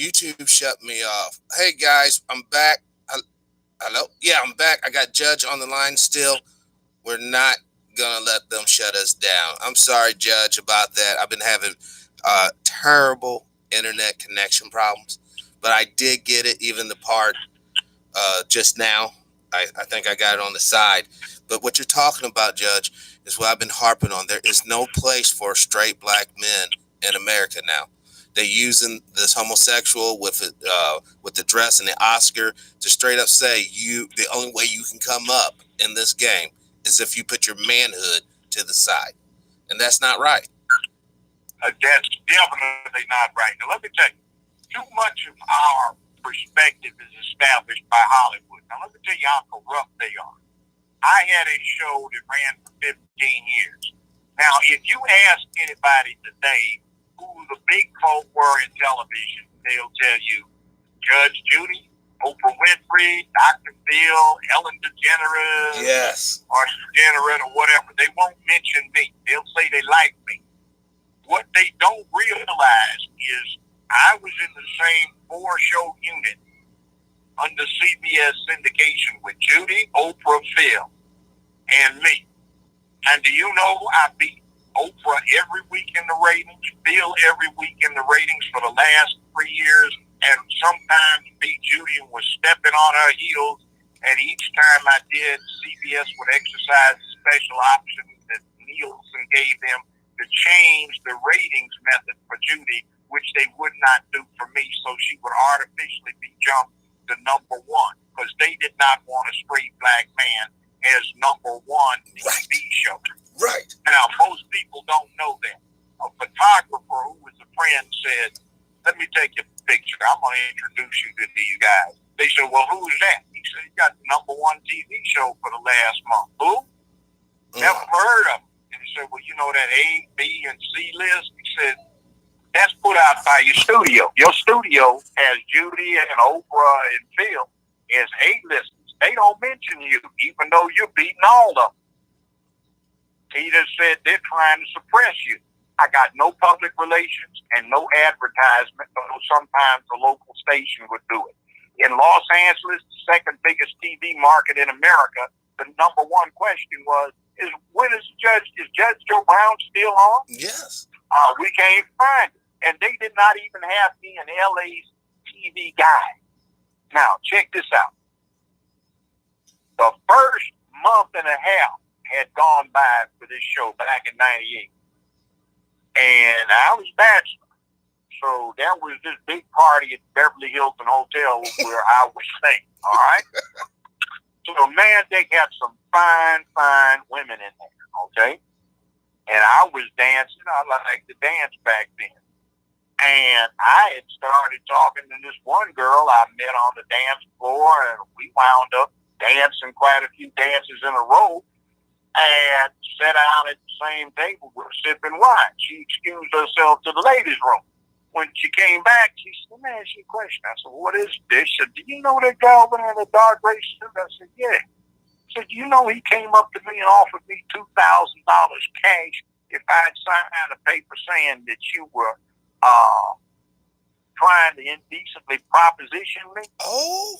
YouTube shut me off. Hey guys, I'm back. Hello? Yeah, I'm back. I got Judge on the line still. We're not gonna let them shut us down. I'm sorry, Judge, about that. I've been having terrible internet connection problems, but I did get it. Even the part just now, I think I got it on the side. But what you're talking about, Judge, is what I've been harping on. There is no place for straight black men in America now. They're using this homosexual with the dress and the Oscar to straight up say the only way you can come up in this game is if you put your manhood to the side, and that's not right. That's definitely not right. Now let me tell you, too much of our perspective is established by Hollywood. Now let me tell you how corrupt they are. I had a show that ran for 15 years. Now, if you ask anybody today who the big folk were in television, they'll tell you Judge Judy, Oprah Winfrey, Dr. Phil, Ellen DeGeneres, yes, or DeGeneres or whatever. They won't mention me. They'll say they like me. What they don't realize is I was in the same 4-show unit under CBS syndication with Judy, Oprah, Phil, and me. And do you know I beat Oprah every week in the ratings, Phil every week in the ratings for the last 3 years, and sometimes beat Judy and was stepping on her heels. And each time I did, CBS would exercise a special option that Nielsen gave them to change the ratings method for Judy, which they would not do for me, so she would artificially be jumped to number one, because they did not want a straight black man as number one TV show. Right. Now, most people don't know that. A photographer who was a friend said, let me take your picture. I'm going to introduce you to these guys. They said, well, who's that? He said, he got the number one TV show for the last month. Who? Never heard of him. And he said, well, you know that A, B, and C list? He said, that's put out by your studio. Your studio has Judy and Oprah and Phil as A-listers. They don't mention you, even though you're beating all of them. He just said they're trying to suppress you. I got no public relations and no advertisement, although sometimes the local station would do it. In Los Angeles, the second biggest TV market in America, the number one question was, when is Judge Joe Brown still on? Yes. We can't find it. And they did not even have me an LA's TV guy. Now, check this out. The first month and a half had gone by for this show back in 98. And I was bachelor. So there was this big party at Beverly Hilton Hotel where I was staying, all right? So, man, they had some fine women in there, okay? And I was dancing. I liked to dance back then. And I had started talking to this one girl I met on the dance floor, and we wound up dancing quite a few dances in a row and sat down at the same table. We're sipping wine. She excused herself to the ladies' room. When she came back, she said, let me ask you a question. I said, what is this? She said, do you know that guy over there in the dark gray suit? I said, yeah. She said, you know he came up to me and offered me $2,000 cash if I'd signed a paper saying that you were trying to indecently proposition me. Oh.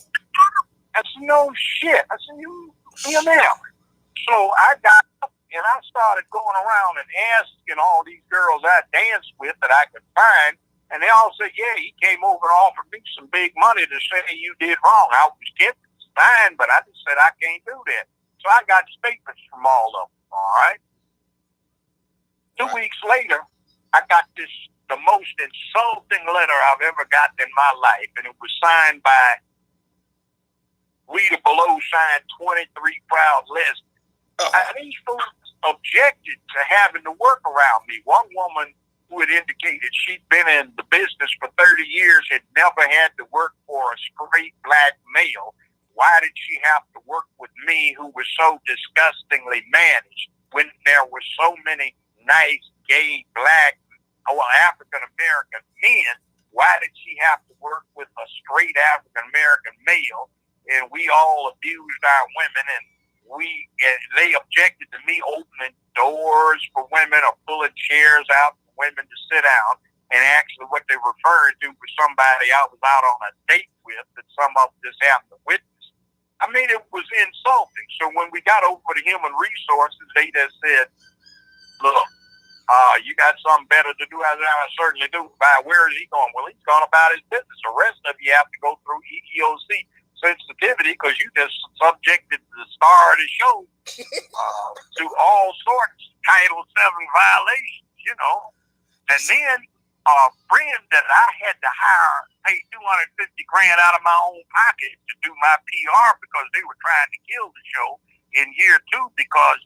I said, no shit. I said, you now. So I got up and I started going around and asking all these girls I danced with that I could find, and they all said, yeah, he came over and offered me some big money to say you did wrong. I was tempted to sign, but I just said I can't do that. So I got statements from all of them, all right? 2 weeks later, I got the most insulting letter I've ever gotten in my life, and it was signed by Rita Below, signed 23 proud lesbians. These folks objected to having to work around me. One woman who had indicated she'd been in the business for 30 years had never had to work for a straight black male. Why did she have to work with me, who was so disgustingly managed, when there were so many nice, gay, black, African-American men? Why did she have to work with a straight African-American male? And we all abused our women, and they objected to me opening doors for women or pulling chairs out for women to sit down. and actually what they referred to was somebody I was out on a date with that some of this happened to witness. I mean, it was insulting. So when we got over to human resources, they just said, look, you got something better to do? I said, I certainly do. Where is he going? Well, he's going about his business. The rest of you have to go through EEOC sensitivity because you just subjected the star of the show to all sorts of Title VII violations, you know. And then a friend that I had to hire paid $250,000 out of my own pocket to do my PR because they were trying to kill the show in year 2 because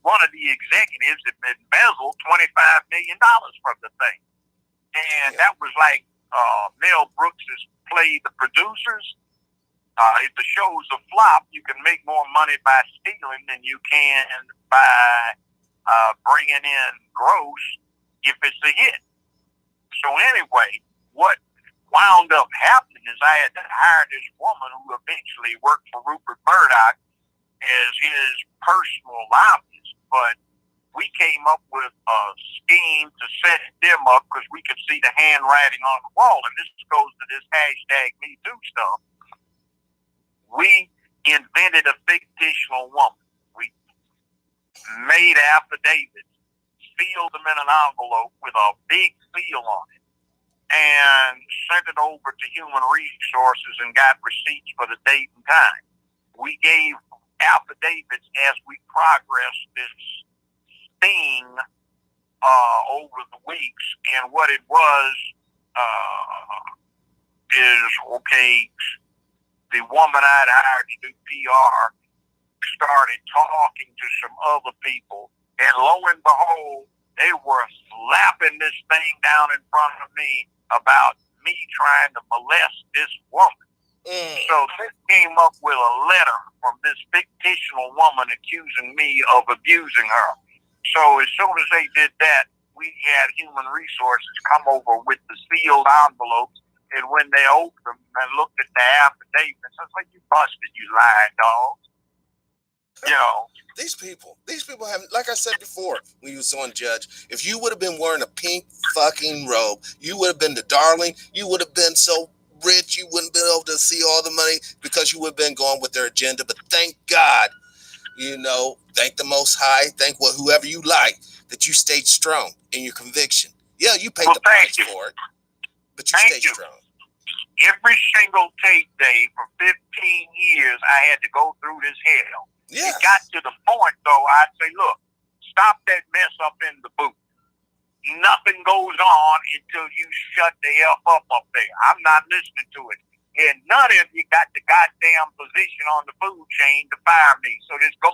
one of the executives had embezzled $25 million from the thing. And that was like Mel Brooks's play The Producers. If the show's a flop, you can make more money by stealing than you can by bringing in gross if it's a hit. So anyway, what wound up happening is I had to hire this woman who eventually worked for Rupert Murdoch as his personal lobbyist. But we came up with a scheme to set them up because we could see the handwriting on the wall. And this goes to this #MeToo stuff. We invented a fictional woman. We made affidavits, sealed them in an envelope with a big seal on it, and sent it over to Human Resources and got receipts for the date and time. We gave affidavits as we progressed this thing over the weeks, and what it was is, okay, the woman I'd hired to do PR started talking to some other people, and lo and behold, they were slapping this thing down in front of me about me trying to molest this woman. So this came up with a letter from this fictional woman accusing me of abusing her. So as soon as they did that, we had Human Resources come over with the sealed envelopes. And when they opened them and looked at the affidavits, I was like, you busted, you lying dog. You know. These people have, like I said before, when you was on Judge, if you would have been wearing a pink fucking robe, you would have been the darling. You would have been so rich, you wouldn't been able to see all the money because you would have been going with their agenda. But thank God, you know, thank the Most High, thank whoever you like, that you stayed strong in your conviction. Yeah, you paid the price for it, but you stayed strong. Every single tape day for 15 years, I had to go through this hell. Yeah. It got to the point, though, I'd say, look, stop that mess up in the booth. Nothing goes on until you shut the F up there. I'm not listening to it. And none of you got the goddamn position on the food chain to fire me. So just go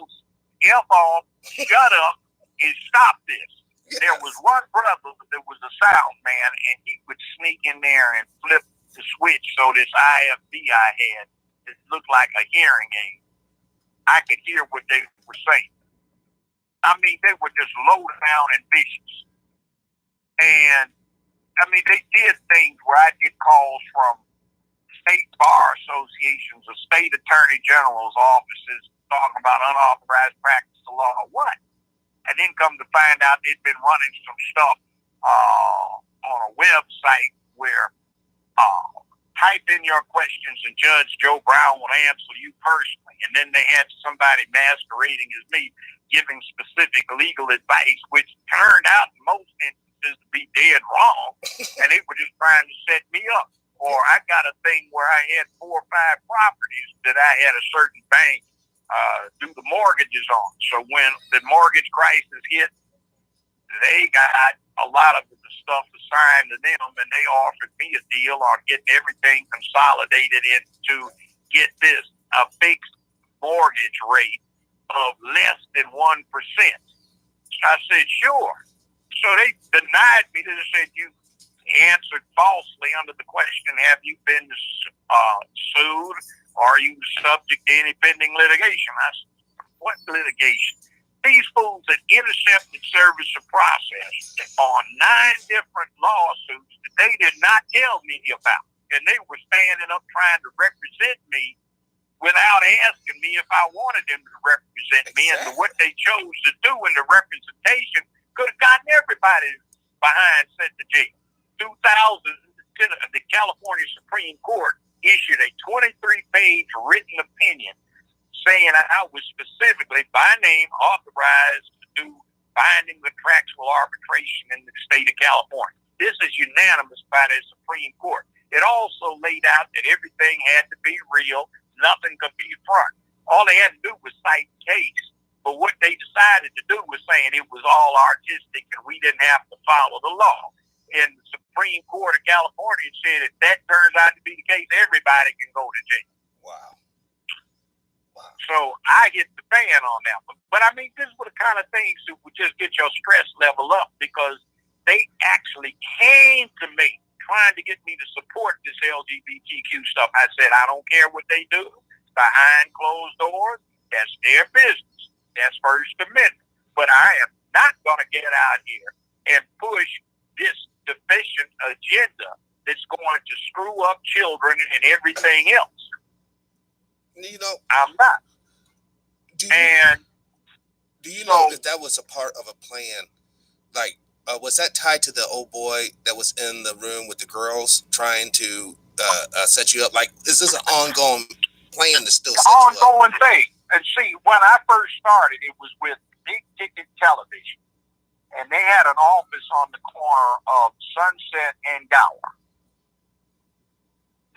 F off, shut up, and stop this. Yes. There was one brother that was a sound man, and he would sneak in there and flip the switch so this IFB I had, it looked like a hearing aid. I could hear what they were saying. I mean, they were just low down and vicious. And, I mean, they did things where I get calls from state bar associations or state attorney general's offices talking about unauthorized practice of law or what. And then come to find out they'd been running some stuff on a website where type in your questions and Judge Joe Brown will answer you personally. And then they had somebody masquerading as me giving specific legal advice, which turned out in most instances to be dead wrong. And they were just trying to set me up. Or I got a thing where I had 4 or 5 properties that I had a certain bank do the mortgages on. So when the mortgage crisis hit, they got a lot of the stuff assigned to them, and they offered me a deal on getting everything consolidated into, get this, a fixed mortgage rate of less than 1%. So I said, sure. So they denied me. They said, you answered falsely under the question, have you been sued? Or are you subject to any pending litigation? I said, what litigation? These fools had intercepted service of process on 9 different lawsuits that they did not tell me about. And they were standing up trying to represent me without asking me if I wanted them to represent me. And what they chose to do in the representation could have gotten everybody behind sent to jail. 2000, the California Supreme Court issued a 23-page written opinion saying I was specifically, by name, authorized to do binding contractual arbitration in the state of California. This is unanimous by the Supreme Court. It also laid out that everything had to be real, nothing could be front. All they had to do was cite case. But what they decided to do was saying it was all artistic and we didn't have to follow the law. And the Supreme Court of California said if that turns out to be the case, everybody can go to jail. Wow. So I hit the fan on that one. But I mean, this is the kind of things that would just get your stress level up, because they actually came to me trying to get me to support this LGBTQ stuff. I said, I don't care what they do behind closed doors. That's their business. That's First Amendment. But I am not going to get out here and push this deficient agenda that's going to screw up children and everything else. You know, I'm not. Do you know if that was a part of a plan? Like, was that tied to the old boy that was in the room with the girls trying to set you up? Like, is this an ongoing plan to still set you up? Ongoing thing. And see, when I first started, it was with Big Ticket Television. And they had an office on the corner of Sunset and Gower.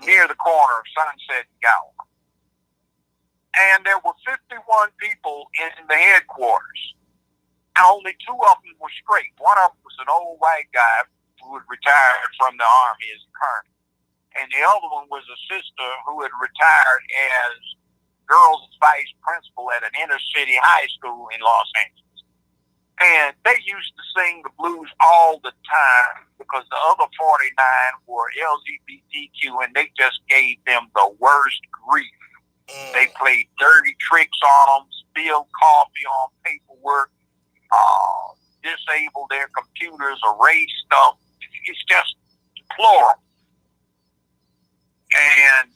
Near the corner of Sunset and Gower. And there were 51 people in the headquarters. And only 2 of them were straight. One of them was an old white guy who had retired from the Army as a colonel. And the other one was a sister who had retired as girls' vice principal at an inner city high school in Los Angeles. And they used to sing the blues all the time because the other 49 were LGBTQ and they just gave them the worst grief. They played dirty tricks on them, spilled coffee on paperwork, disabled their computers, erased stuff. It's just deplorable. And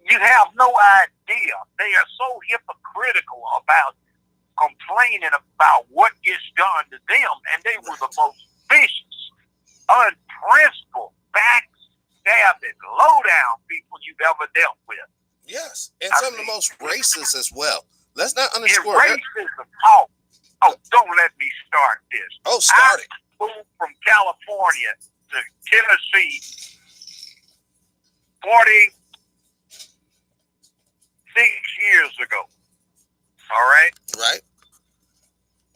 you have no idea. They are so hypocritical about complaining about what gets done to them, and they were the most vicious, unprincipled, backstabbing, low-down people you've ever dealt with. Yes, and some of the most racist as well. Let's not underscore racism. Oh, don't let me start this. Oh, start it. I moved from California to Tennessee 46 years ago. All right? Right.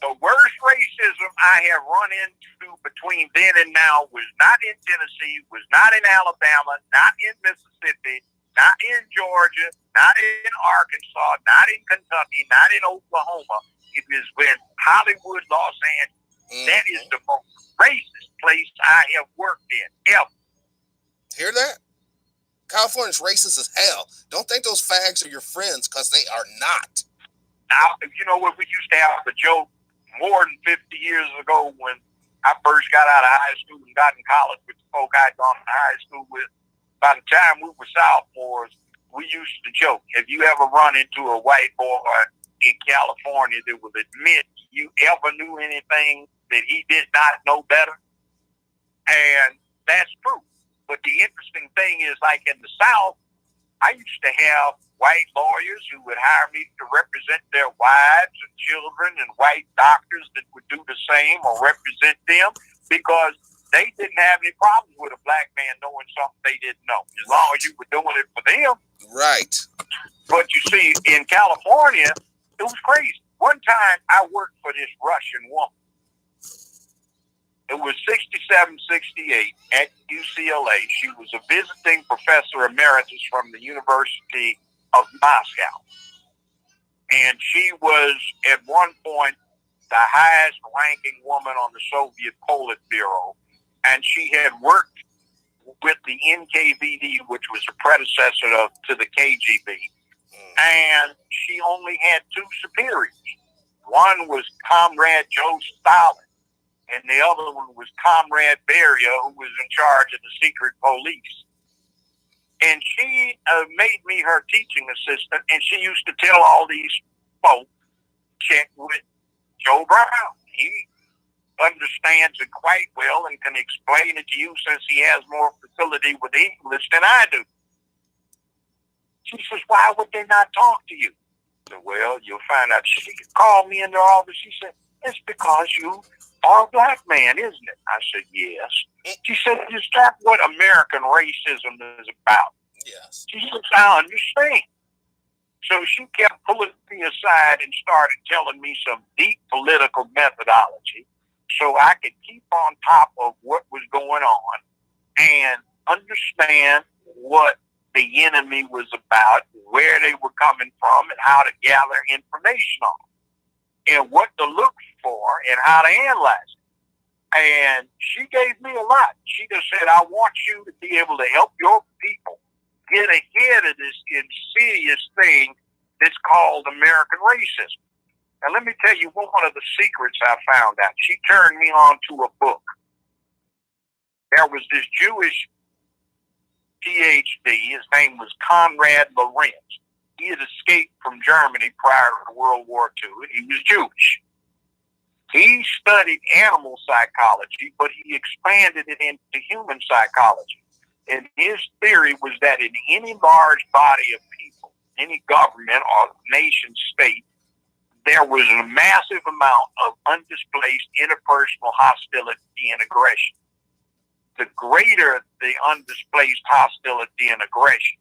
The worst racism I have run into between then and now was not in Tennessee, was not in Alabama, not in Mississippi, not in Georgia, not in Arkansas, not in Kentucky, not in Oklahoma. It has been Hollywood, Los Angeles. Mm-hmm. That is the most racist place I have worked in, ever. Hear that? California's racist as hell. Don't think those fags are your friends, because they are not. Now, you know what, we used to have a joke more than 50 years ago when I first got out of high school and got in college with the folk I'd gone to high school with. By the time we were sophomores, we used to joke, have you ever run into a white boy in California that would admit you ever knew anything that he did not know better? And that's true. But the interesting thing is, like in the South, I used to have white lawyers who would hire me to represent their wives and children, and white doctors that would do the same or represent them, because they didn't have any problems with a black man knowing something they didn't know, as long as you were doing it for them. Right. But you see, in California, it was crazy. One time I worked for this Russian woman. It was 67, 68 at UCLA. She was a visiting professor emeritus from the University of Moscow. And she was, at one point, the highest ranking woman on the Soviet Politburo. And she had worked with the NKVD, which was a predecessor to the KGB. And she only had 2 superiors. One was Comrade Joe Stalin, and the other one was Comrade Beria, who was in charge of the secret police. And she made me her teaching assistant, and she used to tell all these folks, check with Joe Brown. He understands it quite well and can explain it to you since he has more facility with English than I do. She says, why would they not talk to you? I said, well, you'll find out. She called me in their office. She said, it's because you are a black man, isn't it? I said, yes. She said, is that what American racism is about? Yes. She said, I understand. So she kept pulling me aside and started telling me some deep political methodology so I could keep on top of what was going on and understand what the enemy was about, where they were coming from, and how to gather information on it, and what to look for, and how to analyze it. And she gave me a lot. She just said, I want you to be able to help your people get ahead of this insidious thing that's called American racism. And let me tell you one of the secrets I found out. She turned me on to a book. There was this Jewish PhD. His name was Conrad Lorenz. He had escaped from Germany prior to World War II, and he was Jewish. He studied animal psychology, but he expanded it into human psychology. And his theory was that in any large body of people, any government or nation state, there was a massive amount of undisplaced interpersonal hostility and aggression. The greater the undisplaced hostility and aggression,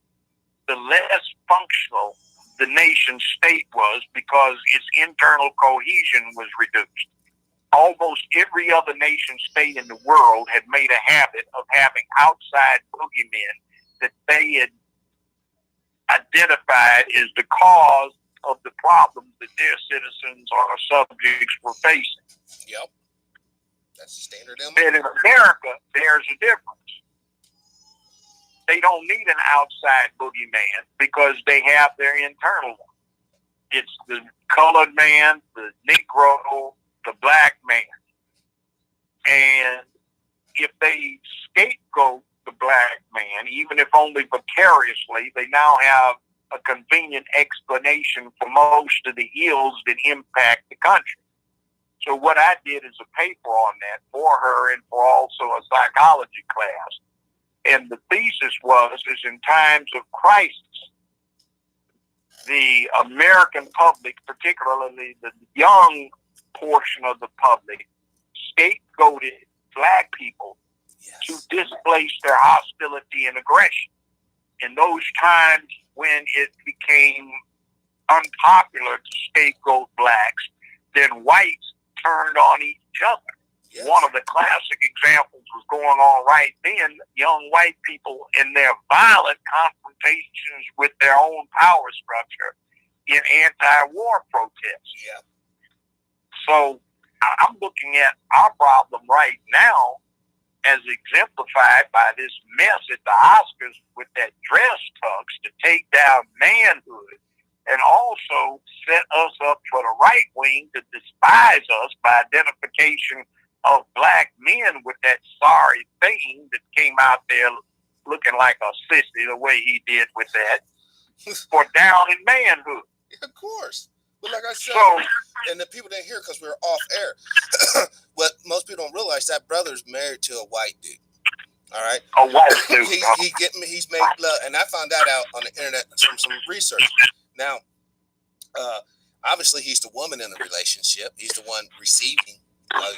the less functional the nation state was because its internal cohesion was reduced. Almost every other nation state in the world had made a habit of having outside boogeymen that they had identified as the cause of the problems that their citizens or subjects were facing. Yep. That's the standard MO. And in America, there's a difference. They don't need an outside boogeyman because they have their internal one. It's the colored man, the Negro, the black man. And if they scapegoat the black man, even if only vicariously, they now have a convenient explanation for most of the ills that impact the country. So what I did is a paper on that for her and for also a psychology class. And the thesis was, is in times of crisis, the American public, particularly the young portion of the public, scapegoated black people to displace their hostility and aggression. In those times when it became unpopular to scapegoat blacks, then whites turned on each other. Yes. One of the classic examples was going on right then. Young white people in their violent confrontations with their own power structure in anti-war protests. Yeah. So I'm looking at our problem right now as exemplified by this mess at the Oscars with that dress tux to take down manhood and also set us up for the right wing to despise us by identification of black men with that sorry thing that came out there looking like a sissy the way he did with that for down in manhood. Of course. But like I said, so, and the people didn't hear because we were off air. What most people don't realize, that brother's married to a white dude. All right? A white dude. He's made love. And I found that out on the internet from some research. Now, obviously, he's the woman in the relationship. He's the one receiving.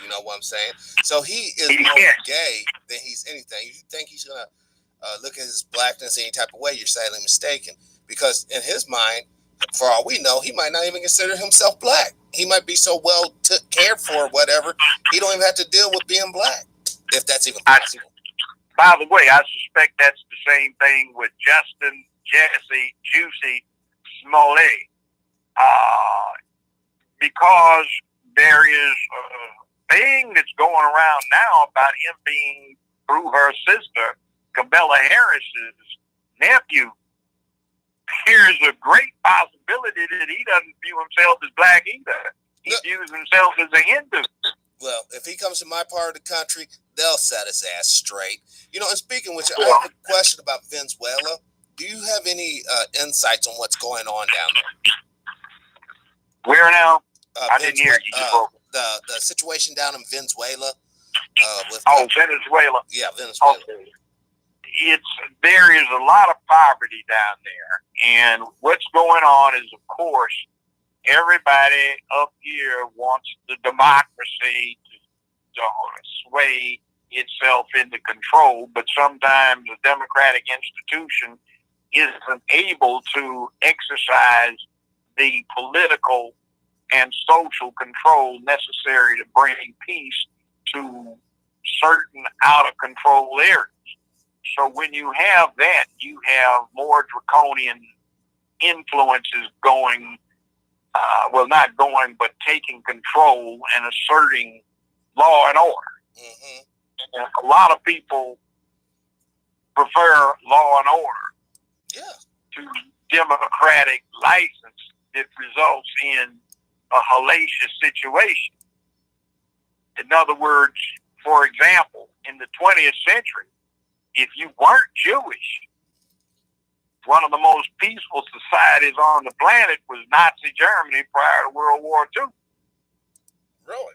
You know what I'm saying? So he is more gay than he's anything. You think he's going to look at his blackness any type of way, you're sadly mistaken. Because in his mind, for all we know, he might not even consider himself black. He might be so well cared for or whatever, he don't even have to deal with being black, if that's even possible. By the way, I suspect that's the same thing with Justin Jesse Juicy Smollett. Because there is a thing that's going around now about him being, through her sister, Kamala Harris's nephew. There's a great possibility that he doesn't view himself as black either. He views himself as a Hindu. Well, if he comes to my part of the country, they'll set his ass straight. You know, and speaking of which, I have a question about Venezuela. Do you have any insights on what's going on down there? Where now? I didn't hear you. the situation down in Venezuela. With Venezuela. Yeah, Venezuela. Okay. There is a lot of poverty down there, and what's going on is, of course, everybody up here wants the democracy to sway itself into control, but sometimes a democratic institution isn't able to exercise the political and social control necessary to bring peace to certain out of control areas. So when you have that, you have more draconian influences going, not going, but taking control and asserting law and order. Mm-hmm. And a lot of people prefer law and order to democratic license that results in a hellacious situation. In other words, for example, in the 20th century, if you weren't Jewish, one of the most peaceful societies on the planet was Nazi Germany prior to World War II. Really?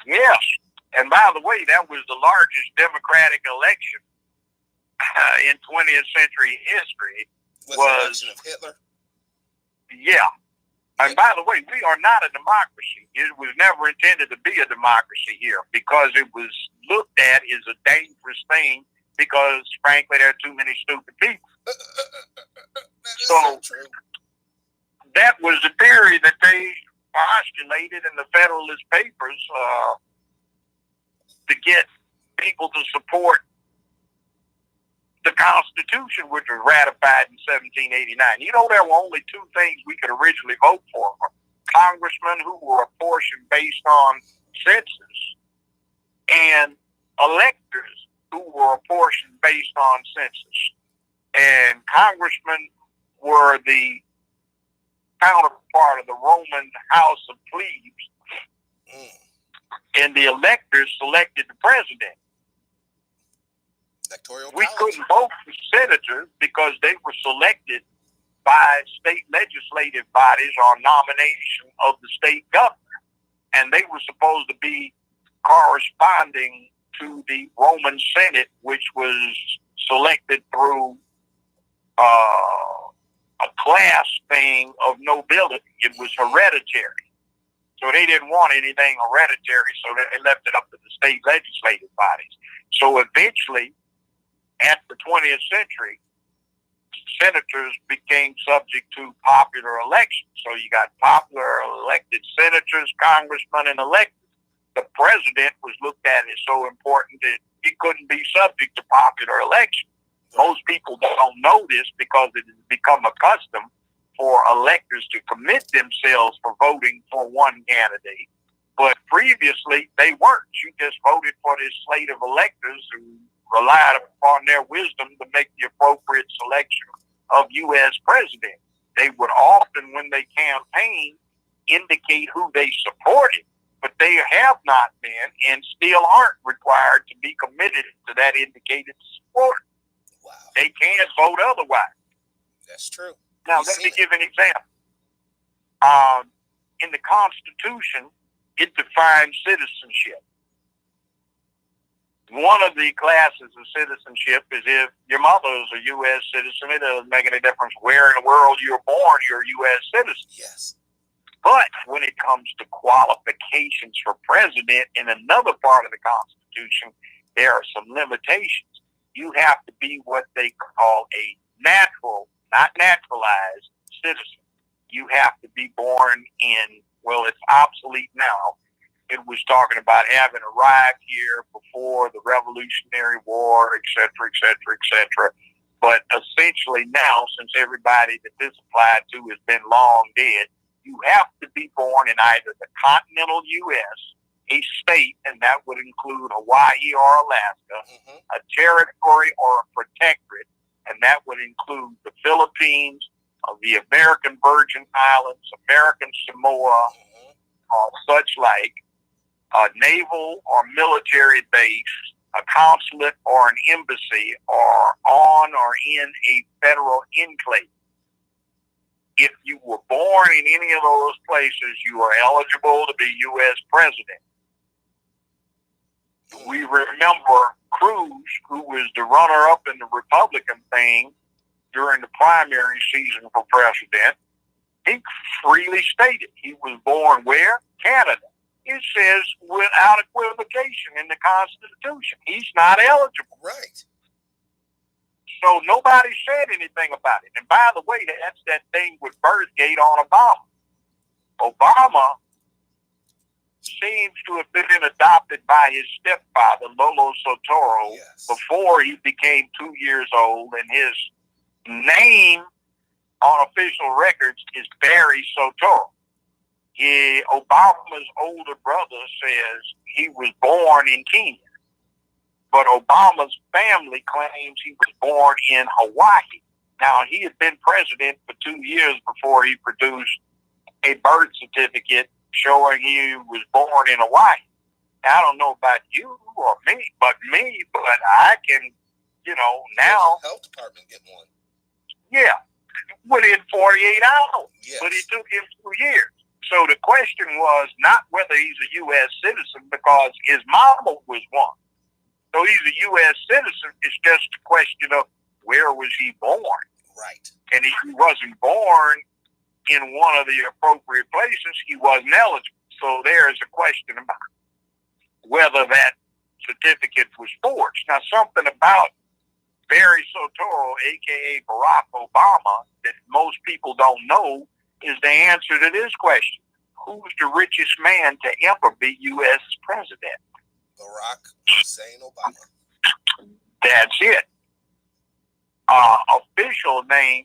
Yes. And by the way, that was the largest democratic election in 20th century history. Was the election of Hitler? Yeah. And by the way, we are not a democracy. It was never intended to be a democracy here because it was looked at as a dangerous thing because, frankly, there are too many stupid people. So true. That was the theory that they postulated in the Federalist Papers to get people to support the Constitution, which was ratified in 1789. You know, there were only two things we could originally vote for: congressmen who were apportioned based on census and electors who were apportioned based on census. And congressmen were the counterpart of the Roman House of Plebes, and the electors selected the president. We couldn't vote for senators because they were selected by state legislative bodies on nomination of the state governor, and they were supposed to be corresponding to the Roman Senate, which was selected through a class thing of nobility. It was hereditary. So they didn't want anything hereditary, so they left it up to the state legislative bodies. So eventually, at the 20th century, senators became subject to popular elections. So you got popular elected senators, congressmen, and electors. The president was looked at as so important that he couldn't be subject to popular elections. Most people don't know this because it has become a custom for electors to commit themselves for voting for one candidate. But previously, they weren't. You just voted for this slate of electors who relied upon their wisdom to make the appropriate selection of U.S. president. They would often, when they campaigned, indicate who they supported, but they have not been and still aren't required to be committed to that indicated support. Wow. They can't vote otherwise. That's true. Now, let me give an example. In the Constitution, it defines citizenship. One of the classes of citizenship is if your mother is a U.S. citizen, it doesn't make any difference where in the world you're born, you're a U.S. citizen. Yes. But when it comes to qualifications for president in another part of the Constitution, there are some limitations. You have to be what they call a natural, not naturalized citizen. You have to be born in, well, it's obsolete now. It was talking about having arrived here before the Revolutionary War, et cetera, et cetera, et cetera. But essentially now, since everybody that this applied to has been long dead, you have to be born in either the continental U.S., a state, and that would include Hawaii or Alaska, a territory or a protectorate, and that would include the Philippines, the American Virgin Islands, American Samoa, such like, a naval or military base, a consulate or an embassy, or on or in a federal enclave. if you were born in any of those places, you are eligible to be U.S. president. We remember Cruz, who was the runner-up in the Republican thing during the primary season for president. He freely stated he was born where? Canada. It says without equivocation in the Constitution, he's not eligible. Right. So nobody said anything about it. And by the way, that's that thing with Birthgate on Obama. Obama seems to have been adopted by his stepfather, Lolo Soetoro, Yes. before he became 2 years old, and his name on official records is Barry Soetoro. Obama's older brother says he was born in Kenya, but Obama's family claims he was born in Hawaii. Now, he had been president for 2 years before he produced a birth certificate showing he was born in Hawaii. Now, I don't know about you or me, but I can, now. The health department get one. Yeah, within 48 hours. Yes. But it took him 2 years. So the question was not whether he's a U.S. citizen, because his mama was one. So he's a U.S. citizen. It's just a question of where was he born? Right. And if he wasn't born in one of the appropriate places, he wasn't eligible. So there is a question about whether that certificate was forged. Now, something about Barry Soetoro, a.k.a. Barack Obama, that most people don't know is the answer to this question. Who's the richest man to ever be U.S. president? Barack Hussein Obama. That's it. Official name,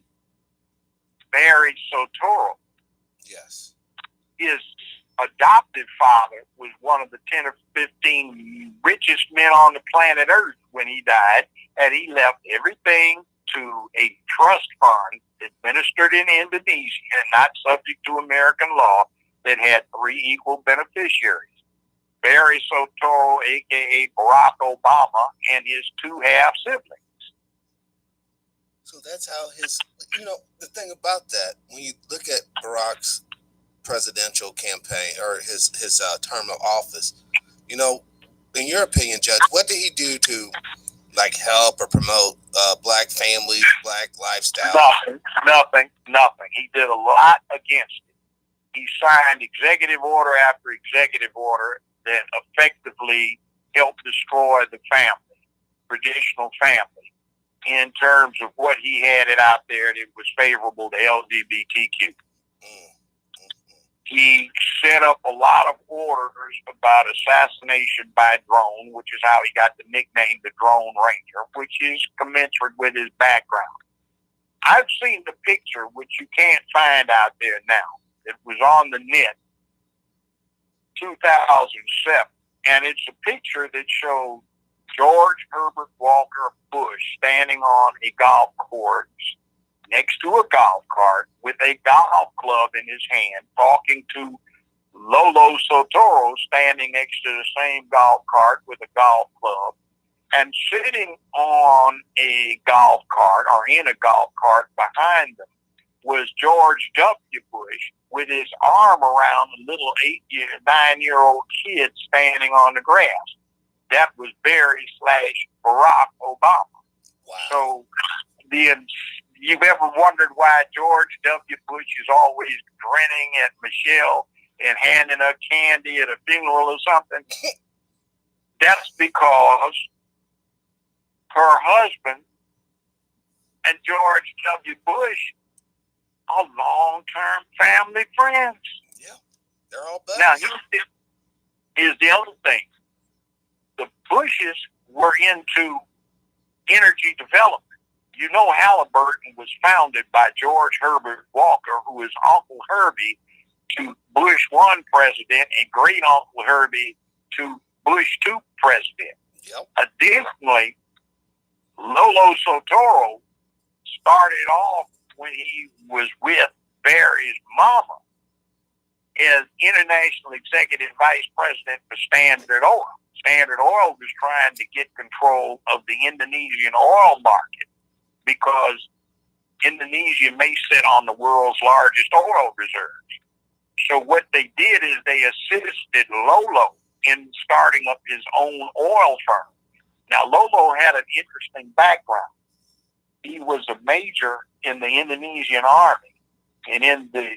Barry Soetoro. Yes. His adoptive father was one of the 10 or 15 richest men on the planet Earth when he died, and he left everything to a trust fund administered in Indonesia and not subject to American law that had 3 equal beneficiaries. Barry Soetoro, a.k.a. Barack Obama, and his 2 half-siblings. So that's how the thing about that, when you look at Barack's presidential campaign or his term of office, in your opinion, Judge, what did he do to help or promote black families, black lifestyle? Nothing. He did a lot against it. He signed executive order after executive order that effectively helped destroy the family, traditional family, in terms of what he had it out there that was favorable to LGBTQ. He set up a lot of orders about assassination by drone, which is how he got the nickname the Drone Ranger, which is commensurate with his background. I've seen the picture, which you can't find out there now. It was on the net, 2007, and it's a picture that showed George Herbert Walker Bush standing on a golf course next to a golf cart with a golf club in his hand, talking to Lolo Soetoro standing next to the same golf cart with a golf club, and sitting on a golf cart or in a golf cart behind them was George W. Bush with his arm around a little 9-year-old kid standing on the grass. That was Barry/Barack Obama. Wow. So you've ever wondered why George W. Bush is always grinning at Michelle and handing her candy at a funeral or something? That's because her husband and George W. Bush are long-term family friends. Yeah, they're all buddies. Now, here's the other thing. The Bushes were into energy development. You know, Halliburton was founded by George Herbert Walker, who is Uncle Herbie to Bush 1 president and great Uncle Herbie to Bush 2 president. Yep. Additionally, Lolo Soetoro started off when he was with Barry's mama as international executive vice president for Standard Oil. Standard Oil was trying to get control of the Indonesian oil market because Indonesia may sit on the world's largest oil reserves. So what they did is they assisted Lolo in starting up his own oil firm. Now, Lolo had an interesting background. He was a major in the Indonesian army, and in the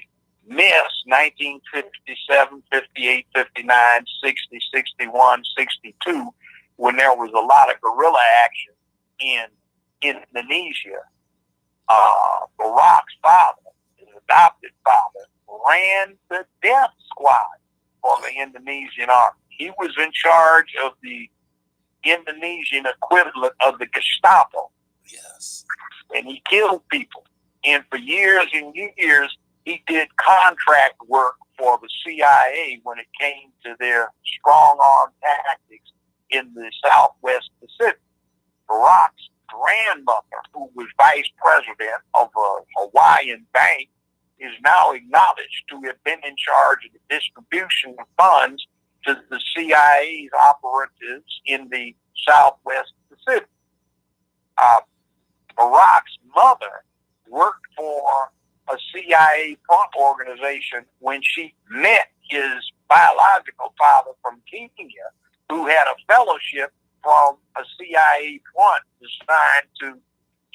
MIS 1957, 58, 59, 60, 61, 62, when there was a lot of guerrilla action in Indonesia, Barack's father, his adopted father, ran the death squad for the Indonesian army. He was in charge of the Indonesian equivalent of the Gestapo. Yes. And he killed people. And for years and years, he did contract work for the CIA when it came to their strong arm tactics in the Southwest Pacific. Barack's grandmother, who was vice president of a Hawaiian bank, is now acknowledged to have been in charge of the distribution of funds to the CIA's operatives in the Southwest Pacific. Barack's mother worked for a CIA front organization when she met his biological father from Kenya, who had a fellowship from a CIA front designed to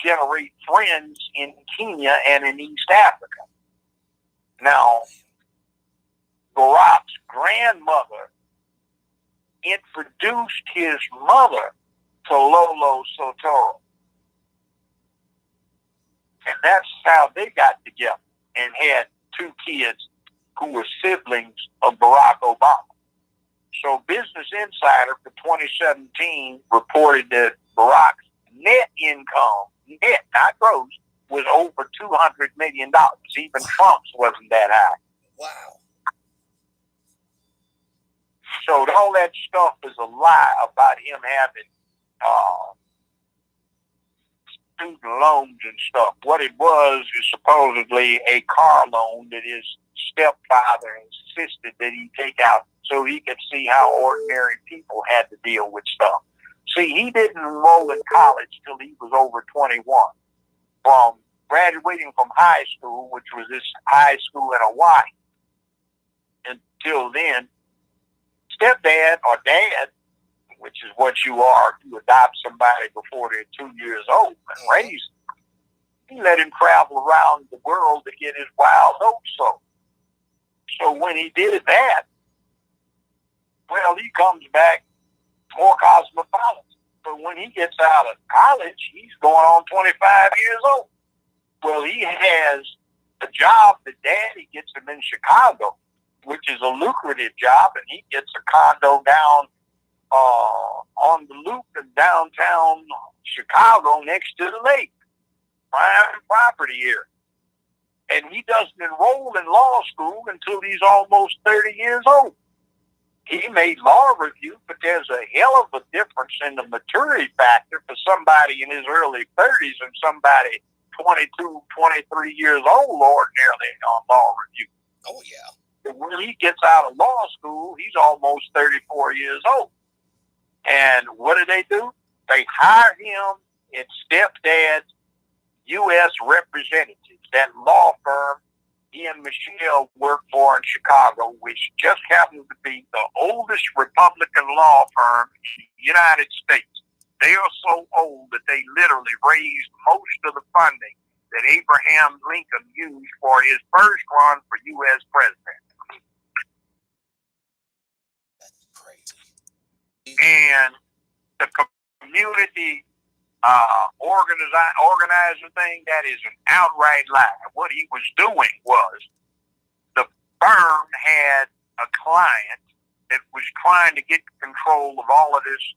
generate friends in Kenya and in East Africa. Now, Barack's grandmother introduced his mother to Lolo Sotoro. And that's how they got together and had two kids who were siblings of Barack Obama. So Business Insider for 2017 reported that Barack's net income, net, not gross, was over $200 million. Even Trump's wasn't that high. Wow. So all that stuff is a lie about him having student loans and stuff. What it was is supposedly a car loan that his stepfather insisted that he take out so he could see how ordinary people had to deal with stuff. See, he didn't enroll in college till he was over 21. From graduating from high school, which was this high school in Hawaii, until then, stepdad or dad, which is what you are if you adopt somebody before they're 2 years old and raise them, he let him travel around the world to get his wild oats sold. So when he did that, well, he comes back more cosmopolitan. But when he gets out of college, he's going on 25 years old. Well, he has a job that daddy gets him in Chicago, which is a lucrative job, and he gets a condo down on the loop in downtown Chicago next to the lake. Prime property here. And he doesn't enroll in law school until he's almost 30 years old. He made law review, but there's a hell of a difference in the maturity factor for somebody in his early 30s and somebody 22, 23 years old ordinarily on law review. Oh, yeah. And when he gets out of law school, he's almost 34 years old. And what do? They hire him in stepdad's U.S. Representatives, that law firm he and Michelle work for in Chicago, which just happens to be the oldest Republican law firm in the United States. They are so old that they literally raised most of the funding that Abraham Lincoln used for his first run for U.S. president. That's crazy. And the community organizing thing, that is an outright lie. What he was doing was the firm had a client that was trying to get control of all of this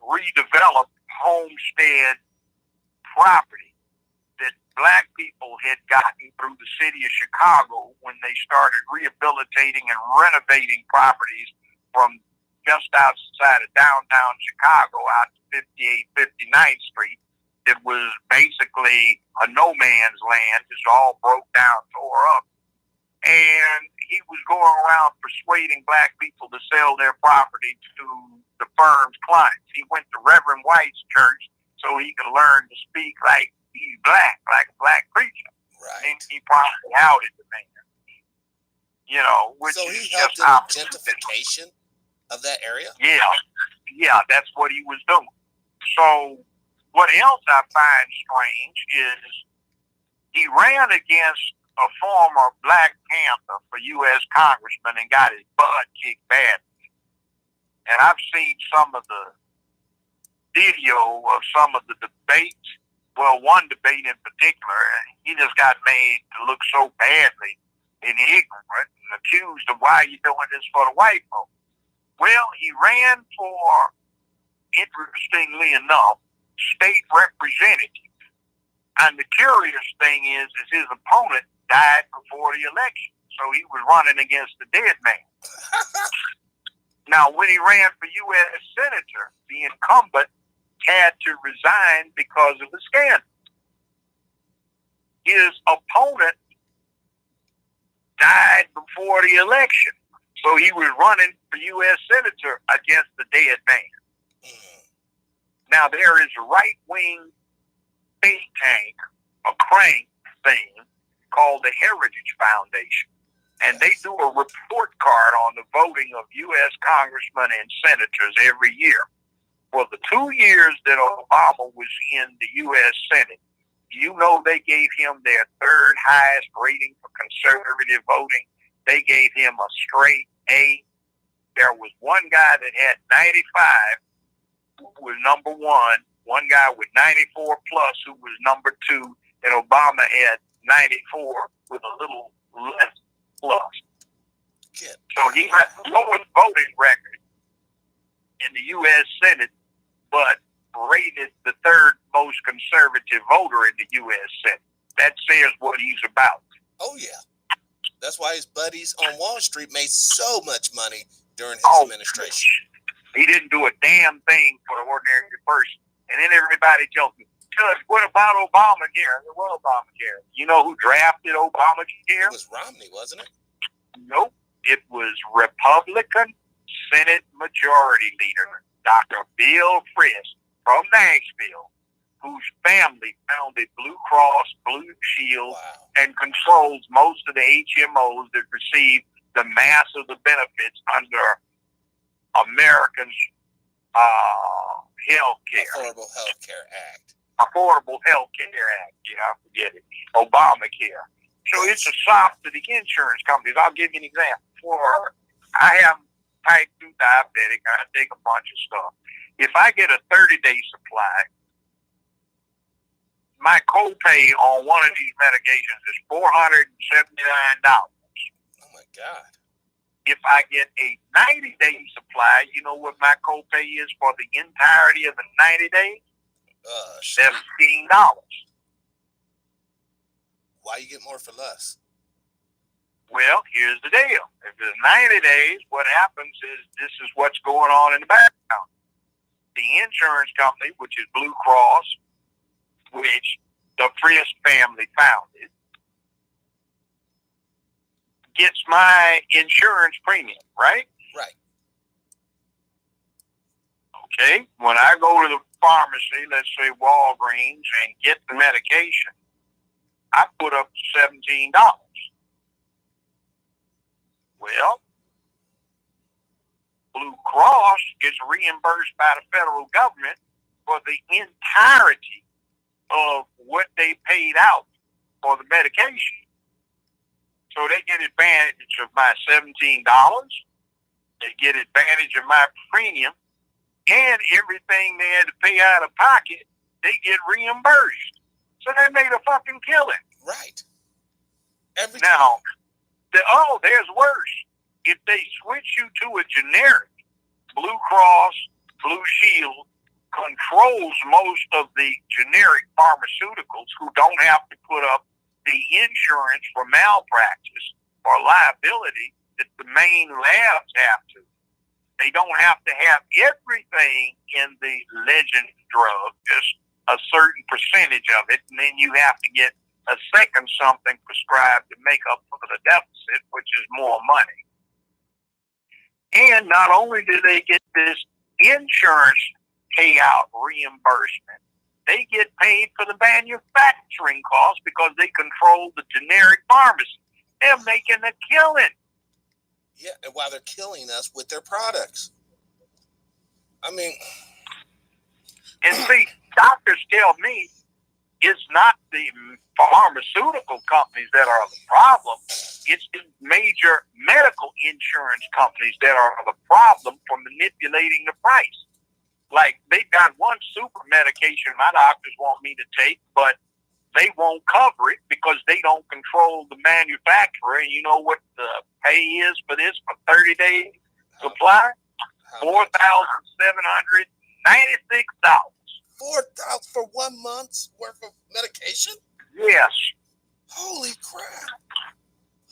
redeveloped homestead property that black people had gotten through the city of Chicago when they started rehabilitating and renovating properties from just outside of downtown Chicago out to 58, 59th Street. It was basically a no man's land, just all broke down, tore up. And he was going around persuading black people to sell their property to the firm's clients. He went to Reverend White's church so he could learn to speak like these black, like a black preacher. Right. And he probably outed the man. You know, which so is he helped just in the gentrification of that area? Yeah, that's what he was doing. So what else I find strange is he ran against a former Black Panther for U.S. Congressman and got his butt kicked badly. And I've seen some of the video of some of the debates. Well, one debate in particular, he just got made to look so badly and ignorant and accused of why you doing this for the white folks. Well, he ran for, interestingly enough, state representative. And the curious thing is his opponent died before the election. So he was running against the dead man. Now, when he ran for U.S. Senator, the incumbent had to resign because of the scandal. His opponent died before the election. So he was running for U.S. Senator against the dead man. Now, there is a right-wing think tank, a crank thing, called the Heritage Foundation. And they do a report card on the voting of U.S. congressmen and senators every year. For the 2 years that Obama was in the U.S. Senate, you know they gave him their third highest rating for conservative voting. They gave him a straight A. There was one guy that had 95, who was number one guy with 94 plus, who was number two, and Obama had 94 with a little less plus. So he had the lowest voting record in the U.S. Senate, but rated the third most conservative voter in the U.S. Senate. That says what he's about. Oh, yeah. That's why his buddies on Wall Street made so much money during his administration. He didn't do a damn thing for the ordinary person. And then everybody tells me, Judge, what about Obamacare? What Obamacare? You know who drafted Obamacare? It was Romney, wasn't it? Nope. It was Republican Senate Majority Leader, Dr. Bill Frist from Nashville, whose family founded Blue Cross Blue Shield and controls most of the HMOs that receive the mass of the benefits under Americans' health care. Affordable Health Care Act. Affordable Health Care Act. Yeah, I forget it. Obamacare. So it's a sop to the insurance companies. I'll give you an example. I have type 2 diabetic. I take a bunch of stuff. If I get a 30-day supply, my copay on one of these medications is $479. Oh, my God. If I get a 90-day supply, you know what my copay is for the entirety of the 90 days? $17. Why you get more for less? Well, here's the deal. If it's 90 days, what happens is this is what's going on in the background. The insurance company, which is Blue Cross, which the Frist family founded, gets my insurance premium, right? Right. Okay. When I go to the pharmacy, let's say Walgreens, and get the medication, I put up $17. Well, Blue Cross gets reimbursed by the federal government for the entirety of what they paid out for the medication. So they get advantage of my $17. They get advantage of my premium, and everything they had to pay out of pocket, they get reimbursed. So they made a fucking killing. Right. Now, there's worse. If they switch you to a generic, Blue Cross, Blue Shield controls most of the generic pharmaceuticals who don't have to put up the insurance for malpractice or liability that the main labs have to. They don't have to have everything in the legend drug, just a certain percentage of it, and then you have to get a second something prescribed to make up for the deficit, which is more money. And not only do they get this insurance payout reimbursement, They get paid for the manufacturing costs because they control the generic pharmacy. They're making a killing. Yeah, and while they're killing us with their products. I mean, and see, doctors tell me it's not the pharmaceutical companies that are the problem. It's the major medical insurance companies that are the problem for manipulating the price. Like, they've got one super medication my doctors want me to take, but they won't cover it because they don't control the manufacturer. And you know what the pay is for this for 30 days supply? $4,796. $4,000 for 1 month's worth of medication? Yes. Holy crap!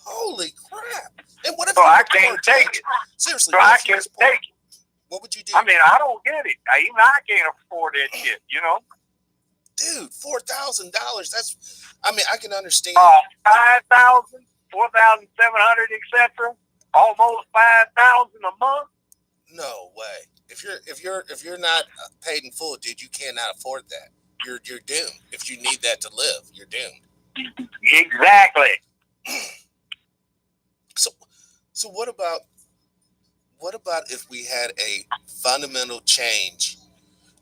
Holy crap! And what if so I can't take it? Seriously, so I can't take it. What would you do? I mean, I don't get it. Even I can't afford that shit. You know. Dude, $4,000. That's. I mean, I can understand. 5,000, 4,700, etc. Almost 5,000 a month. No way. If you're not paid in full, dude, you cannot afford that. You're doomed. If you need that to live, you're doomed. Exactly. So what about if we had a fundamental change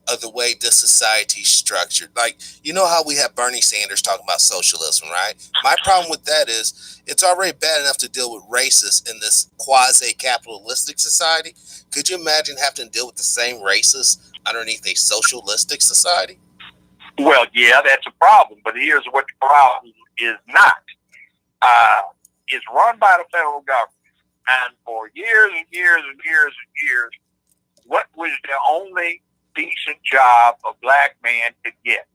of the way this society is structured? Like, you know how we have Bernie Sanders talking about socialism, right? My problem with that is it's already bad enough to deal with racists in this quasi-capitalistic society. Could you imagine having to deal with the same racists underneath a socialistic society? Well, yeah, that's a problem. But here's what the problem is not. It's run by the federal government. And for years and years and years and years, what was the only decent job a black man could get?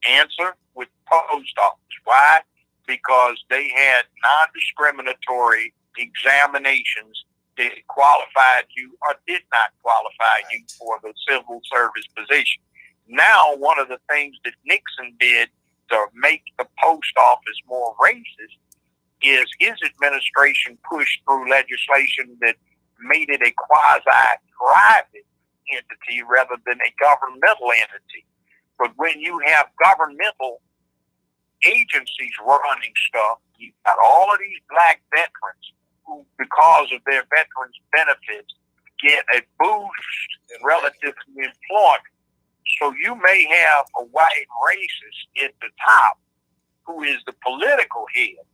Answer: with post office. Why? Because they had non-discriminatory examinations that qualified you or did not qualify you for the civil service position. Now, one of the things that Nixon did to make the post office more racist is his administration pushed through legislation that made it a quasi-private entity rather than a governmental entity. But when you have governmental agencies running stuff, you've got all of these black veterans who, because of their veterans' benefits, get a boost relative to employment. So you may have a white racist at the top who is the political head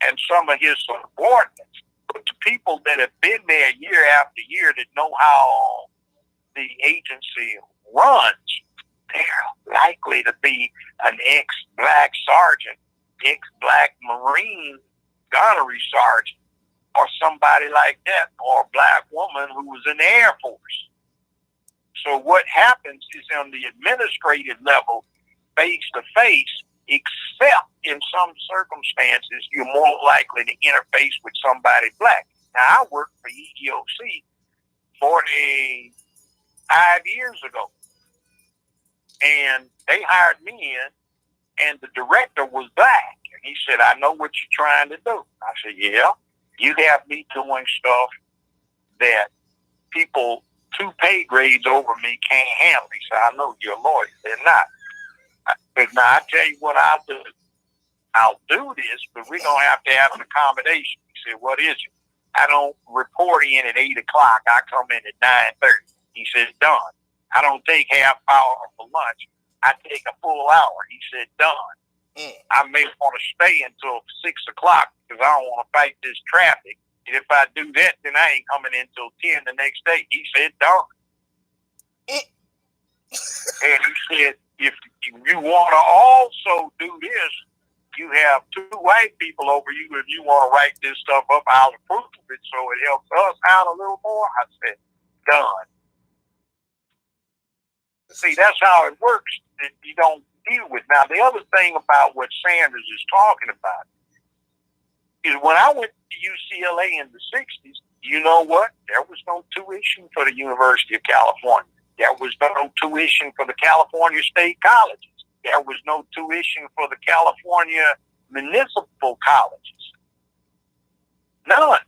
and some of his subordinates. But the people that have been there year after year that know how the agency runs, they're likely to be an ex-black sergeant, ex-black Marine gunnery sergeant, or somebody like that, or a black woman who was in the Air Force. So what happens is on the administrative level, face-to-face, except in some circumstances, you're more likely to interface with somebody black. Now, I worked for EEOC 45 years ago, and they hired me in, and the director was black. And he said, "I know what you're trying to do." I said, "Yeah, you have me doing stuff that people 2 pay grades over me can't handle." He said, "I know you're a lawyer." They're not. But now I tell you what I'll do. I'll do this, but we're going to have an accommodation. He said, "What is it?" "I don't report in at 8 o'clock. I come in at 9:30. He said, "Done." "I don't take half hour for lunch. I take a full hour." He said, "Done." I may want to stay until 6 o'clock because I don't want to fight this traffic. And if I do that, then I ain't coming in until 10 the next day. He said, "Done." And he said, if you want to also do this, you have 2 white people over you. If you want to write this stuff up, I'll approve it so it helps us out a little more. I said, "Done." See, that's how it works. You don't deal with. Now, the other thing about what Sanders is talking about is when I went to UCLA in the 60s, you know what? There was no tuition for the University of California. There was no tuition for the California State Colleges. There was no tuition for the California municipal colleges. None.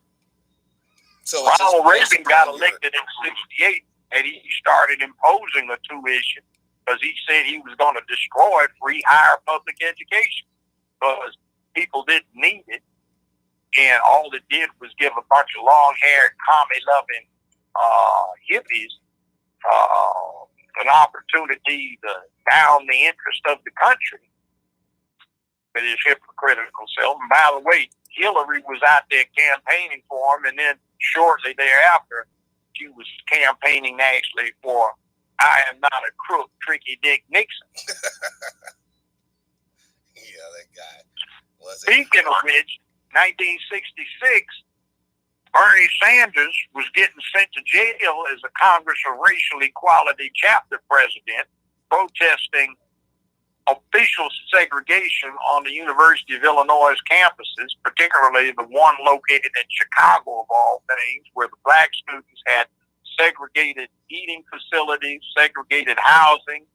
So Ronald Reagan got elected in 68, and he started imposing a tuition because he said he was going to destroy free higher public education because people didn't need it. And all it did was give a bunch of long-haired, commie-loving hippies an opportunity to down the interest of the country with his hypocritical self. And by the way, Hillary was out there campaigning for him, and then shortly thereafter, she was campaigning actually for I am not a crook, tricky Dick Nixon. Yeah, that guy. Speaking of which, 1966, Bernie Sanders was getting sent to jail as a Congress of Racial Equality chapter president, protesting official segregation on the University of Illinois campuses, particularly the one located in Chicago, of all things, where the black students had segregated eating facilities, segregated housing,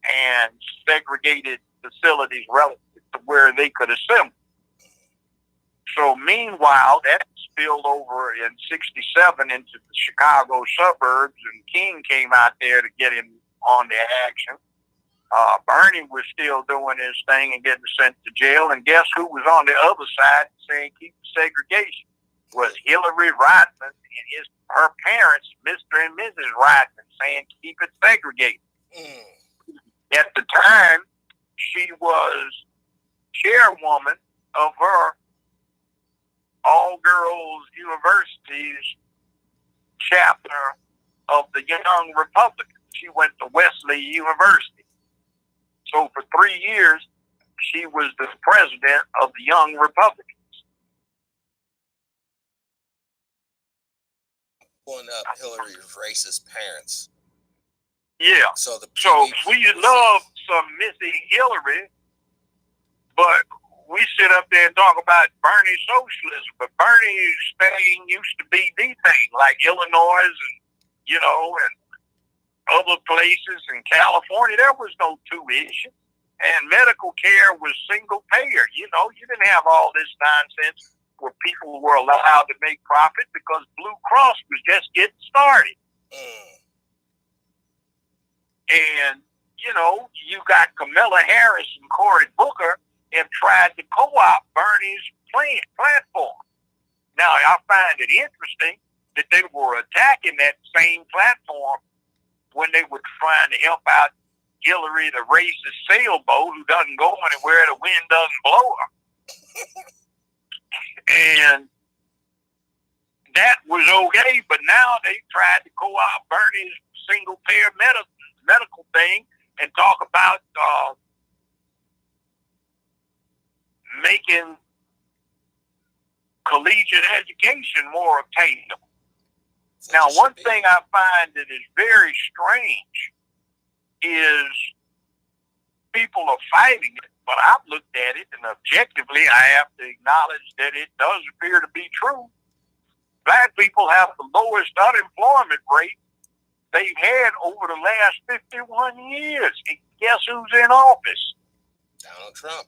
and segregated facilities relative to where they could assemble. So meanwhile, that spilled over in 67 into the Chicago suburbs, and King came out there to get him on the action. Bernie was still doing his thing and getting sent to jail, and guess who was on the other side saying keep segregation? Was Hillary Rodham and her parents, Mr. and Mrs. Rodham, saying keep it segregated. At the time, she was chairwoman of her all-girls university's chapter of the Young Republicans. She went to Wesley University. So for 3 years, she was the president of the Young Republicans. Pulling up Hillary's racist parents. Yeah. So we love some Missy Hillary, but we sit up there and talk about Bernie socialism. But Bernie's thing used to be the thing, like Illinois and, and other places in California. There was no tuition, and medical care was single payer. You didn't have all this nonsense where people were allowed to make profit because Blue Cross was just getting started. And, you got Kamala Harris and Cory Booker have tried to co-opt Bernie's platform. Now, I find it interesting that they were attacking that same platform when they were trying to help out Hillary, the racist sailboat who doesn't go anywhere, the wind doesn't blow her. And that was okay, but now they tried to co-opt Bernie's single-payer medical thing and talk about making collegiate education more obtainable. Now, one thing I find that is very strange is people are fighting it, but I've looked at it, and objectively, I have to acknowledge that it does appear to be true. Black people have the lowest unemployment rate they've had over the last 51 years. And guess who's in office? Donald Trump.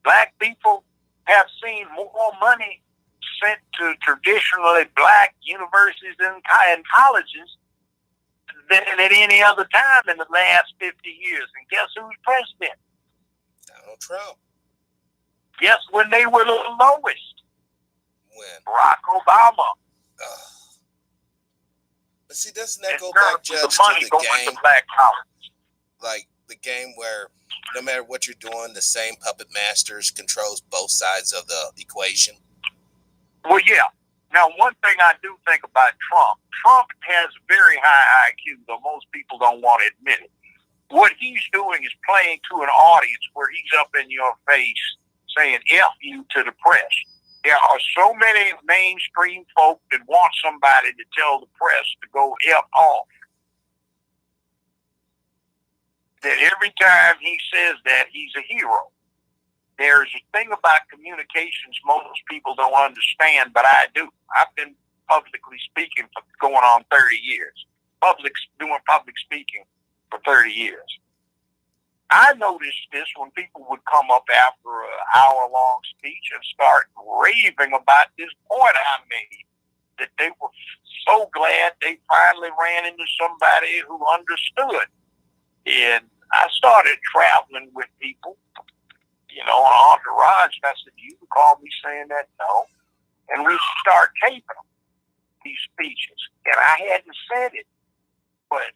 Black people have seen more money sent to traditionally black universities and colleges than at any other time in the last 50 years. And guess who's president? Donald Trump. Guess when they were the lowest? When? Barack Obama. But see, doesn't that go back, Judge, to the game? Like the game where no matter what you're doing, the same puppet masters controls both sides of the equation? Well, yeah. Now, one thing I do think about Trump has a very high IQ, though most people don't want to admit it. What he's doing is playing to an audience where he's up in your face saying F you to the press. There are so many mainstream folk that want somebody to tell the press to go F off, that every time he says that, he's a hero. There's a thing about communications most people don't understand, but I do. I've been publicly speaking for going on 30 years. Doing public speaking for 30 years. I noticed this when people would come up after an hour-long speech and start raving about this point I made, that they were so glad they finally ran into somebody who understood. And I started traveling with people, you know, on entourage. And I said, "You recall me saying that?" No. And we start taping them, these speeches. And I hadn't said it, but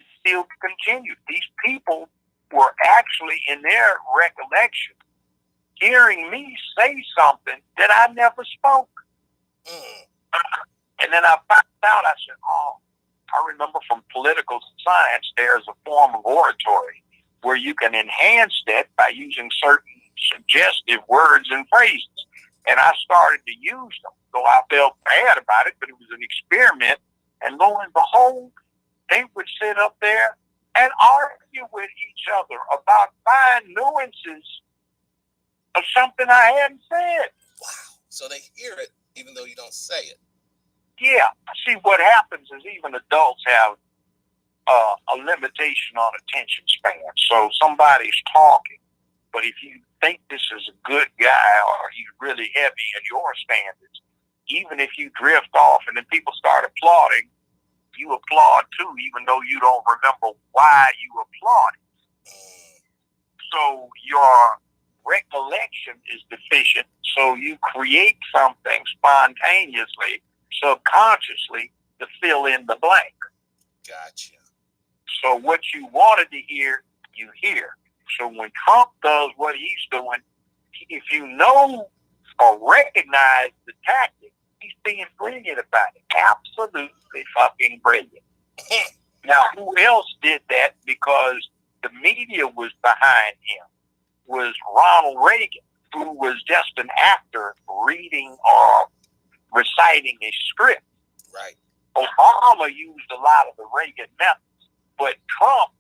it still continued. These people were actually, in their recollection, hearing me say something that I never spoke. And then I found out, I said, "Oh, I remember from political science, there's a form of oratory where you can enhance that by using certain suggestive words and phrases." And I started to use them. So I felt bad about it, but it was an experiment. And lo and behold, they would sit up there and argue with each other about fine nuances of something I hadn't said. Wow. So they hear it even though you don't say it. Yeah. See, what happens is even adults have a limitation on attention span. So somebody's talking, but if you think this is a good guy or he's really heavy in your standards, even if you drift off and then people start applauding, you applaud too, even though you don't remember why you applauded. So your recollection is deficient, so you create something spontaneously, subconsciously, to fill in the blank. Gotcha. So what you wanted to hear, you hear. So when Trump does what he's doing, if you know or recognize the tactic, he's being brilliant about it. Absolutely fucking brilliant. Now, who else did that because the media was behind him? Was Ronald Reagan, who was just an actor reading or reciting a script. Right. Obama used a lot of the Reagan methods, but Trump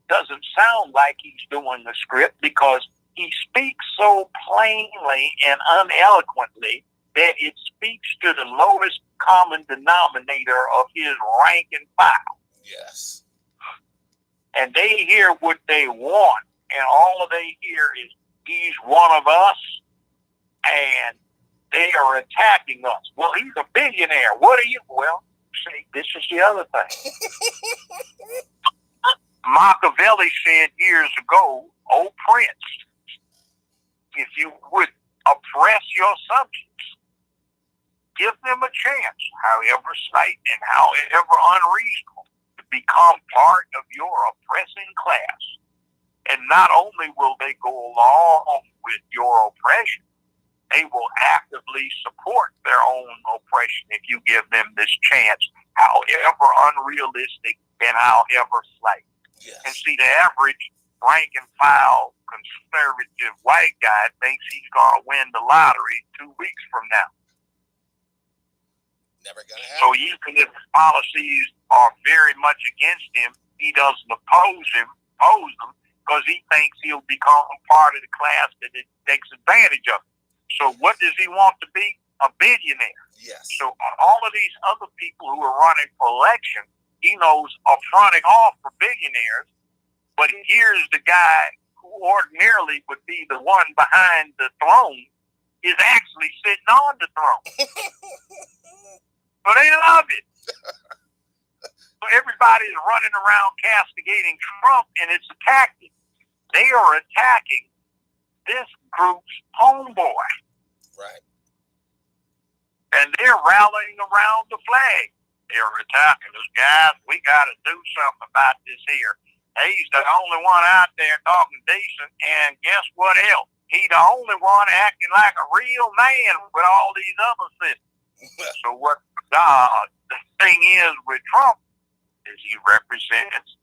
doesn't sound like he's doing the script because he speaks so plainly and uneloquently that it speaks to the lowest common denominator of his rank and file. Yes. And they hear what they want, and all they hear is he's one of us, and they are attacking us. Well, he's a billionaire. What are you? Well, see, this is the other thing. Machiavelli said years ago, "Oh, Prince, if you would oppress your subjects, give them a chance, however slight and however unreasonable, to become part of your oppressing class. And not only will they go along with your oppression, they will actively support their own oppression if you give them this chance, however unrealistic and however slight." Yes. And see, the average rank and file conservative white guy thinks he's going to win the lottery 2 weeks from now. Never gonna happen. So even if the policies are very much against him, he doesn't oppose them because he thinks he'll become part of the class that it takes advantage of. So what does he want to be? A billionaire. Yes. So all of these other people who are running for election, he knows are fronting off for billionaires, but here's the guy who ordinarily would be the one behind the throne is actually sitting on the throne. So they love it. So everybody's running around castigating Trump, and it's a tactic. They are attacking this group's homeboy. Right. And they're rallying around the flag. They're attacking us, guys. We got to do something about this here. He's the only one out there talking decent, and guess what else? He's the only one acting like a real man with all these other systems. So what the thing is with Trump is he represents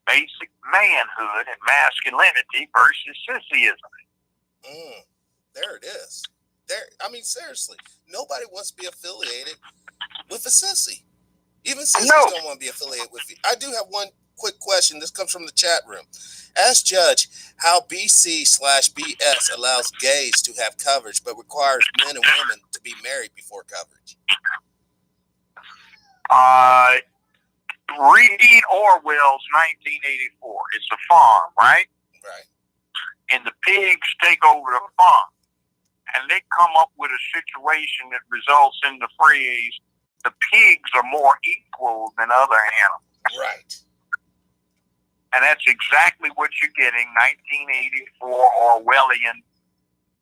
basic manhood and masculinity versus sissyism. There it is. I mean, seriously, nobody wants to be affiliated with a sissy. Even sissies don't want to be affiliated with you. I do have one quick question. This comes from the chat room. Ask Judge how BC/BS allows gays to have coverage but requires men and women to be married before coverage. Read Orwell's 1984. It's a farm, right? Right. And the pigs take over the farm. And they come up with a situation that results in the phrase, the pigs are more equal than other animals. Right. And that's exactly what you're getting, 1984 Orwellian,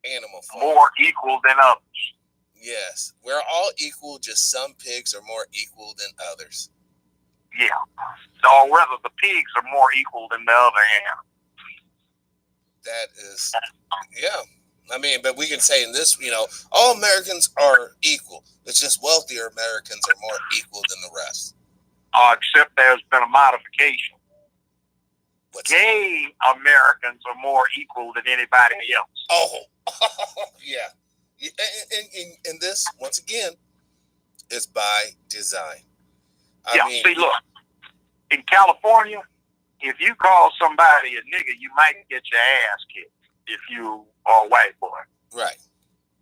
animal farm. more equal than others. Yes, we're all equal, just some pigs are more equal than others. Yeah. Or whether the pigs are more equal than the other animals. That is, yeah. I mean, but we can say in this, all Americans are equal. It's just wealthier Americans are more equal than the rest. Except there's been a modification. What's Gay that? Americans are more equal than anybody else. Oh, yeah. And this, once again, is by design. I mean, see, look, in California, if you call somebody a nigger, you might get your ass kicked if you are a white boy. Right.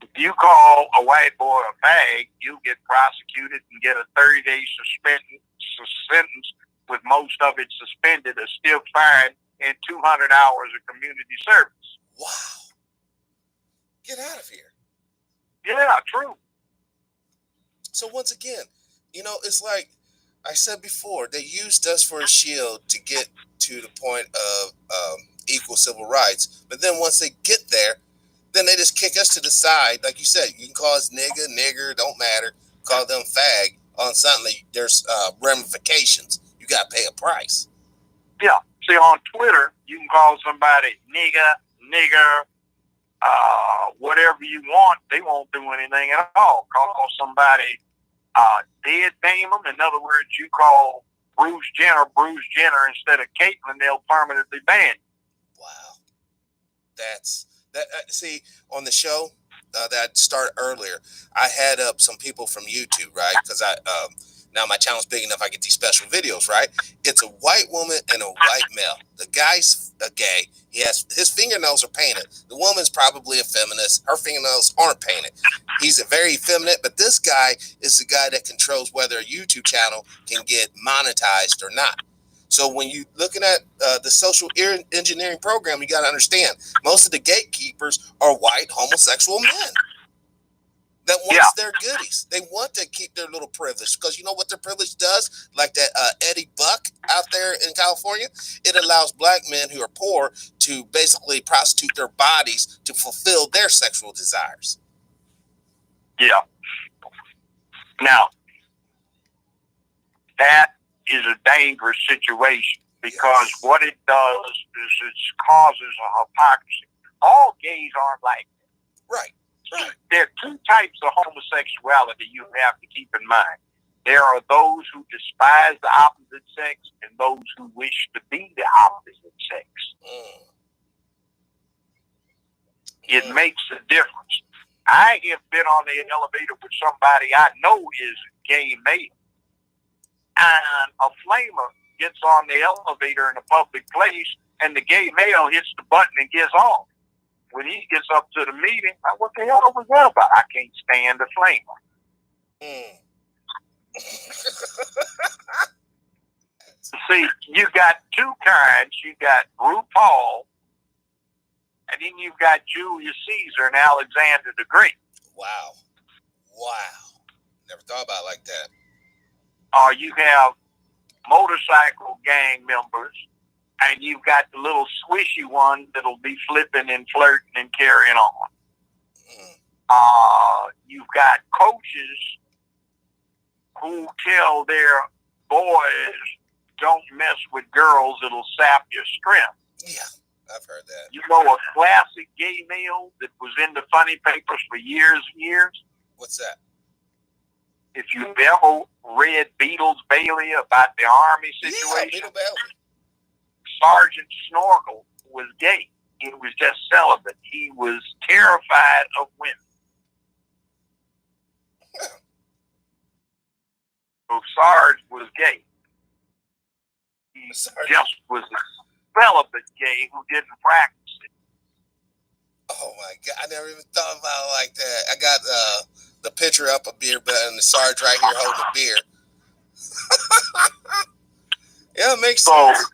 If you call a white boy a fag, you get prosecuted and get a 30-day sentence, with most of it suspended or still fined, and 200 hours of community service. Wow. Get out of here. Yeah, true. So once again, it's like I said before, they used us for a shield to get to the point of equal civil rights. But then once they get there, then they just kick us to the side. Like you said, you can call us nigger, don't matter. Call them fag. On something, there's ramifications. You got to pay a price. Yeah. See, on Twitter, you can call somebody nigger, whatever you want. They won't do anything at all. Call somebody dead name them. In other words, you call Bruce Jenner instead of Caitlyn, they'll permanently ban you. Wow. That's that. See, on the show that started earlier, I had up some people from YouTube, right? Because now my channel's big enough, I get these special videos, right? It's a white woman and a white male. The guy's a gay. His fingernails are painted. The woman's probably a feminist. Her fingernails aren't painted. He's a very effeminate, but this guy is the guy that controls whether a YouTube channel can get monetized or not. So when you're looking at the social engineering program, you got to understand, most of the gatekeepers are white homosexual men that wants their goodies. They want to keep their little privilege, because you know what their privilege does? Like that Eddie Buck out there in California, it allows black men who are poor to basically prostitute their bodies to fulfill their sexual desires. Yeah. Now, that is a dangerous situation, because what it does is it causes a hypocrisy. All gays aren't like that. Right. Right. There are two types of homosexuality you have to keep in mind. There are those who despise the opposite sex and those who wish to be the opposite sex. It makes a difference. I have been on the elevator with somebody I know is gay male, and a flamer gets on the elevator in a public place, and the gay male hits the button and gets on. When he gets up to the meeting, what the hell was that about? I can't stand the flamer. See, you got two kinds. You got RuPaul, and then you've got Julius Caesar and Alexander the Great. Wow. Never thought about it like that. You have motorcycle gang members, and you've got the little squishy ones that'll be flipping and flirting and carrying on. You've got coaches who tell their boys, don't mess with girls, it'll sap your strength. Yeah, I've heard that. You know a classic gay male that was in the funny papers for years and years? What's that? If you've ever read Beatles Bailey about the Army situation, Beatles Bailey. Sergeant Snorkel was gay. He was just celibate. He was terrified of women. So Sarge was gay. He just was a celibate gay who didn't practice it. Oh my God, I never even thought about it like that. I got the picture up a beer, but and the Sarge right here holding a beer. Yeah, it makes sense.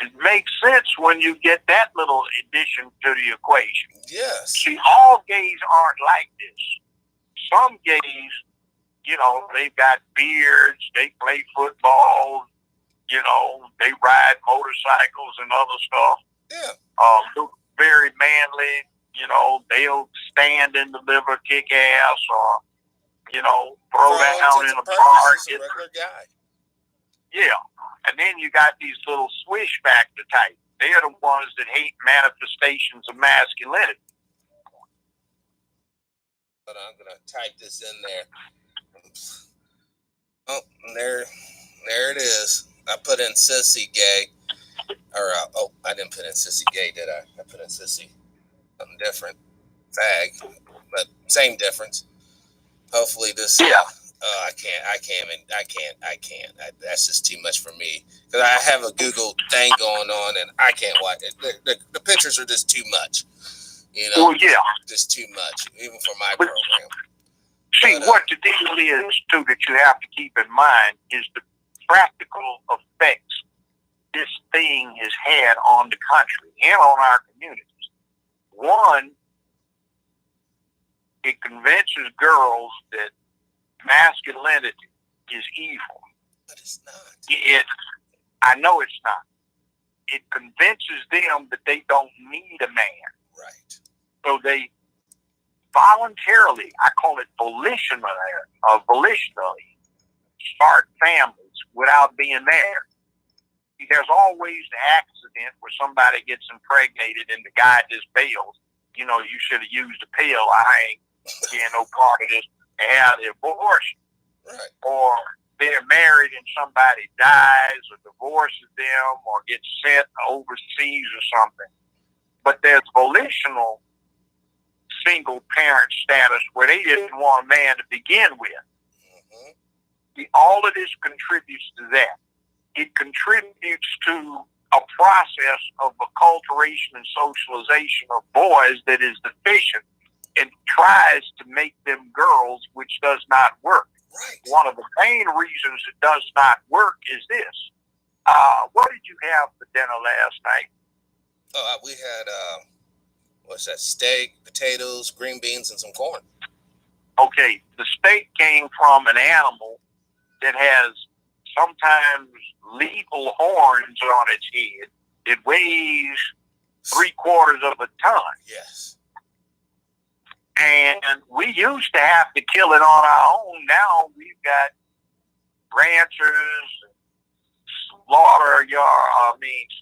It makes sense when you get that little addition to the equation. Yes. See, all gays aren't like this. Some gays, they've got beards, they play football, You know, they ride motorcycles and other stuff. Yeah. Look very manly. You know, they'll stand and deliver, kick ass, or, you know, throw down in a park. He's a regular guy. Yeah. And then you got these little swishbacker types. They're the ones that hate manifestations of masculinity. But I'm going to type this in there. Oh, there it is. I put in sissy gay. Or, I didn't put in sissy gay, did I? I put in sissy something different. Fag. But same difference. Hopefully this... Yeah. I can't. That's just too much for me. Because I have a Google thing going on, and I can't watch it. The pictures are just too much. You know? Well, yeah. Just too much, even for my program. See, what the deal is, too, that you have to keep in mind is the practical effects this thing has had on the country and on our communities. One, it convinces girls that masculinity is evil. But it's not. I know it's not. It convinces them that they don't need a man. Right. So they voluntarily, I call it volitionally, start families without being married. There's always the accident where somebody gets impregnated and the guy just bails. You know, you should have used a pill. I ain't getting no part of this. And have the abortion. Right. Or they're married and somebody dies or divorces them or gets sent overseas or something. But there's volitional single parent status where they didn't want a man to begin with. Mm-hmm. All of this contributes to that. It contributes to a process of acculturation and socialization of boys that is deficient and tries to make them girls, which does not work. Right. One of the main reasons it does not work is this. What did you have for dinner last night? We had, what's that, steak, potatoes, green beans, and some corn. Okay, the steak came from an animal that has sometimes lethal horns on its head. It weighs 3/4 of a ton. Yes. And we used to have to kill it on our own. Now we've got ranchers,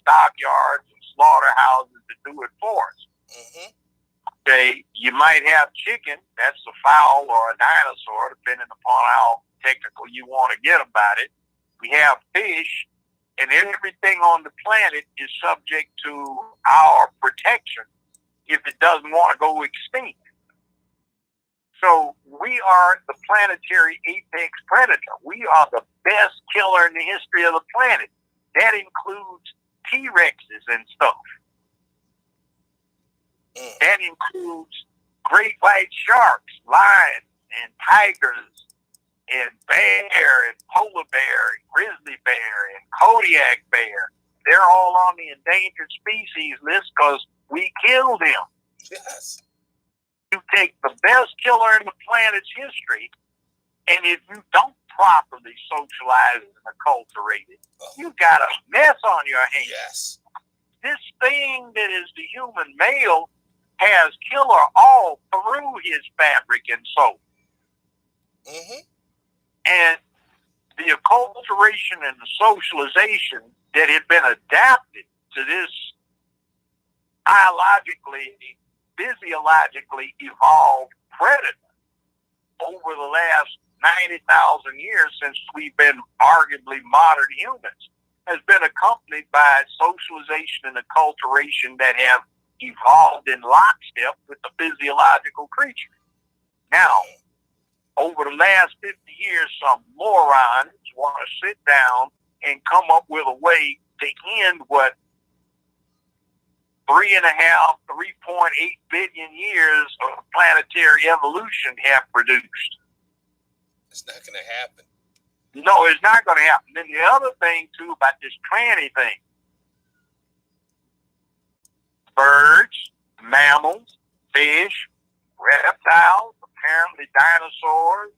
stockyards and slaughterhouses to do it for us. Mm-hmm. Okay, you might have chicken, that's a fowl or a dinosaur, depending upon how technical you want to get about it. We have fish, and everything on the planet is subject to our protection if it doesn't want to go extinct. So we are the planetary apex predator. We are the best killer in the history of the planet. That includes T-Rexes and stuff. That includes great white sharks, lions, and tigers, and bear, and polar bear, and grizzly bear, and Kodiak bear. They're all on the endangered species list because we kill them. Yes. You take the best killer in the planet's history, and if you don't properly socialize and acculturate it, you've got a mess on your hands. Yes. This thing that is the human male has killer all through his fabric and soul. Mm-hmm. And the acculturation and the socialization that had been adapted to this physiologically evolved predator over the last 90,000 years since we've been arguably modern humans has been accompanied by socialization and acculturation that have evolved in lockstep with the physiological creature. Now, over the last 50 years, some morons want to sit down and come up with a way to end what 3.5, 3.8 billion years of planetary evolution have produced. It's not going to happen. No, it's not going to happen. Then the other thing, too, about this tranny thing. Birds, mammals, fish, reptiles, apparently dinosaurs,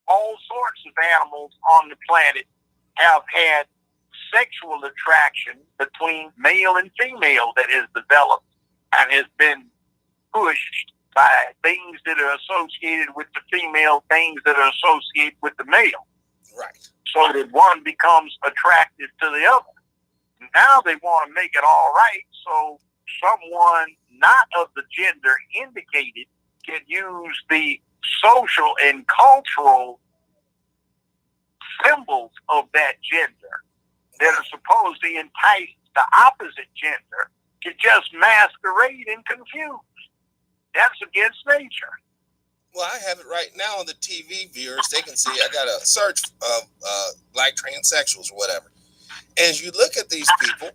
all sorts of animals on the planet have had sexual attraction between male and female that has developed and has been pushed by things that are associated with the female, things that are associated with the male. Right. So that one becomes attracted to the other. Now they want to make it all right, so someone not of the gender indicated can use the social and cultural symbols of that gender that are supposed to entice the opposite gender to just masquerade and confuse. That's against nature. Well, I have it right now on the TV viewers. They can see I got a search of black transsexuals or whatever. And as you look at these people,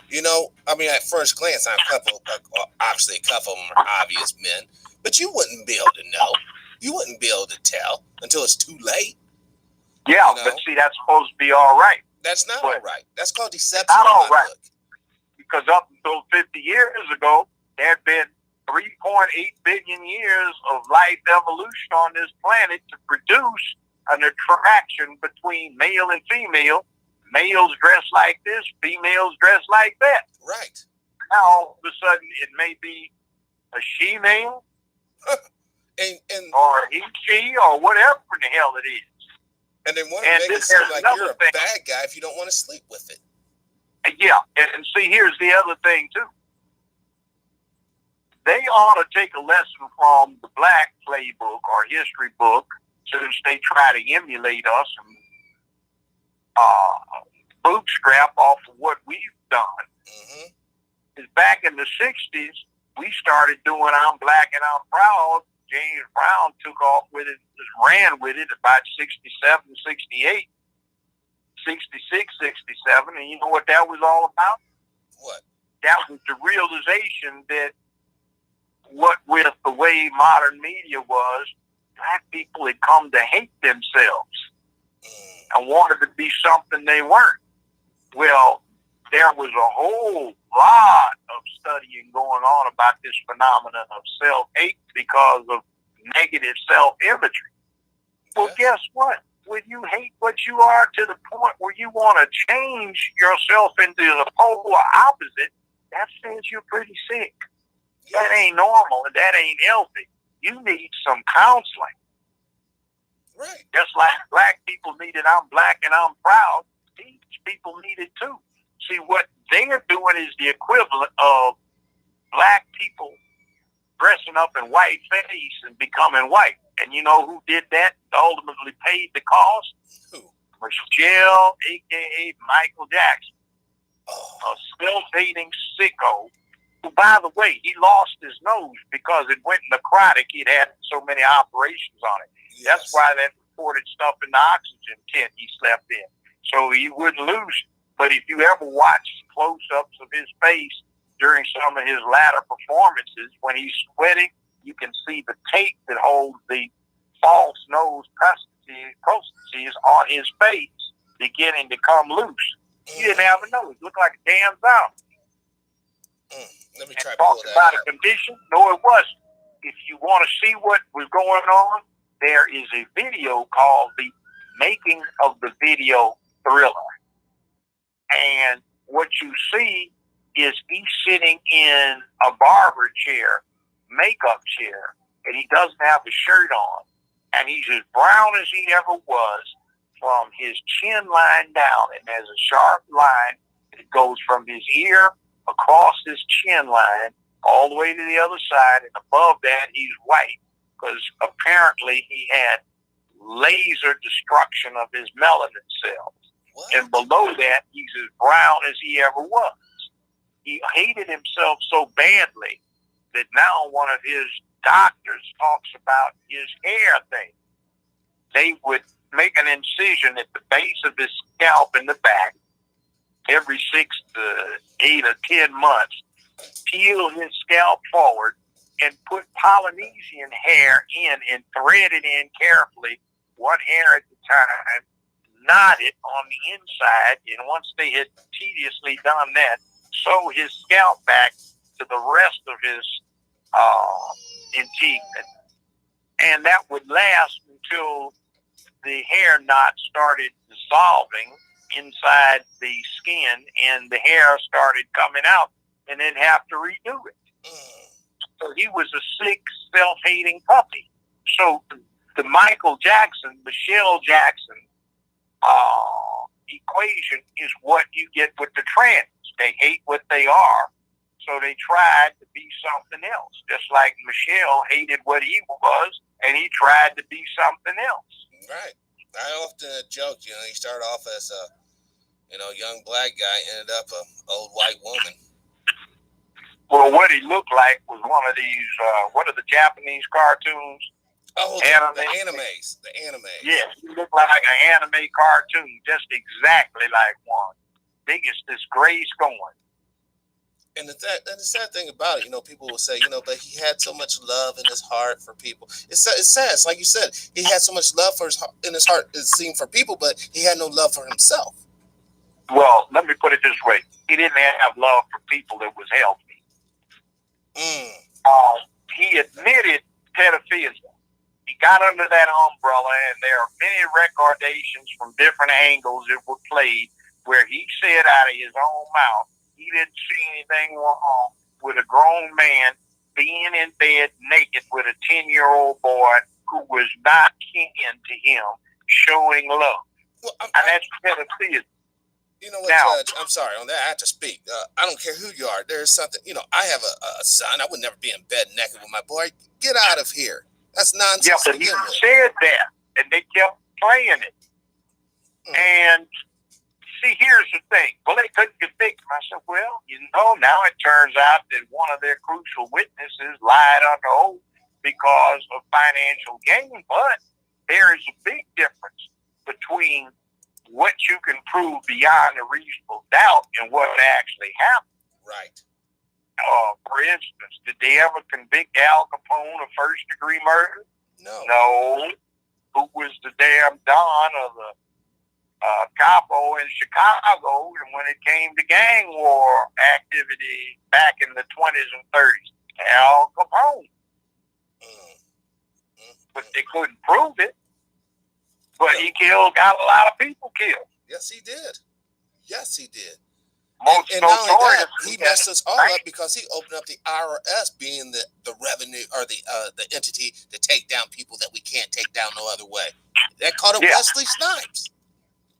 you know, I mean, at first glance, obviously a couple of them are obvious men, but you wouldn't be able to know. You wouldn't be able to tell until it's too late. Yeah, you know? But see, that's supposed to be all right. That's not all right. That's called deception. Not all right. Because up until 50 years ago, there had been 3.8 billion years of life evolution on this planet to produce an attraction between male and female. Males dress like this, females dress like that. Right. Now, all of a sudden, it may be a she-male, or he, she, or whatever the hell it is. And they want to make it seem like you're a bad guy if you don't want to sleep with it. Yeah, and see, here's the other thing, too. They ought to take a lesson from the black playbook or history book, since they try to emulate us and bootstrap off of what we've done. Mm-hmm. Because back in the 60s, we started doing I'm Black and I'm Proud. James Brown took off with it, just ran with it about 67, 68, 66, 67. And you know what that was all about? What? That was the realization that what with the way modern media was, black people had come to hate themselves and wanted to be something they weren't. Well, there was a whole lot of studying going on about this phenomenon of self-hate because of negative self-imagery. Well, guess what? When you hate what you are to the point where you want to change yourself into the polar opposite, that says you're pretty sick. That ain't normal and that ain't healthy. You need some counseling. Right. Just like black people needed I'm Black and I'm Proud, these people need it too. See, what they're doing is the equivalent of black people dressing up in white face and becoming white. And you know who did that? Ultimately paid the cost? Who? Michelle, a.k.a. Michael Jackson. A self-hating sicko who, by the way, he lost his nose because it went necrotic. He'd had so many operations on it. Yes. That's why that reported stuff in the oxygen tent he slept in. So he wouldn't lose it. But if you ever watch close-ups of his face during some of his latter performances, when he's sweating, you can see the tape that holds the false nose prostheses on his face beginning to come loose. He didn't have a nose. It looked like a damn zombie. Let me try to talk about a condition? No, it wasn't. If you want to see what was going on, there is a video called The Making of the Video Thriller. And what you see is he's sitting in a barber chair, makeup chair, and he doesn't have a shirt on. And he's as brown as he ever was from his chin line down. And there's a sharp line that goes from his ear across his chin line all the way to the other side. And above that, he's white because apparently he had laser destruction of his melanin cells. What? And below that, he's as brown as he ever was. He hated himself so badly that now one of his doctors talks about his hair thing. They would make an incision at the base of his scalp in the back every 6 to 8 or 10 months, peel his scalp forward, and put Polynesian hair in and thread it in carefully, one hair at a time, knot it on the inside, and once they had tediously done that, sew his scalp back to the rest of his integument. And that would last until the hair knot started dissolving inside the skin, and the hair started coming out, and they'd have to redo it. So he was a sick, self-hating puppy. So the Michael Jackson, Michelle Jackson equation is what you get with the trans. They hate what they are, so they tried to be something else. Just like Michelle hated what he was, and he tried to be something else. Right. I often joke, he started off as a, young black guy, ended up a old white woman. Well, what he looked like was one of these, what are the Japanese cartoons? Oh, the animes. The animes. Yes, he looked like an anime cartoon, just exactly like one. Biggest disgrace going. And the sad thing about it, people will say, but he had so much love in his heart for people. It's sad. It's like you said, he had so much love in his heart, it seemed, for people, but he had no love for himself. Well, let me put it this way. He didn't have love for people that was healthy. He admitted pedophilia. He got under that umbrella, and there are many recordations from different angles that were played where he said out of his own mouth he didn't see anything wrong with a grown man being in bed naked with a 10-year-old boy who was not kin to him, showing love. Well, and that's pedophilia. You know what, Judge? I'm sorry. On that, I have to speak. I don't care who you are. There's something, I have a son. I would never be in bed naked with my boy. Get out of here. That's nonsense. Yeah, but he said that, and they kept playing it. And see, here's the thing. Well, they couldn't convict him. I said, well, now it turns out that one of their crucial witnesses lied under oath because of financial gain. But there is a big difference between what you can prove beyond a reasonable doubt and what actually happened. Right. For instance, did they ever convict Al Capone of first-degree murder? No. Who was the damn don of the capo in Chicago, and when it came to gang war activity back in the 20s and 30s? Al Capone. But they couldn't prove it. But he got a lot of people killed. Yes, he did. And not only that, he messed us all up because he opened up the IRS being the revenue or the entity to take down people that we can't take down no other way. That caught up Wesley Snipes.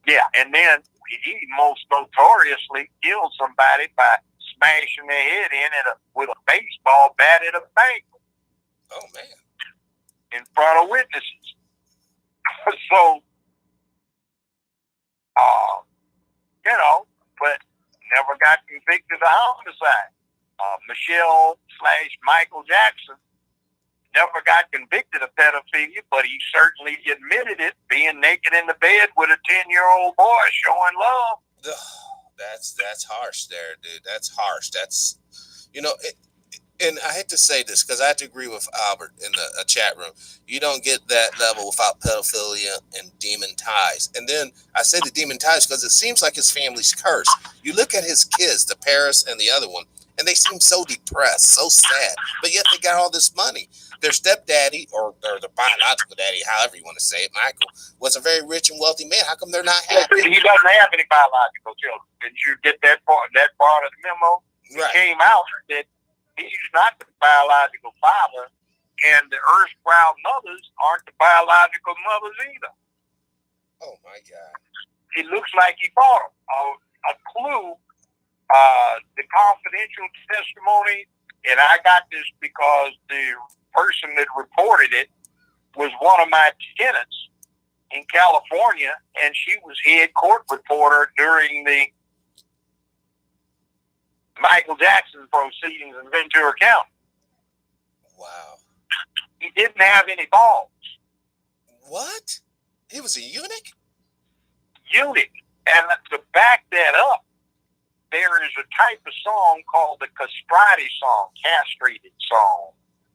Yeah, and then he most notoriously killed somebody by smashing their head in with a baseball bat at a bank. Oh, man. In front of witnesses. So, but never got convicted of homicide. Michael Jackson never got convicted of pedophilia, but he certainly admitted it, being naked in the bed with a 10-year-old boy showing love. That's harsh there, dude. That's harsh. That's, and I hate to say this because I have to agree with Albert in the chat room. You don't get that level without pedophilia and demon ties. And then I say the demon ties because it seems like his family's cursed. You look at his kids, the Paris and the other one, and they seem so depressed, so sad. But yet they got all this money. Their stepdaddy, or their biological daddy, however you want to say it, Michael, was a very rich and wealthy man. How come they're not happy? He doesn't have any biological children. Did you get that part of the memo? Right. It came out that he's not the biological father, and the erstwhile mothers aren't the biological mothers either. Oh, my God. It looks like he bought them. A clue, the confidential testimony, and I got this because the person that reported it was one of my tenants in California, and she was head court reporter during the Michael Jackson proceedings in Ventura County. Wow. He didn't have any balls. What? He was a eunuch? Eunuch. And to back that up, there is a type of song called the castrati song, castrated song.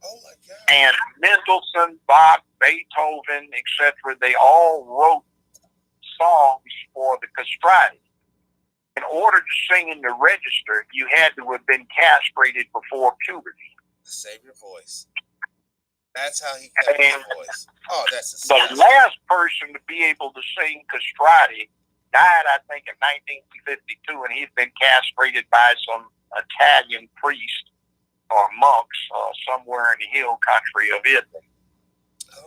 Oh, my God. And Mendelssohn, Bach, Beethoven, etc., they all wrote songs for the castrati. In order to sing in the register, you had to have been castrated before puberty. To save your voice. That's how he kept his voice. Oh, that's the last person to be able to sing castrati died, I think, in 1952, and he's been castrated by some Italian priest or monks somewhere in the hill country of Italy.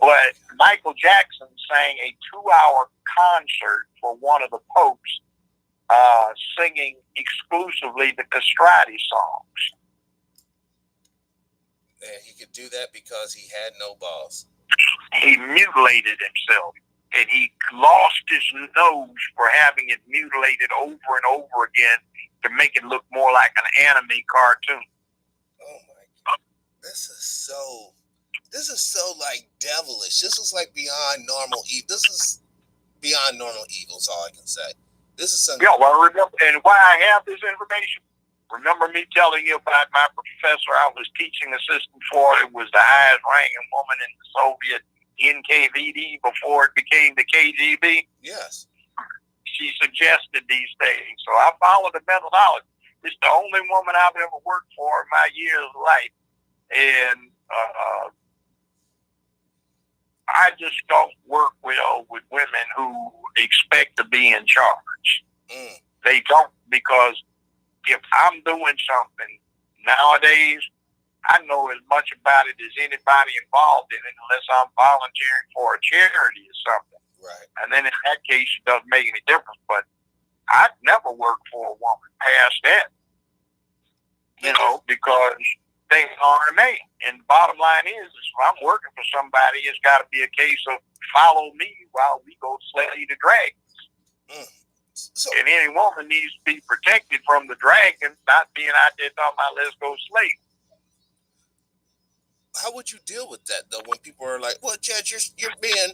But Michael Jackson sang a 2-hour concert for one of the popes, singing exclusively the castrati songs. And he could do that because he had no balls. He mutilated himself, and he lost his nose for having it mutilated over and over again to make it look more like an anime cartoon. Oh my God. This is so like devilish. This is like beyond normal evil. This is beyond normal evil, is all I can say. This is something. Yeah, well, remember, and why I have this information, remember me telling you about my professor I was teaching assistant for, it was the highest ranking woman in the Soviet NKVD before it became the KGB? Yes. She suggested these things. So I followed the methodology. It's the only woman I've ever worked for in my years of life. And I just don't work well with women who expect to be in charge. They don't, because if I'm doing something nowadays, I know as much about it as anybody involved in it, unless I'm volunteering for a charity or something. Right. And then in that case, it doesn't make any difference. But I'd never work for a woman past that, because they aren't me. And the bottom line is if I'm working for somebody, it's got to be a case of follow me while we go slay the dragons. So, and any woman needs to be protected from the dragon, not being out there talking about let's go slay. How would you deal with that, though, when people are like, well, Judge, you're being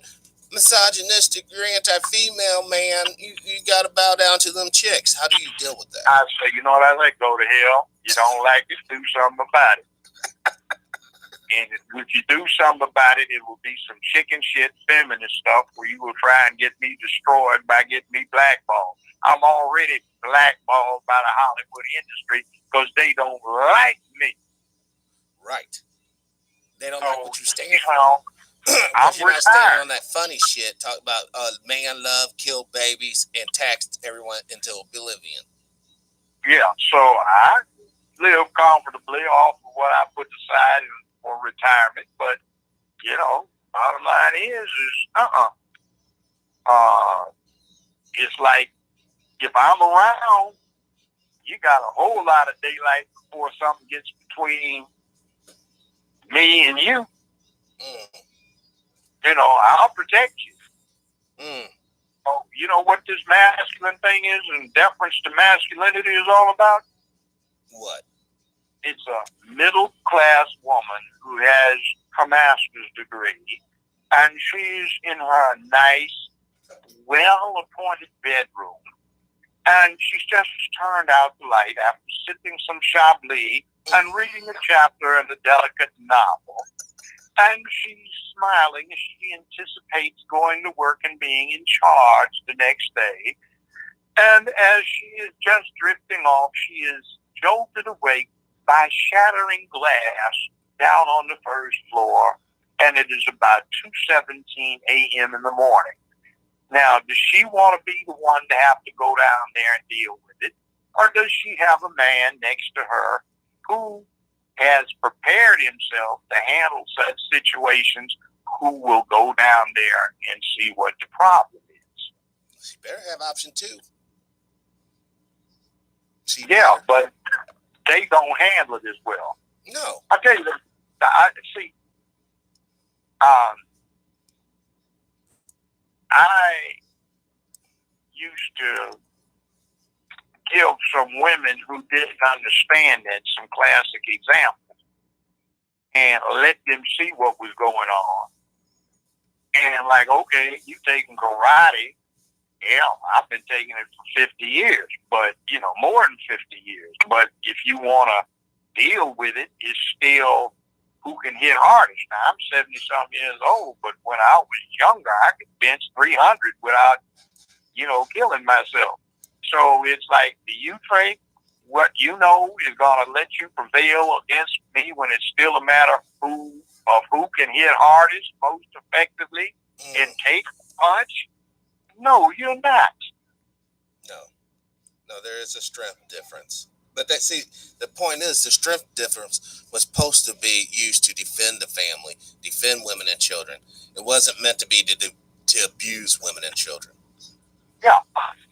misogynistic, you're anti-female, man, you got to bow down to them chicks. How do you deal with that? I say, you know what I say? Go to hell. You don't like it, do something about it. And if you do something about it, it will be some chicken shit feminist stuff where you will try and get me destroyed by getting me blackballed. I'm already blackballed by the Hollywood industry because they don't like me. Right. They don't like what you stand for. I'm you're not standing on that funny shit, talk about man love, kill babies, and tax everyone into oblivion. Yeah, so I live comfortably off of what I put aside for retirement, but, bottom line is it's like, if I'm around, you got a whole lot of daylight before something gets between me and you. I'll protect you. Oh, you know what this masculine thing is and deference to masculinity is all about? What? It's a middle-class woman who has her master's degree, and she's in her nice, well-appointed bedroom, and she's just turned out the light after sipping some Chablis and reading a chapter in a delicate novel. And she's smiling as she anticipates going to work and being in charge the next day. And as she is just drifting off, she is jolted awake by shattering glass down on the first floor, and it is about 2:17 a.m. in the morning. Now, does she want to be the one to have to go down there and deal with it, or does she have a man next to her who has prepared himself to handle such situations, who will go down there and see what the problem is? She better have option 2. But they don't handle it as well. No. I tell you, I used to give some women who didn't understand that some classic examples and let them see what was going on. And like, okay, you taking karate. Yeah, I've been taking it for 50 years, but, more than 50 years. But if you want to deal with it, it's still who can hit hardest. Now, I'm 70-something years old, but when I was younger, I could bench 300 without, killing myself. So it's like, do you think what you know is going to let you prevail against me when it's still a matter of who can hit hardest, most effectively, and take a punch? No, you're not. No, there is a strength difference. But the point is, the strength difference was supposed to be used to defend the family, defend women and children. It wasn't meant to be to abuse women and children. Yeah.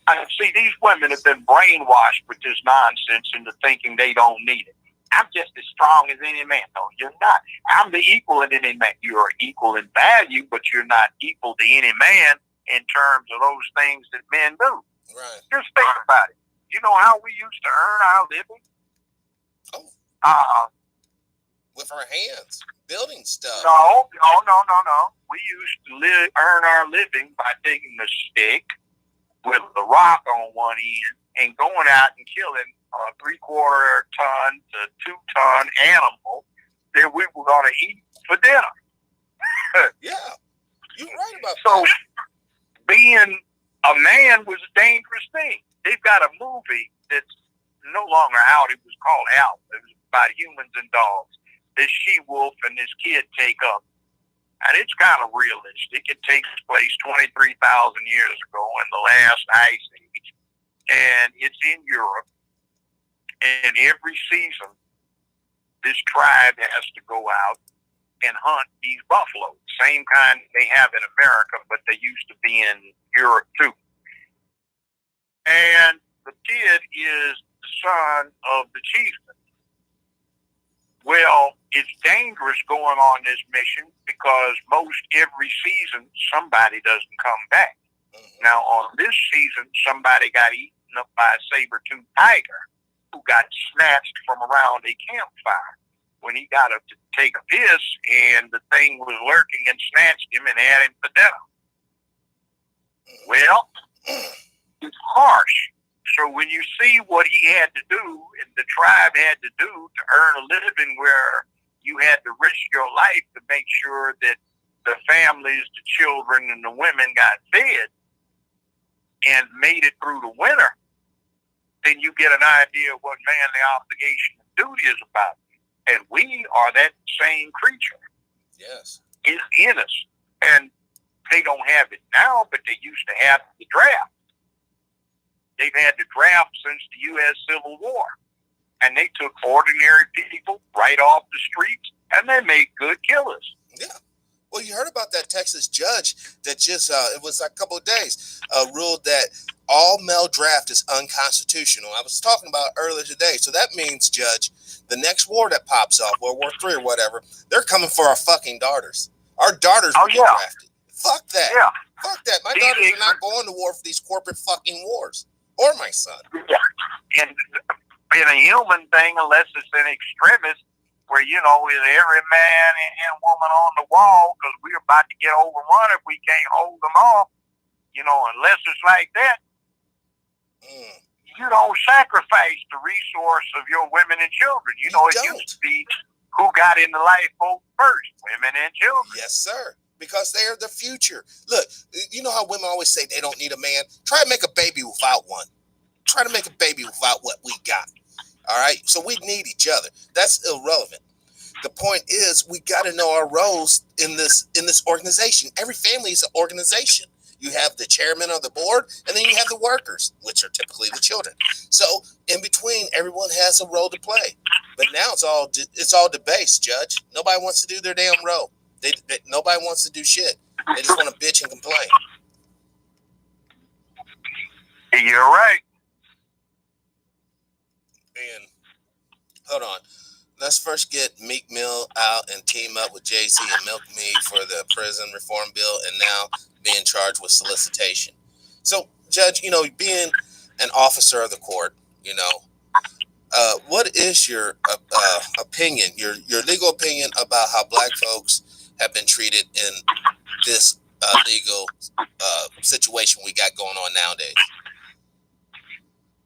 I see these women have been brainwashed with this nonsense into thinking they don't need it. I'm just as strong as any man. No, you're not. I'm the equal of any man. You're equal in value, but you're not equal to any man in terms of those things that men do. Right. Just think about it. You know how we used to earn our living? Oh. With our hands, building stuff. No. We used to earn our living by taking a stick with a rock on one end and going out and killing a 3/4 ton to 2 ton animal that we were going to eat for dinner. Yeah, you're right about that. So being a man was a dangerous thing. They've got a movie that's no longer out. It was called Out. It was about humans and dogs. This she-wolf and this kid take up. And it's kind of realistic. It takes place 23,000 years ago in the last ice age. And it's in Europe. And every season, this tribe has to go out and hunt these buffalo. Same kind they have in America, but they used to be in Europe too. And the kid is the son of the chieftain. Well, it's dangerous going on this mission because most every season somebody doesn't come back. Mm-hmm. Now, on this season, somebody got eaten up by a saber-toothed tiger who got snatched from around a campfire when he got up to take a piss, and the thing was lurking and snatched him and had him for dinner. Well, it's harsh. So when you see what he had to do and the tribe had to do to earn a living where you had to risk your life to make sure that the families, the children, and the women got fed and made it through the winter, then you get an idea of what manly obligation and duty is about. And we are that same creature. Yes. It's in us. And they don't have it now, but they used to have the draft. They've had the draft since the U.S. Civil War. And they took ordinary people right off the streets, and they made good killers. Yeah. Well, you heard about that Texas judge that just, it was like a couple of days, ruled that all male draft is unconstitutional. I was talking about earlier today. So that means, Judge, the next war that pops off, World War III or whatever, they're coming for our fucking daughters. Our daughters will get drafted. Fuck that. Yeah. Fuck that. My daughters are not going to war for these corporate fucking wars. Or my son. Yeah. And in a human thing, unless it's an extremist, where, you know, with every man and woman on the wall, because we're about to get overrun if we can't hold them off, you know, unless it's like that, you don't sacrifice the resource of your women and children. You know, it used to be who got in the lifeboat first, women and children. Yes, sir. Because they are the future. Look, you know how women always say they don't need a man? Try to make a baby without one. Try to make a baby without what we got. All right? So we need each other. That's irrelevant. The point is we got to know our roles in this organization. Every family is an organization. You have the chairman of the board, and then you have the workers, which are typically the children. So in between, everyone has a role to play. But now it's all debased, Judge. Nobody wants to do their damn role. Nobody wants to do shit. They just want to bitch and complain. You're right. And hold on. Let's first get Meek Mill out and team up with Jay-Z and Milk Me for the prison reform bill, and now being charged with solicitation. So, Judge, you know, being an officer of the court, you know, what is your opinion, your legal opinion about how black folks have been treated in this legal situation we got going on nowadays?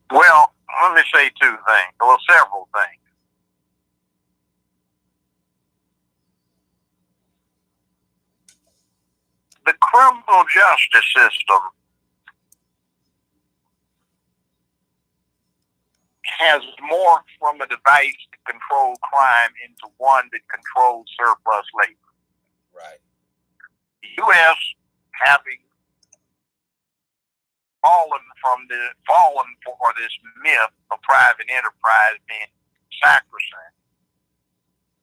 Well, let me say two things, well, several things. The criminal justice system has morphed from a device to control crime into one that controls surplus labor. Right. The U.S. having fallen for this myth of private enterprise being sacrosanct,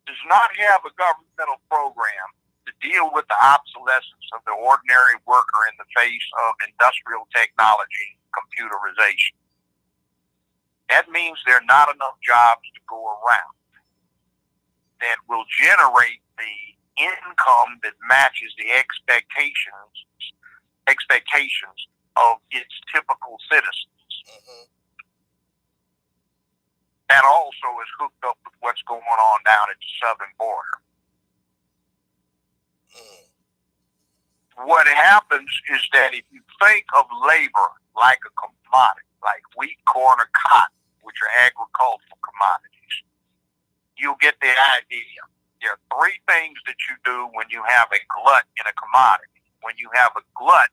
does not have a governmental program to deal with the obsolescence of the ordinary worker in the face of industrial technology, computerization. That means there are not enough jobs to go around that will generate the income that matches the expectations of its typical citizens. Mm-hmm. That also is hooked up with what's going on down at the southern border. What happens is that if you think of labor like a commodity, like wheat, corn, or cotton, which are agricultural commodities, you'll get the idea. There are three things that you do when you have a glut in a commodity. When you have a glut,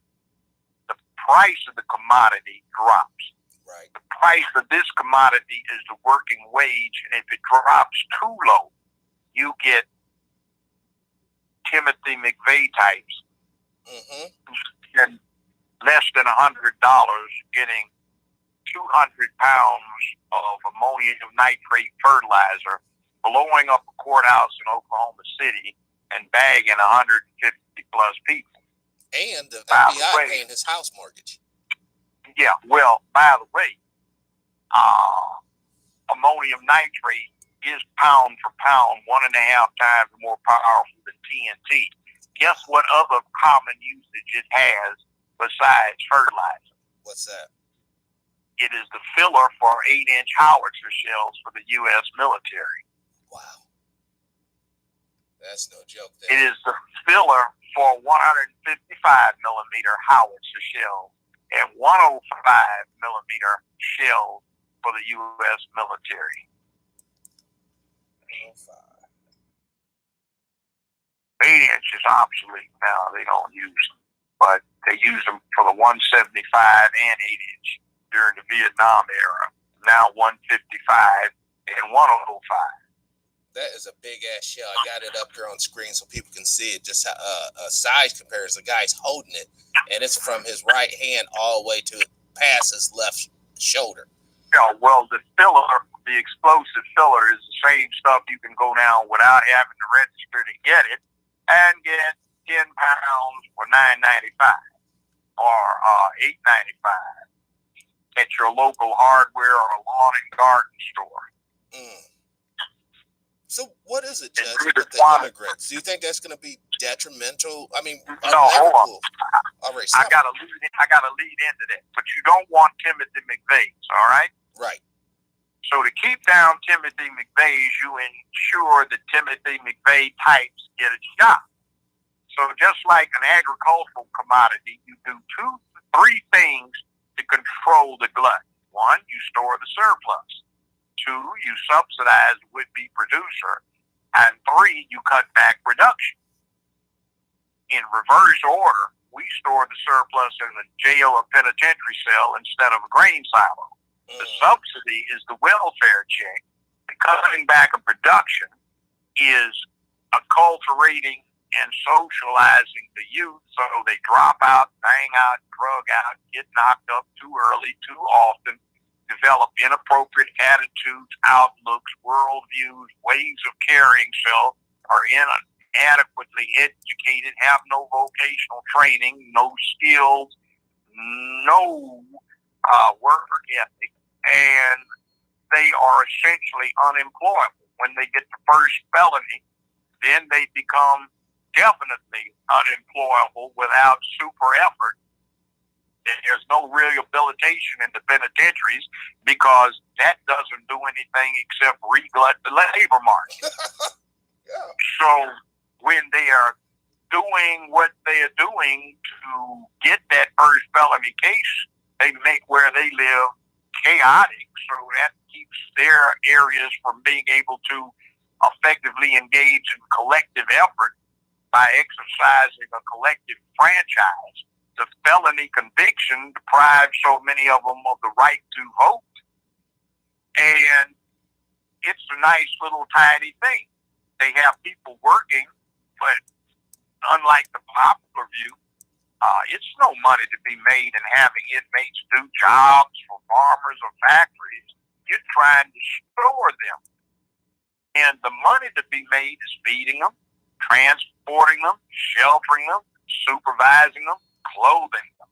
the price of the commodity drops. Right. The price of this commodity is the working wage, and if it drops too low, you get Timothy McVeigh types, and less than $100 getting 200 pounds of ammonium nitrate fertilizer, blowing up a courthouse in Oklahoma City and bagging 150 plus people. And the FBI paying his house mortgage. Yeah, well, by the way, ammonium nitrate is pound for pound 1.5 times more powerful than TNT. Guess what other common usage it has besides fertilizer? What's that? It is the filler for 8-inch howitzer shells for the U.S. military. Wow. That's no joke there. It is the filler for 155 millimeter howitzer shells and 105 millimeter shells for the U.S. military. 8-inch is obsolete now. They don't use them, but they use them for the 175 and 8-inch during the Vietnam era. Now 155 and 105. That is a big ass shell. I got it up here on screen so people can see it. Just a size comparison. The guy's holding it, and it's from his right hand all the way to past his left shoulder. Yeah, well, the filler, the explosive filler, is the same stuff you can go down without having to register to get it, and get 10 pounds for $9.95 or $8.95 at your local hardware or lawn and garden store. So what is it, Judge, with the immigrants? Do you think that's going to be detrimental? I mean, no, hold on. All right, I got to lead into that, but you don't want Timothy McVeigh's, all right? Right. So to keep down Timothy McVeigh's, you ensure that Timothy McVeigh types get a job. So just like an agricultural commodity, you do 3 things to control the glut. 1, you store the surplus. 2, you subsidize the would-be producer. And 3, you cut back production. In reverse order, we store the surplus in a jail or penitentiary cell instead of a grain silo. The subsidy is the welfare check. The cutting back of production is acculturating and socializing the youth so they drop out, bang out, drug out, get knocked up too early, too often, develop inappropriate attitudes, outlooks, worldviews, ways of caring self, are inadequately educated, have no vocational training, no skills, no work ethic, and they are essentially unemployable. When they get the first felony, then they become definitely unemployable without super effort. There's no rehabilitation in the penitentiaries because that doesn't do anything except reglut the labor market. Yeah. So when they are doing what they are doing to get that first felony case, they make where they live chaotic. So that keeps their areas from being able to effectively engage in collective effort by exercising a collective franchise. The felony conviction deprives so many of them of the right to vote. And it's a nice little tiny thing. They have people working, but unlike the popular view, It's no money to be made in having inmates do jobs for farmers or factories. You're trying to store them. And the money to be made is feeding them, transporting them, sheltering them, supervising them, clothing them,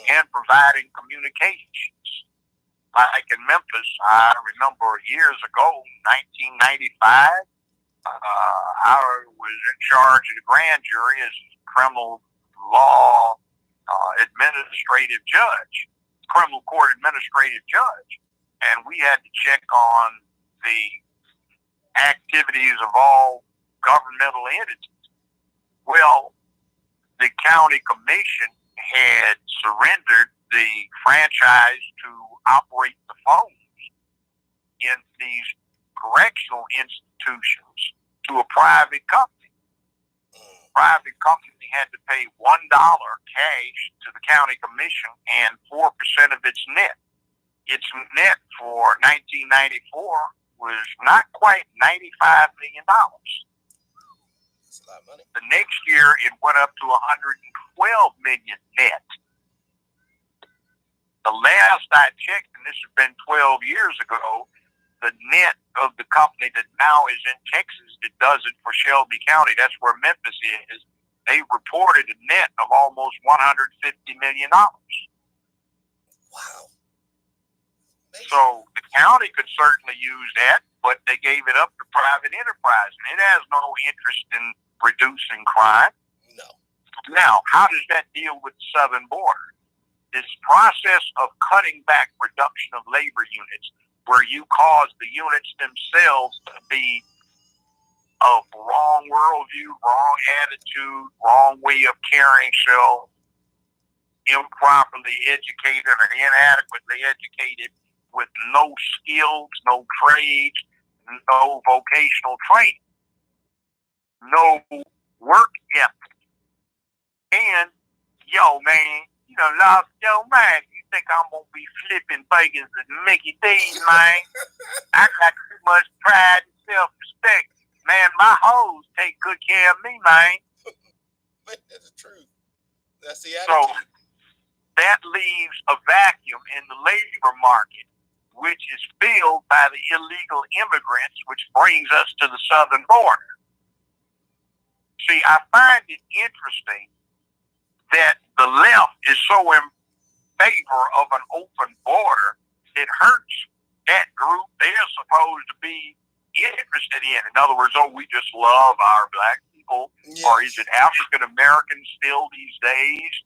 and providing communications. Like in Memphis, I remember years ago, 1995, I was in charge of the grand jury as criminal law administrative judge, criminal court administrative judge. And we had to check on the activities of all governmental entities. Well, the county commission had surrendered the franchise to operate the phones in these correctional institutions to a private company. Private company had to pay $1 cash to the county commission and 4% of its net. Its net for 1994 was not quite $95 million. That's a lot of money. The next year, it went up to $112 million net. The last I checked, and this has been 12 years ago, the net of the company that now is in Texas that does it for Shelby County, that's where Memphis is, they reported a net of almost $150 million. Wow. So the county could certainly use that, but they gave it up to private enterprise, and it has no interest in reducing crime. No. Now, how does that deal with the southern border? This process of cutting back reduction of labor units, where you cause the units themselves to be of wrong worldview, wrong attitude, wrong way of carrying self, improperly educated or inadequately educated, with no skills, no trades, no vocational training, no work ethic. And, man, you think I'm going to be flipping burgers at Mickey D's, man? I got too much pride and self-respect. Man, my hoes take good care of me, man. That's the truth. That's the attitude. So that leaves a vacuum in the labor market, which is filled by the illegal immigrants, which brings us to the southern border. See, I find it interesting that the left is so in favor of an open border, it hurts that group they're supposed to be interested in. In other words, we just love our black people. Yes. Or is it African Americans still these days?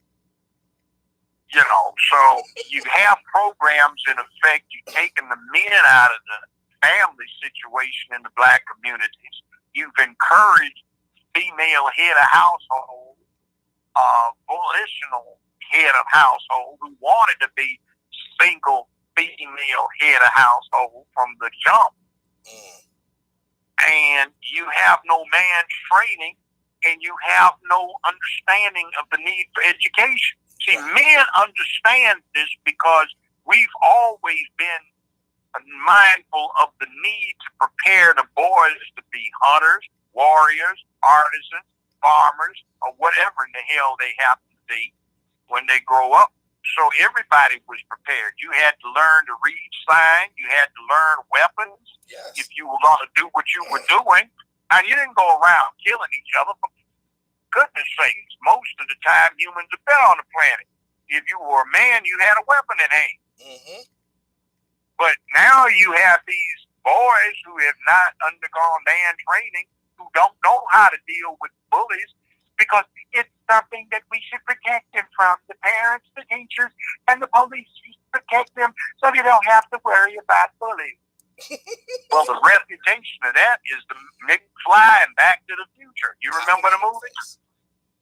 So you have programs in effect. You've taken the men out of the family situation in the black communities. You've encouraged female head of household, volitional head of household who wanted to be single female head of household from the jump. And you have no man training, and you have no understanding of the need for education. See, men understand this because we've always been mindful of the need to prepare the boys to be hunters, warriors, artisans, farmers, or whatever in the hell they happen to be when they grow up. So everybody was prepared. You had to learn to read sign. You had to learn weapons. Yes. If you were going to do what you were doing. And you didn't go around killing each other. For goodness sakes, most of the time humans have been on the planet. If you were a man, you had a weapon in hand. Mm-hmm. But now you have these boys who have not undergone man training, who don't know how to deal with bullies, because it's something that we should protect them from. The parents, the teachers, and the police should protect them so they don't have to worry about bullies. Well, the reputation of that is the McFly in Back to the Future. You remember the movie?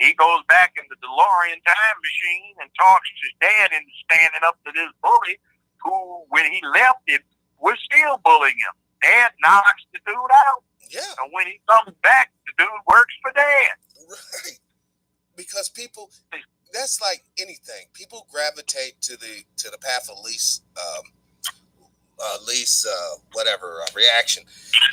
He goes back in the DeLorean time machine and talks his dad into standing up to this bully who, when he left it, was still bullying him. Dad knocks the dude out. Yeah. And when he comes back, the dude works for Dad. Right. Because people, that's like anything. People gravitate to the path of least reaction.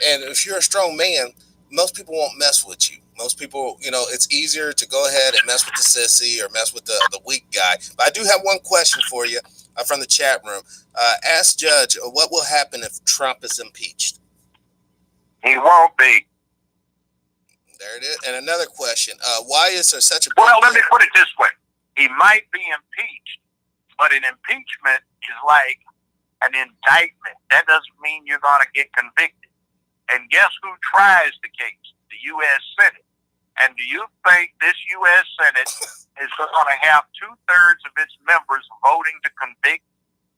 And if you're a strong man, most people won't mess with you. Most people, it's easier to go ahead and mess with the sissy or mess with the weak guy. But I do have one question for you from the chat room. Ask Judge, what will happen if Trump is impeached? He won't be. There it is. And another question. Why is there such a big Well, let me put it this way. He might be impeached, but an impeachment is like an indictment. That doesn't mean you're going to get convicted. And guess who tries the case? The U.S. Senate. And do you think this U.S. Senate is going to have 2/3 of its members voting to convict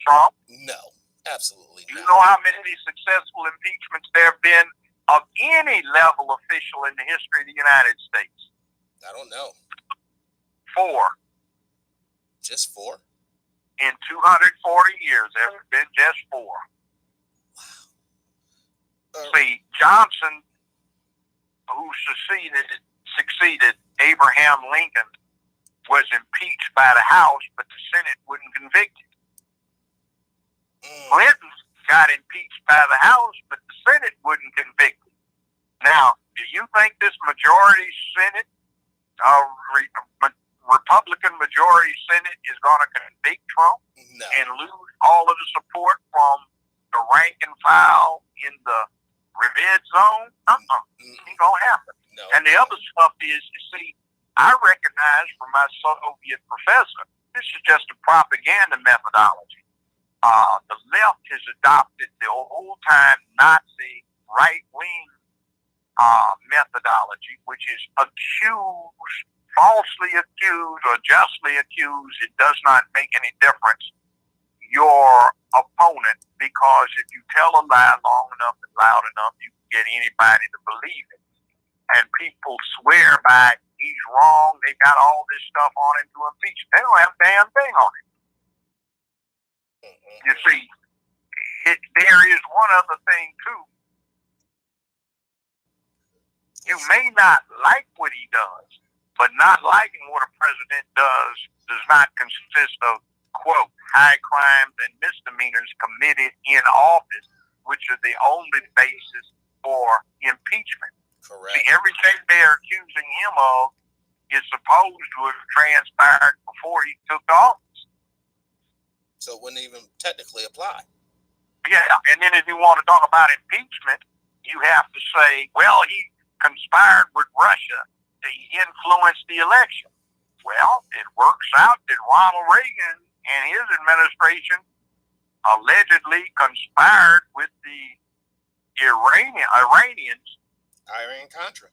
Trump? No, absolutely not. Do you know how many successful impeachments there have been of any level official in the history of the United States? I don't know. 4. Just 4? In 240 years, there have been just 4. Wow. See, Johnson, who succeeded Abraham Lincoln, was impeached by the House, but the Senate wouldn't convict him. Clinton got impeached by the House, but the Senate wouldn't convict him. Now, do you think this majority Senate, Republican majority Senate, is going to convict Trump and lose all of the support from the rank and file in the red zone? Ain't going to happen. No. And the other stuff is, you see, I recognize from my Soviet professor, this is just a propaganda methodology. The left has adopted the old-time Nazi right-wing methodology, which is falsely accused or justly accused. It does not make any difference, your opponent, because if you tell a lie long enough and loud enough, you can get anybody to believe it. And people swear by it. He's wrong. They got all this stuff on him to impeach. They don't have a damn thing on him. You see, there is one other thing, too. You may not like what he does, but not liking what a president does not consist of, quote, high crimes and misdemeanors committed in office, which are the only basis for impeachment. Correct. See, everything they're accusing him of is supposed to have transpired before he took office. So it wouldn't even technically apply. Yeah, and then if you want to talk about impeachment, you have to say, well, he conspired with Russia to influence the election. Well, it works out that Ronald Reagan and his administration allegedly conspired with the Iranians. Iran-Contra.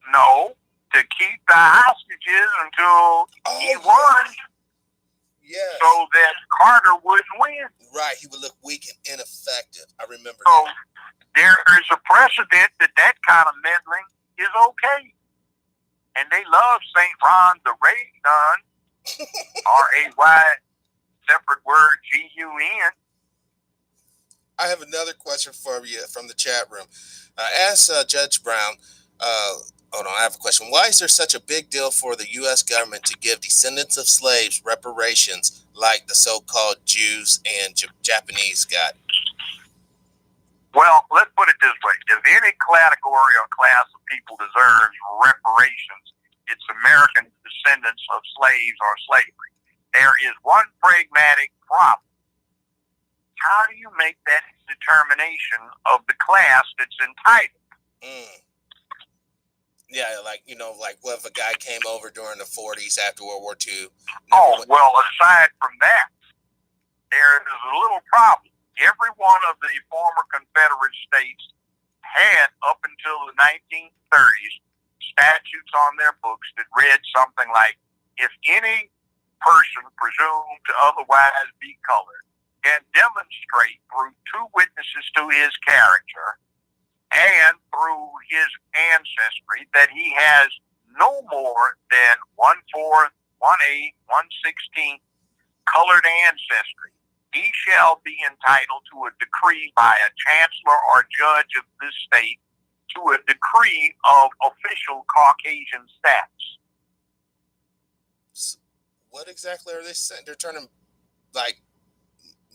No, to keep the hostages until he won. Yes. So that Carter wouldn't win. Right, he would look weak and ineffective. I remember so that. There is a precedent that kind of meddling is okay. And they love St. Ron the Raygun, R-A-Y, separate word, G-U-N. I have another question for you from the chat room. Ask Judge Brown, hold on, I have a question. Why is there such a big deal for the U.S. government to give descendants of slaves reparations like the so-called Jews and Japanese got? Well, let's put it this way. If any category or class of people deserves reparations, it's American descendants of slaves or slavery. There is one pragmatic problem. How do you make that determination of the class that's entitled? Yeah, like what if a guy came over during the 40s after World War II? Well, aside from that, there is a little problem. Every one of the former Confederate states had, up until the 1930s, statutes on their books that read something like, if any person presumed to otherwise be colored can demonstrate through 2 witnesses to his character and through his ancestry that he has no more than 1/4, 1/8, 1/16 colored ancestry, he shall be entitled to a decree by a chancellor or judge of this state to a decree of official Caucasian status. What exactly are they saying? They're turning like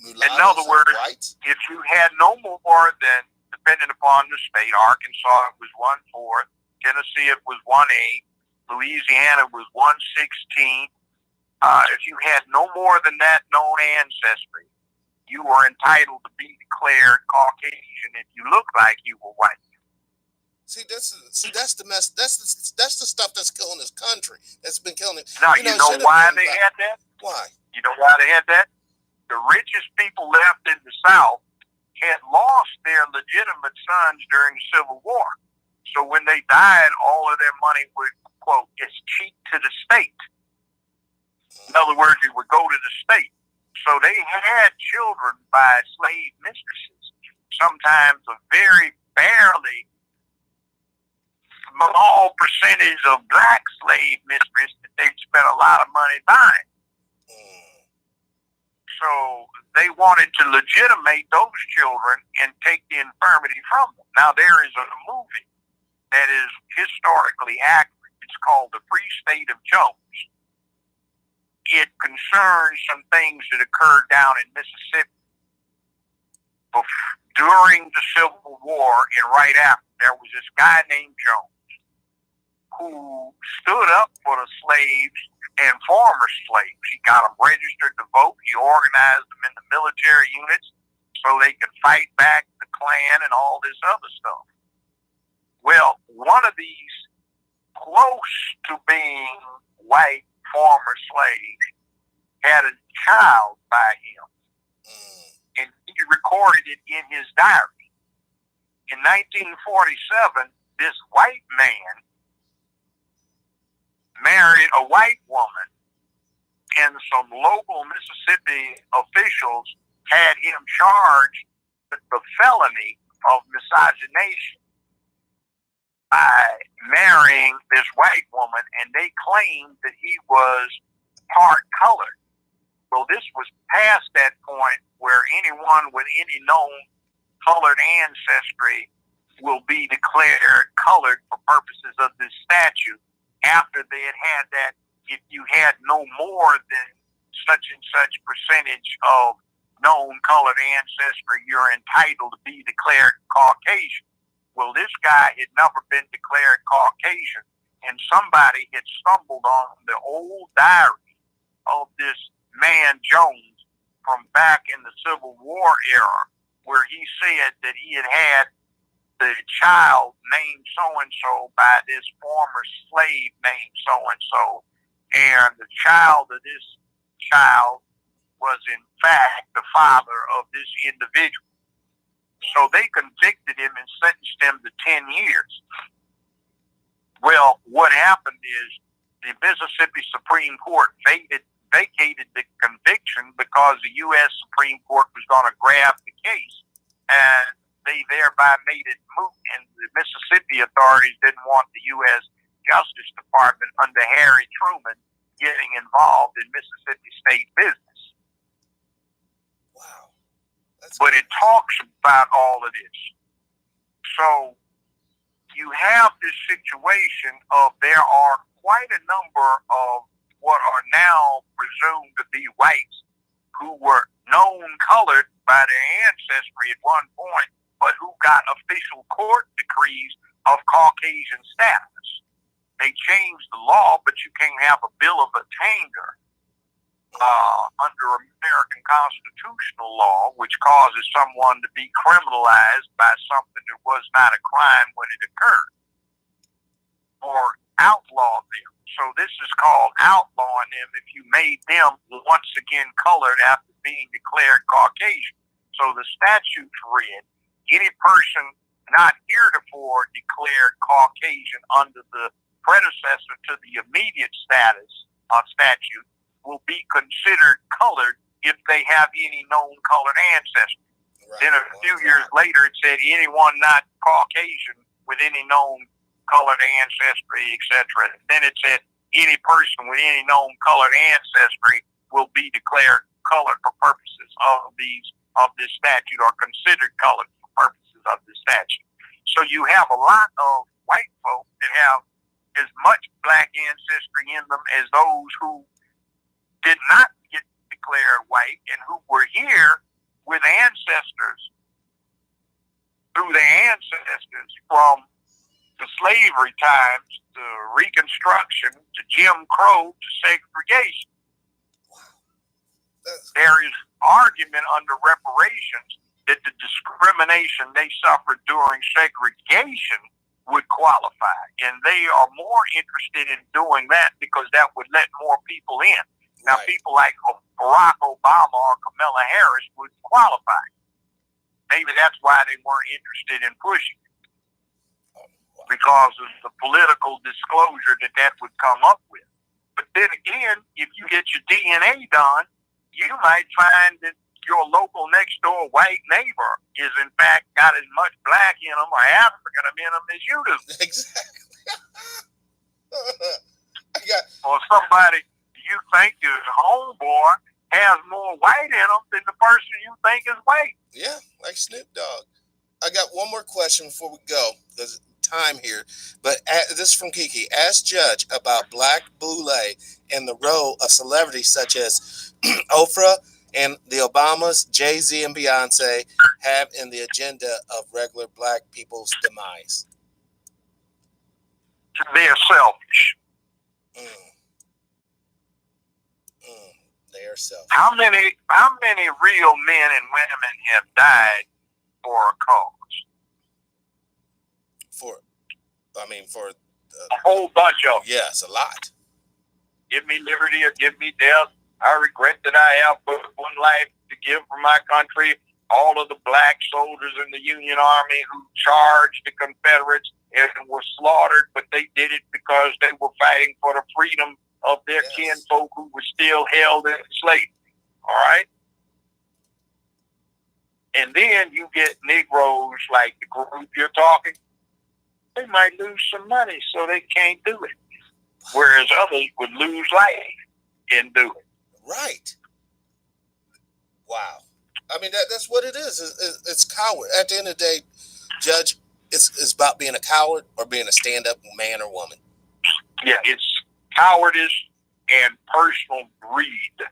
mulattoes. In other words, whites? if you had no more than the depending upon the state. Arkansas, it was 1/4. Tennessee, it was 1/8. Louisiana was 1/16. If you had no more than that known ancestry, you were entitled to be declared Caucasian if you looked like you were white. See, that's the mess. That's the stuff that's killing this country. That's been killing it. Now, you know why they had that? Why? You know why they had that? The richest people left in the South had lost their legitimate sons during the Civil War. So when they died, all of their money would, quote, escheat to the state. In other words, it would go to the state. So they had children by slave mistresses, sometimes a very barely small percentage of black slave mistresses that they spent a lot of money buying. So they wanted to legitimate those children and take the infirmity from them. Now, there is a movie that is historically accurate. It's called The Free State of Jones. It concerns some things that occurred down in Mississippi during the Civil War and right after. There was this guy named Jones who stood up for the slaves and former slaves. He got them registered to vote. He organized them in the military units so they could fight back the Klan and all this other stuff. Well, one of these close to being white former slaves had a child by him, and he recorded it in his diary. In 1947, this white man married a white woman, and some local Mississippi officials had him charged with the felony of miscegenation by marrying this white woman, and they claimed that he was part colored. Well, this was past that point where anyone with any known colored ancestry will be declared colored for purposes of this statute after they had that. If you had no more than such and such percentage of known colored ancestry, you're entitled to be declared Caucasian. Well, this guy had never been declared Caucasian, and somebody had stumbled on the old diary of this man Jones from back in the Civil War era, where he said that he had the child named so-and-so by this former slave named so-and-so, and the child of this child was in fact the father of this individual. So they convicted him and sentenced him to 10 years. Well, what happened is the Mississippi Supreme Court vacated the conviction because the U.S. Supreme Court was going to grab the case, and they thereby made it moot, and the Mississippi authorities didn't want the U.S. Justice Department under Harry Truman getting involved in Mississippi state business. Wow. But it talks about all of this. So you have this situation of there are quite a number of what are now presumed to be whites who were known colored by their ancestry at one point, but who got official court decrees of Caucasian status. They changed the law, but you can't have a bill of attainder under American constitutional law, which causes someone to be criminalized by something that was not a crime when it occurred, or outlaw them. So this is called outlawing them if you made them once again colored after being declared Caucasian. So the statute's read, any person not heretofore declared Caucasian under the predecessor to the immediate status of statute will be considered colored if they have any known colored ancestry. Right. Then a few years later, it said anyone not Caucasian with any known colored ancestry, etc. Then it said any person with any known colored ancestry will be declared colored for purposes of this statute, or considered colored for purposes of this statute. So you have a lot of white folk that have as much black ancestry in them as those who did not get declared white and who were here with ancestors through their ancestors from the slavery times to Reconstruction to Jim Crow to segregation. There is argument under reparations that the discrimination they suffered during segregation would qualify. And they are more interested in doing that because that would let more people in. Now, people like Barack Obama or Kamala Harris would qualify. Maybe that's why they weren't interested in pushing it, because of the political disclosure that would come up with. But then again, if you get your DNA done, you might find that your local next door white neighbor is in fact got as much black in them or African in them as you do. Exactly. Or somebody you think is homeboy has more white in them than the person you think is white. Yeah, like Snoop Dogg. I got one more question before we go. There's time here, but this is from Kiki. Ask Judge about Black Boule and the role of celebrities such as Oprah and the Obamas, Jay-Z, and Beyonce have in the agenda of regular black people's demise. They're selfish. They are selfish. How many real men and women have died for a cause? For a whole bunch of them. Yes, a lot. Give me liberty or give me death. I regret that I have but one life to give for my country. All of the black soldiers in the Union Army who charged the Confederates and were slaughtered, but they did it because they were fighting for the freedom of their kinfolk who were still held in slavery. All right? And then you get Negroes like the group you're talking. They might lose some money, so they can't do it. Whereas others would lose life and do it. Right. Wow. I mean, that's what it is. It's coward. At the end of the day, Judge, it's about being a coward or being a stand-up man or woman. Yeah, it's cowardice and personal greed,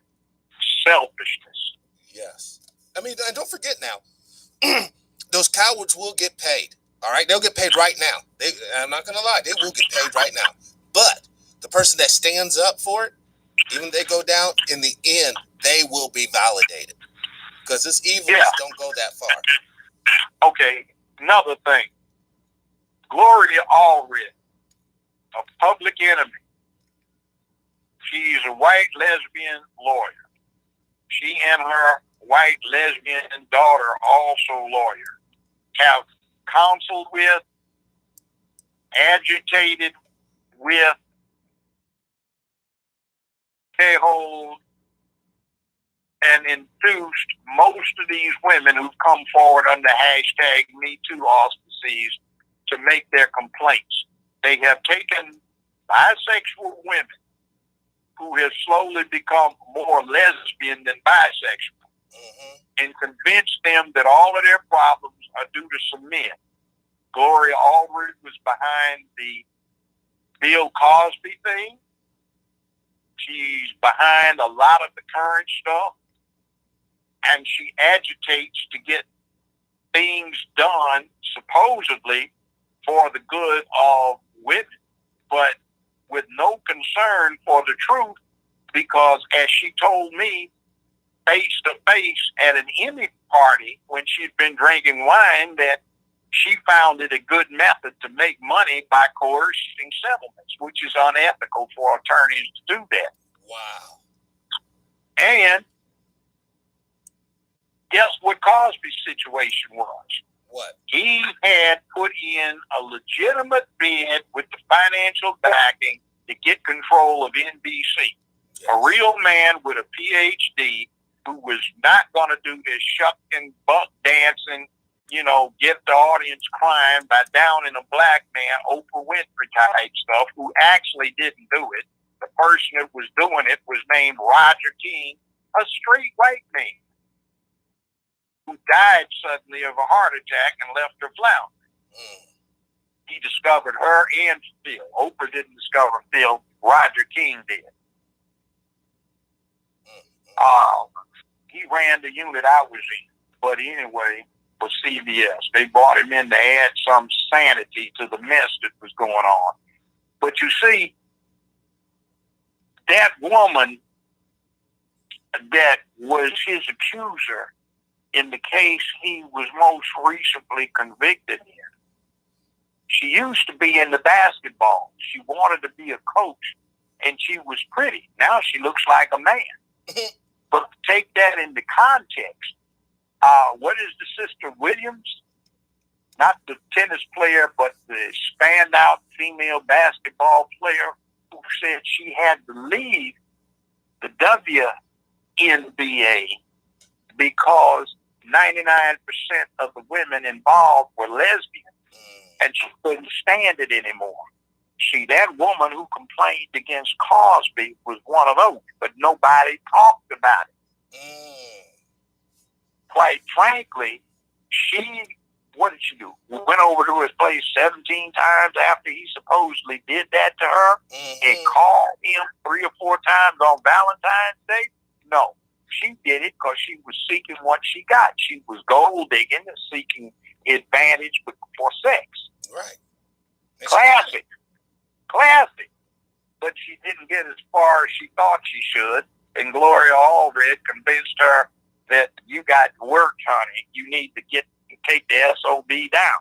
selfishness. Yes. I mean, and don't forget now, those cowards will get paid. All right? They'll get paid right now. I'm not going to lie. They will get paid right now. But the person that stands up for it, even if they go down, in the end, they will be validated. Because this evil don't go that far. Okay, another thing. Gloria Allred, a public enemy. She's a white lesbian lawyer. She and her white lesbian daughter, also lawyer, have counseled with, agitated with, K-hold, and enthused most of these women who've come forward under hashtag #MeToo auspices to make their complaints. They have taken bisexual women who have slowly become more lesbian than bisexual and convinced them that all of their problems are due to some men. Gloria Allred was behind the Bill Cosby thing. She's behind a lot of the current stuff. And she agitates to get things done, supposedly, for the good of women, but with no concern for the truth, because as she told me face to face at an Emmy party when she'd been drinking wine, that she found it a good method to make money by coercing settlements, which is unethical for attorneys to do that. Wow. And guess what Cosby's situation was? What? He had put in a legitimate bid with the financial backing to get control of NBC. Yes. A real man with a PhD who was not going to do this shuck and buck dancing, get the audience crying by downing a black man, Oprah Winfrey type stuff, who actually didn't do it. The person that was doing it was named Roger King, a straight white man, who died suddenly of a heart attack and left her floundering. He discovered her and Phil. Oprah didn't discover Phil. Roger King did. He ran the unit I was in. But anyway, for CBS. They brought him in to add some sanity to the mess that was going on. But you see, that woman that was his accuser in the case he was most recently convicted in, she used to be into basketball. She wanted to be a coach, and she was pretty. Now she looks like a man. But take that into context. What is the Sister Williams? Not the tennis player, but the standout female basketball player who said she had to leave the WNBA because 99% of the women involved were lesbian, and she couldn't stand it anymore. See, that woman who complained against Cosby was one of those, but nobody talked about it. Quite frankly, what did she do? Went over to his place 17 times after he supposedly did that to her, and called him 3 or 4 times on Valentine's Day? No. She did it because she was seeking what she got. She was gold digging and seeking advantage for sex. Right. Classic. But she didn't get as far as she thought she should, and Gloria Allred convinced her that you got work, honey. You need to take the SOB down.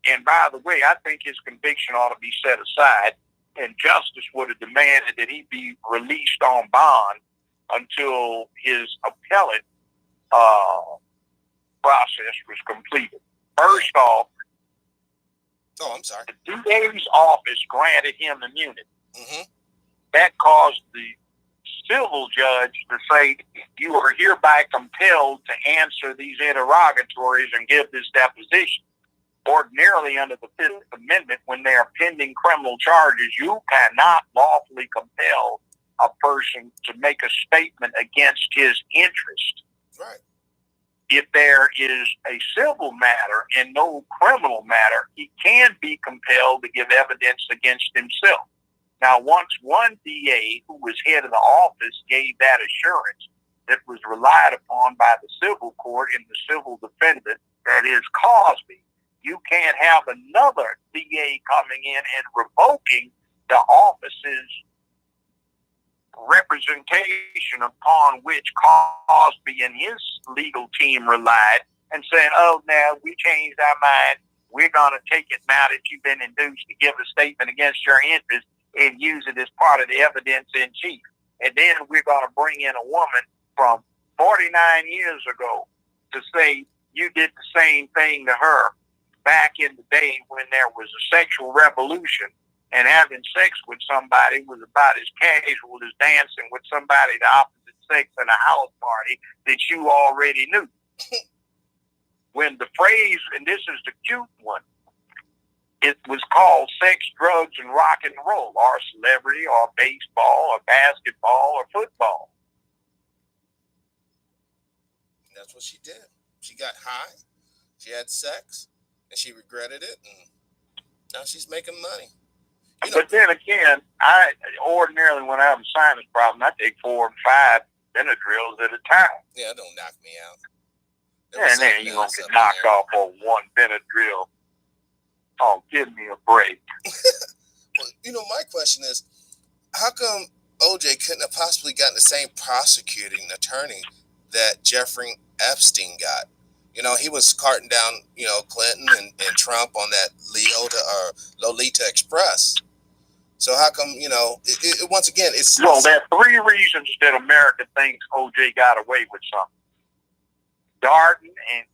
And by the way, I think his conviction ought to be set aside, and justice would have demanded that he be released on bond until his appellate process was completed. First off, I'm sorry. The DA's office granted him immunity. That caused the civil judge to say, you are hereby compelled to answer these interrogatories and give this deposition. Ordinarily, under the Fifth Amendment, when they are pending criminal charges, you cannot lawfully compel a person to make a statement against his interest. Right. If there is a civil matter and no criminal matter, he can be compelled to give evidence against himself. Now, once one DA who was head of the office gave that assurance that was relied upon by the civil court and the civil defendant, that is Cosby, you can't have another DA coming in and revoking the office's representation upon which Cosby and his legal team relied and saying, oh, now we changed our mind. We're going to take it now that you've been induced to give a statement against your interest and use it as part of the evidence in chief. And then we're going to bring in a woman from 49 years ago to say you did the same thing to her back in the day when there was a sexual revolution, and having sex with somebody was about as casual as dancing with somebody the opposite sex at a house party that you already knew. When the phrase, and this is the cute one, it was called sex, drugs, and rock and roll, or celebrity, or baseball, or basketball, or football. That's what she did. She got high, she had sex, and she regretted it, and now she's making money. But then again, I ordinarily, when I have a sinus problem, I take 4 and 5 Benadryls at a time. Yeah, don't knock me out. And then you're going to get knocked off on one Benadryl. Oh, give me a break. Well, my question is, how come OJ couldn't have possibly gotten the same prosecuting attorney that Jeffrey Epstein got? He was carting down, Clinton and Trump on that Lolita Express. So how come, once again, it's... Well, there are 3 reasons that America thinks OJ got away with something. Darden and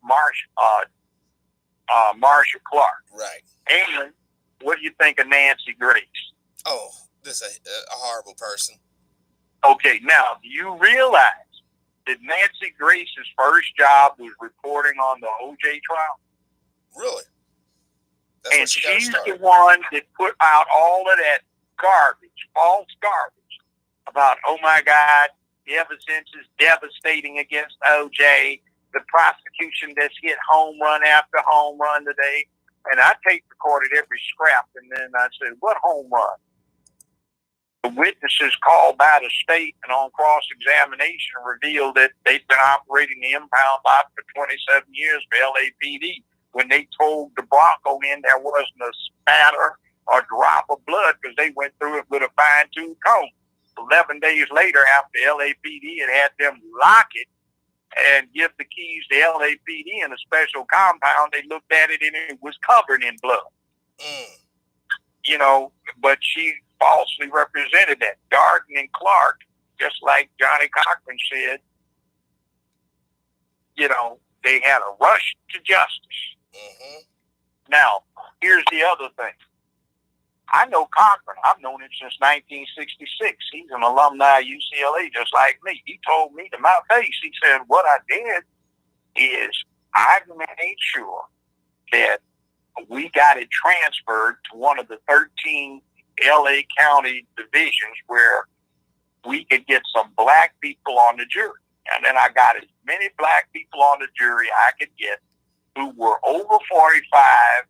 Marsha Clark. Right. And what do you think of Nancy Grace? Oh, this is a horrible person. Okay, now, do you realize that Nancy Grace's first job was reporting on the OJ trial? Really? And she's the one that put out all of that garbage, false garbage, about, oh my God, the evidence is devastating against OJ, the prosecution that's hit home run after home run today. And I tape recorded every scrap, and then I said, what home run? The witnesses called by the state and on cross-examination revealed that they'd been operating the impound lot for 27 years for LAPD. When they told the Bronco in, there wasn't a spatter or drop of blood because they went through it with a fine-tooth comb. 11 days later, after LAPD had them lock it and give the keys to LAPD in a special compound, they looked at it and it was covered in blood. You know, but she falsely represented that. Darden and Clark, just like Johnny Cochran said, you know, they had a rush to justice. Mm-hmm. Now, here's the other thing. I know Cochran. I've known him since 1966. He's an alumni of UCLA, just like me. He told me to my face, he said, what I did is I made sure that we got it transferred to one of the 13 LA County divisions where we could get some black people on the jury. And then I got as many black people on the jury I could get who were over 45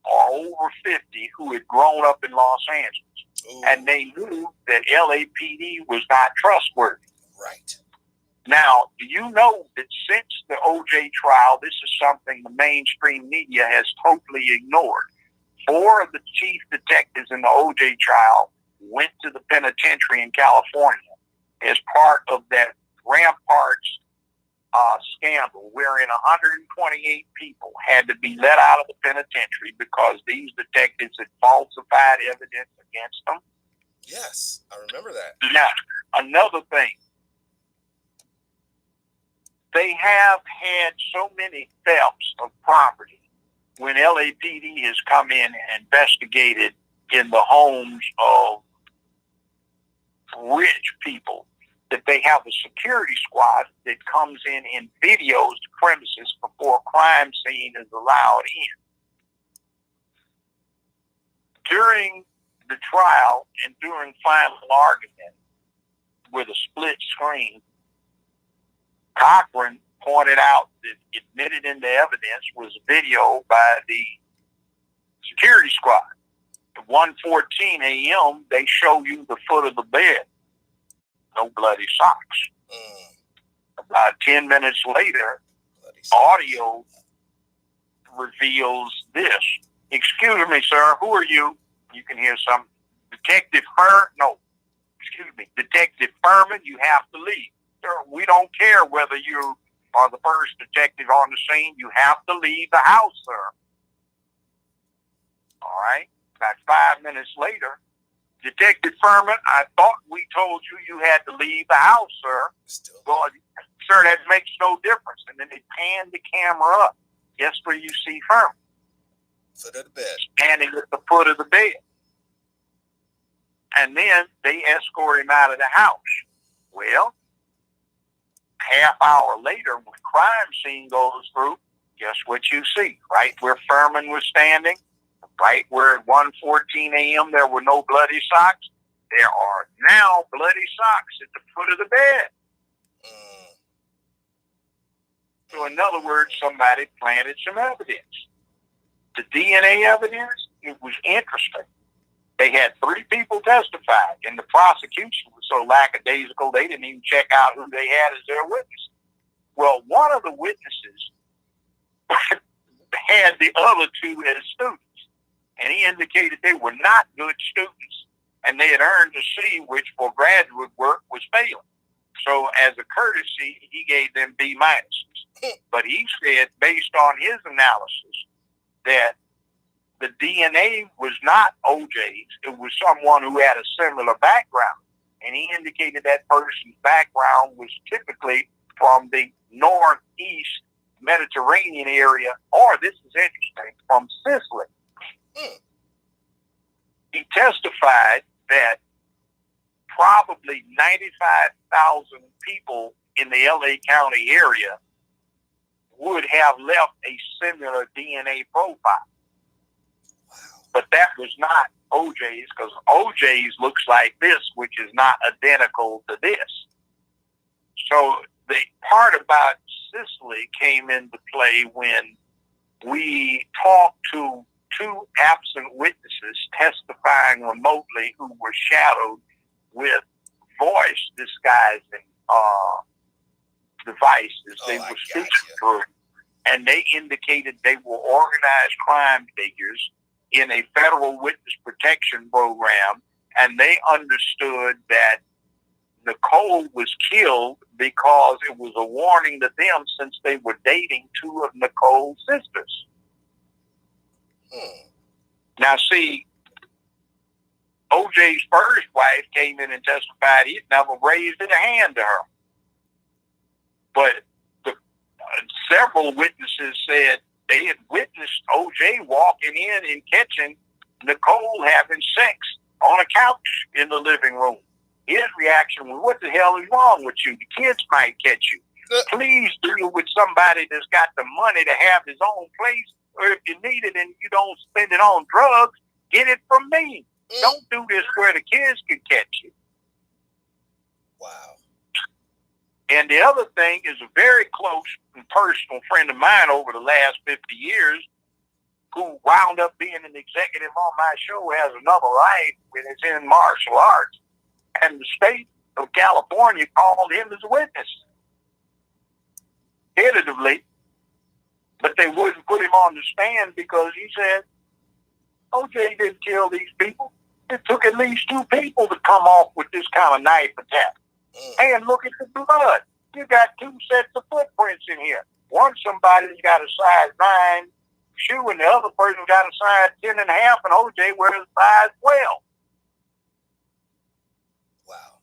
or over 50 who had grown up in Los Angeles. Ooh. And they knew that LAPD was not trustworthy. Right. Now, do you know that since the OJ trial, this is something the mainstream media has totally ignored. 4 of the chief detectives in the OJ trial went to the penitentiary in California as part of that Ramparts scandal, wherein 128 people had to be let out of the penitentiary because these detectives had falsified evidence against them. Yes, I remember that. Now, another thing. They have had so many thefts of property when LAPD has come in and investigated in the homes of rich people that they have a security squad that comes in and videos the premises before a crime scene is allowed in. During the trial and during final argument with a split screen, Cochran pointed out that admitted into evidence was a video by the security squad. At 1:14 a.m., they show you the foot of the bed. No bloody socks. About 10 minutes later, audio reveals this. Excuse me, sir, who are you? You can hear some. Detective Furman, you have to leave. Sir, we don't care whether you are the first detective on the scene. You have to leave the house, sir. All right. About 5 minutes later, Detective Furman, I thought we told you you had to leave the house, sir. Well, sir, that makes no difference. And then they pan the camera up. Guess where you see Furman? Foot of the bed. Standing at the foot of the bed. And then they escort him out of the house. Well, half hour later, when crime scene goes through, guess what you see? Right where Furman was standing, right where at 1:14 a.m. there were no bloody socks, there are now bloody socks at the foot of the bed. So in other words, somebody planted some evidence. The DNA evidence, it was interesting. They had 3 people testify, and the prosecution was so lackadaisical they didn't even check out who they had as their witness. Well, one of the witnesses had the other 2 as students, and he indicated they were not good students, and they had earned a C, which for graduate work was failing. So as a courtesy, he gave them B-. But he said, based on his analysis, that the DNA was not OJ's. It was someone who had a similar background. And he indicated that person's background was typically from the northeast Mediterranean area, or this is interesting, from Sicily. He testified that probably 95,000 people in the LA County area would have left a similar DNA profile. But that was not OJ's, because OJ's looks like this, which is not identical to this. So the part about Sicily came into play when we talked to two absent witnesses testifying remotely who were shadowed with voice disguising devices they were speaking through. And they indicated they were organized crime figures in a federal witness protection program, and they understood that Nicole was killed because it was a warning to them since they were dating two of Nicole's sisters. Now, see, OJ's first wife came in and testified he'd never raised a hand to her. But several witnesses said they had witnessed OJ walking in and catching Nicole having sex on a couch in the living room. His reaction was, what the hell is wrong with you? The kids might catch you. Please deal with somebody that's got the money to have his own place, or if you need it and you don't spend it on drugs, get it from me. Don't do this where the kids can catch you. Wow. And the other thing is a very close and personal friend of mine over the last 50 years who wound up being an executive on my show, has another life when it's in martial arts. And the state of California called him as a witness. Tentatively, but they wouldn't put him on the stand because he said, OJ didn't kill these people. It took at least two people to come off with this kind of knife attack. And look at the blood. You got two sets of footprints in here. One, somebody's got a size 9 shoe, and the other person got a size 10 and a half, and OJ wears a size 12. Wow.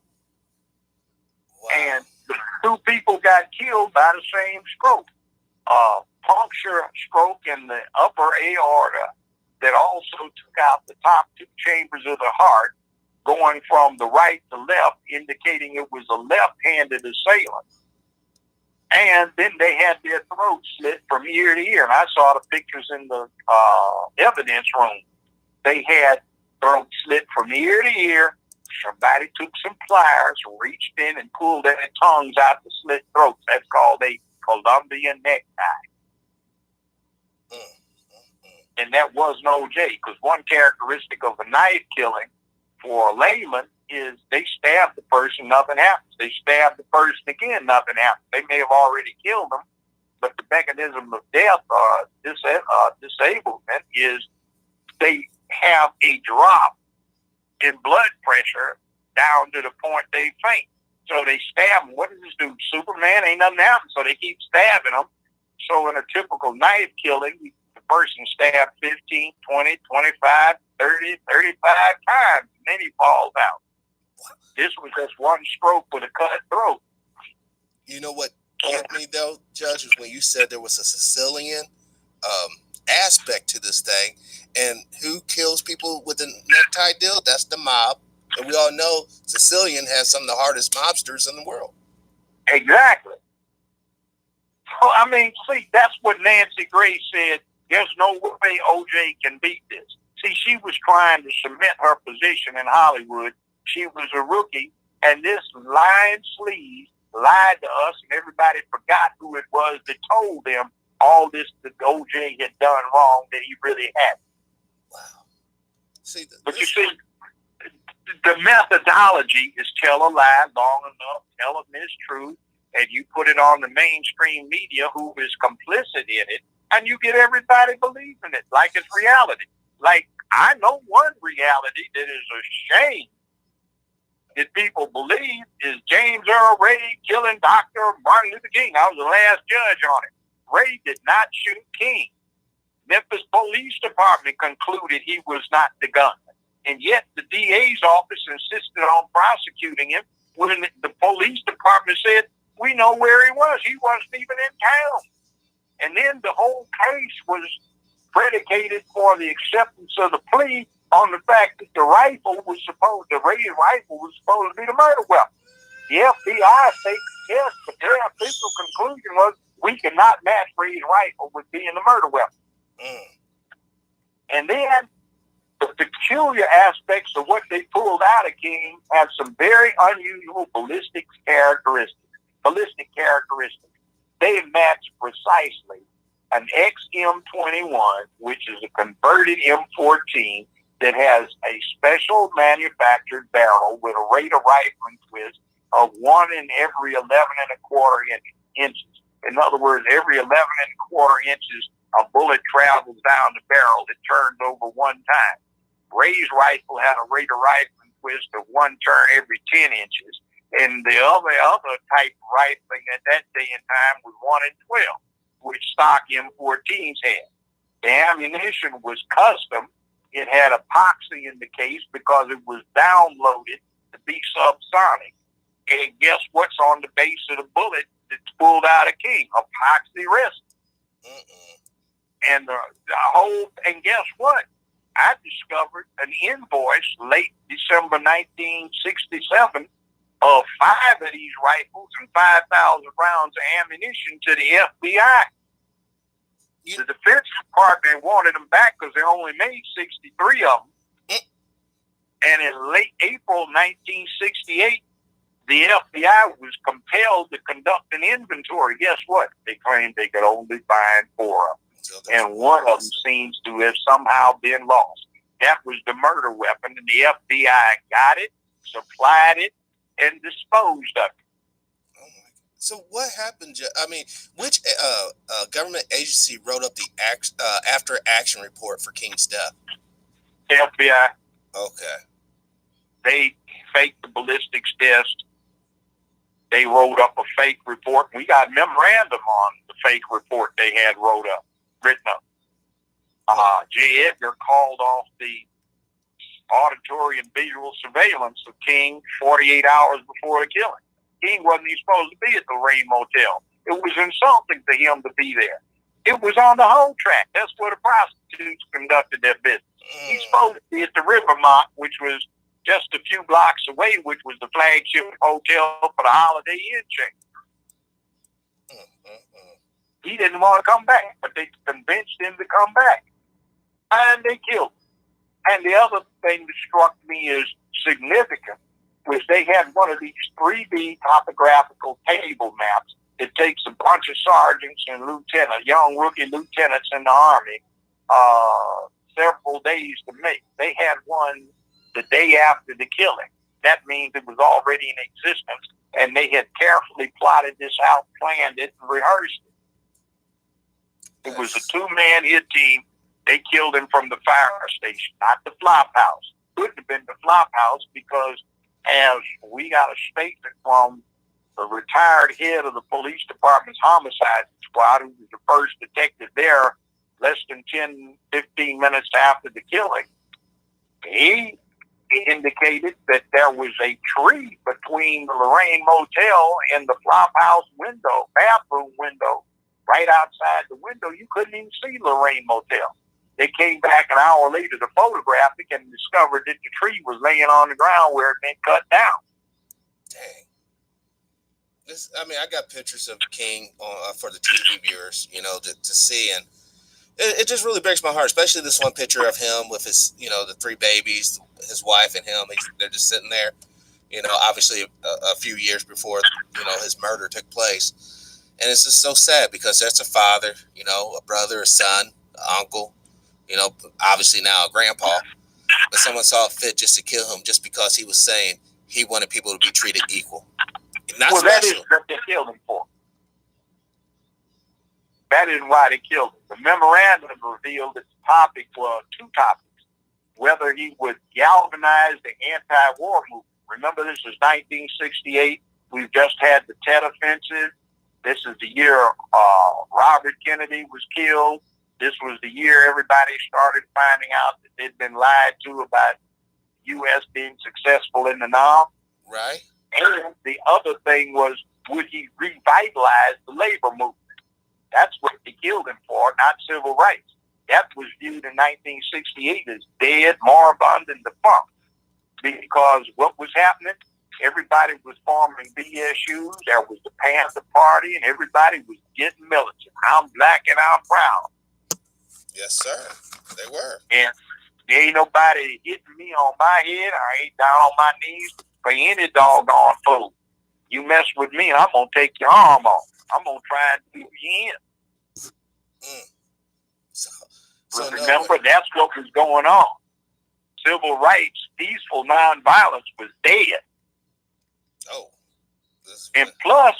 And the two people got killed by the same stroke. Puncture stroke in the upper aorta that also took out the top two chambers of the heart, going from the right to left, indicating it was a left-handed assailant. And then they had their throats slit from ear to ear. And I saw the pictures in the evidence room. They had throats slit from ear to ear. Somebody took some pliers, reached in, and pulled their tongues out the slit throats. That's called a Colombian necktie. And that wasn't OJ, because one characteristic of a knife killing for a layman is they stab the person, nothing happens. They stab the person again, nothing happens. They may have already killed them, but the mechanism of death or disablement is they have a drop in blood pressure down to the point they faint. So they stab them. What does this do? Superman, ain't nothing happens. So they keep stabbing them. So in a typical knife killing, the person stabbed 15, 20, 25, 30, 35 times, and then he falls out. This was just one stroke with a cut throat. You know what killed me, though, Judge, was when you said there was a Sicilian aspect to this thing. And who kills people with a necktie deal? That's the mob. And we all know Sicilian has some of the hardest mobsters in the world. Exactly. So, I mean, see, that's what Nancy Grace said. There's no way OJ can beat this. See, she was trying to cement her position in Hollywood. She was a rookie, and this lying sleaze lied to us, and everybody forgot who it was that told them all this that OJ had done wrong that he really hadn't. Wow. See, but you see, the methodology is tell a lie long enough, tell a mistruth, and you put it on the mainstream media who is complicit in it, and you get everybody believing it like it's reality. Like, I know one reality that is a shame that people believe is James Earl Ray killing Dr. Martin Luther King. I was the last judge on it. Ray did not shoot King. Memphis Police Department concluded he was not the gunman. And yet the DA's office insisted on prosecuting him when the police department said, we know where he was. He wasn't even in town. And then the whole case was predicated for the acceptance of the plea on the fact that the Ray's rifle was supposed to be the murder weapon. The FBI states yes, but their official conclusion was we cannot match Ray's rifle with being the murder weapon. And then the peculiar aspects of what they pulled out of King have some very unusual ballistic characteristics. They match precisely an XM21, which is a converted M14 that has a special manufactured barrel with a rate of rifling twist of 1 in every 11 1/4 inches. In other words, every 11 1/4 inches, a bullet travels down the barrel. It turns over one time. Ray's rifle had a rate of rifling twist of 1 turn every 10 inches. And the other type of rifling at that day and time was 1 in 12, which stock M14s had. The ammunition was custom. It had epoxy in the case because it was downloaded to be subsonic. And guess what's on the base of the bullet that's pulled out of King? Epoxy resin. And and guess what? I discovered an invoice late December 1967 of 5 of these rifles and 5,000 rounds of ammunition to the FBI. The Defense Department wanted them back because they only made 63 of them. And in late April 1968, the FBI was compelled to conduct an inventory. Guess what? They claimed they could only find 4 of them. And one of them seems to have somehow been lost. That was the murder weapon, and the FBI got it, supplied it, and disposed of it. So what happened? I mean, which government agency wrote up the after action report for King's death? FBI. Okay. They faked the ballistics test. They wrote up a fake report. We got memorandum on the fake report they had written up. J. Edgar called off the auditory and visual surveillance of King 48 hours before the killing. King wasn't even supposed to be at the Lorraine Motel. It was insulting to him to be there. It was on the whole track. That's where the prostitutes conducted their business. He's supposed to be at the Rivermont, which was just a few blocks away, which was the flagship hotel for the Holiday Inn chain. He didn't want to come back, but they convinced him to come back. And they killed him. And the other thing that struck me as significant was they had one of these 3D topographical table maps. It takes a bunch of sergeants and lieutenants, young rookie lieutenants in the Army, several days to make. They had one the day after the killing. That means it was already in existence, and they had carefully plotted this out, planned it, and rehearsed it. It was a 2-man hit team. They killed him from the fire station, not the flop house. Couldn't have been the flop house because, as we got a statement from the retired head of the police department's homicide squad, who was the first detective there less than 10, 15 minutes after the killing, he indicated that there was a tree between the Lorraine Motel and the flop house window, bathroom window, right outside the window. You couldn't even see Lorraine Motel. They came back an hour later to photograph it and discovered that the tree was laying on the ground where it had been cut down. Dang. I got pictures of King for the TV viewers, to see, and it just really breaks my heart, especially this one picture of him with his, the 3 babies, his wife and him. They're just sitting there, obviously a few years before, his murder took place. And it's just so sad because that's a father, a brother, a son, an uncle, obviously now a grandpa. But someone saw it fit just to kill him just because he was saying he wanted people to be treated equal. Not well, special. That is what they killed him for. That is why they killed him. The memorandum revealed that the topic was 2 topics. Whether he would galvanize the anti-war movement. Remember, this is 1968. We've just had the Tet Offensive. This is the year Robert Kennedy was killed. This was the year everybody started finding out that they'd been lied to about U.S. being successful in the Nam. Right. And the other thing was, would he revitalize the labor movement? That's what they killed him for, not civil rights. That was viewed in 1968 as dead, moribund, and defunct. Because what was happening, everybody was forming BSUs. There was the Panther Party, and everybody was getting militant. I'm black and I'm proud. Yes, sir. They were. And there ain't nobody hitting me on my head. I ain't down on my knees for any doggone fool. You mess with me, and I'm going to take your arm off. I'm going to try and do you in. Mm. So remember, that's what was going on. Civil rights, peaceful nonviolence was dead. Oh. And plus,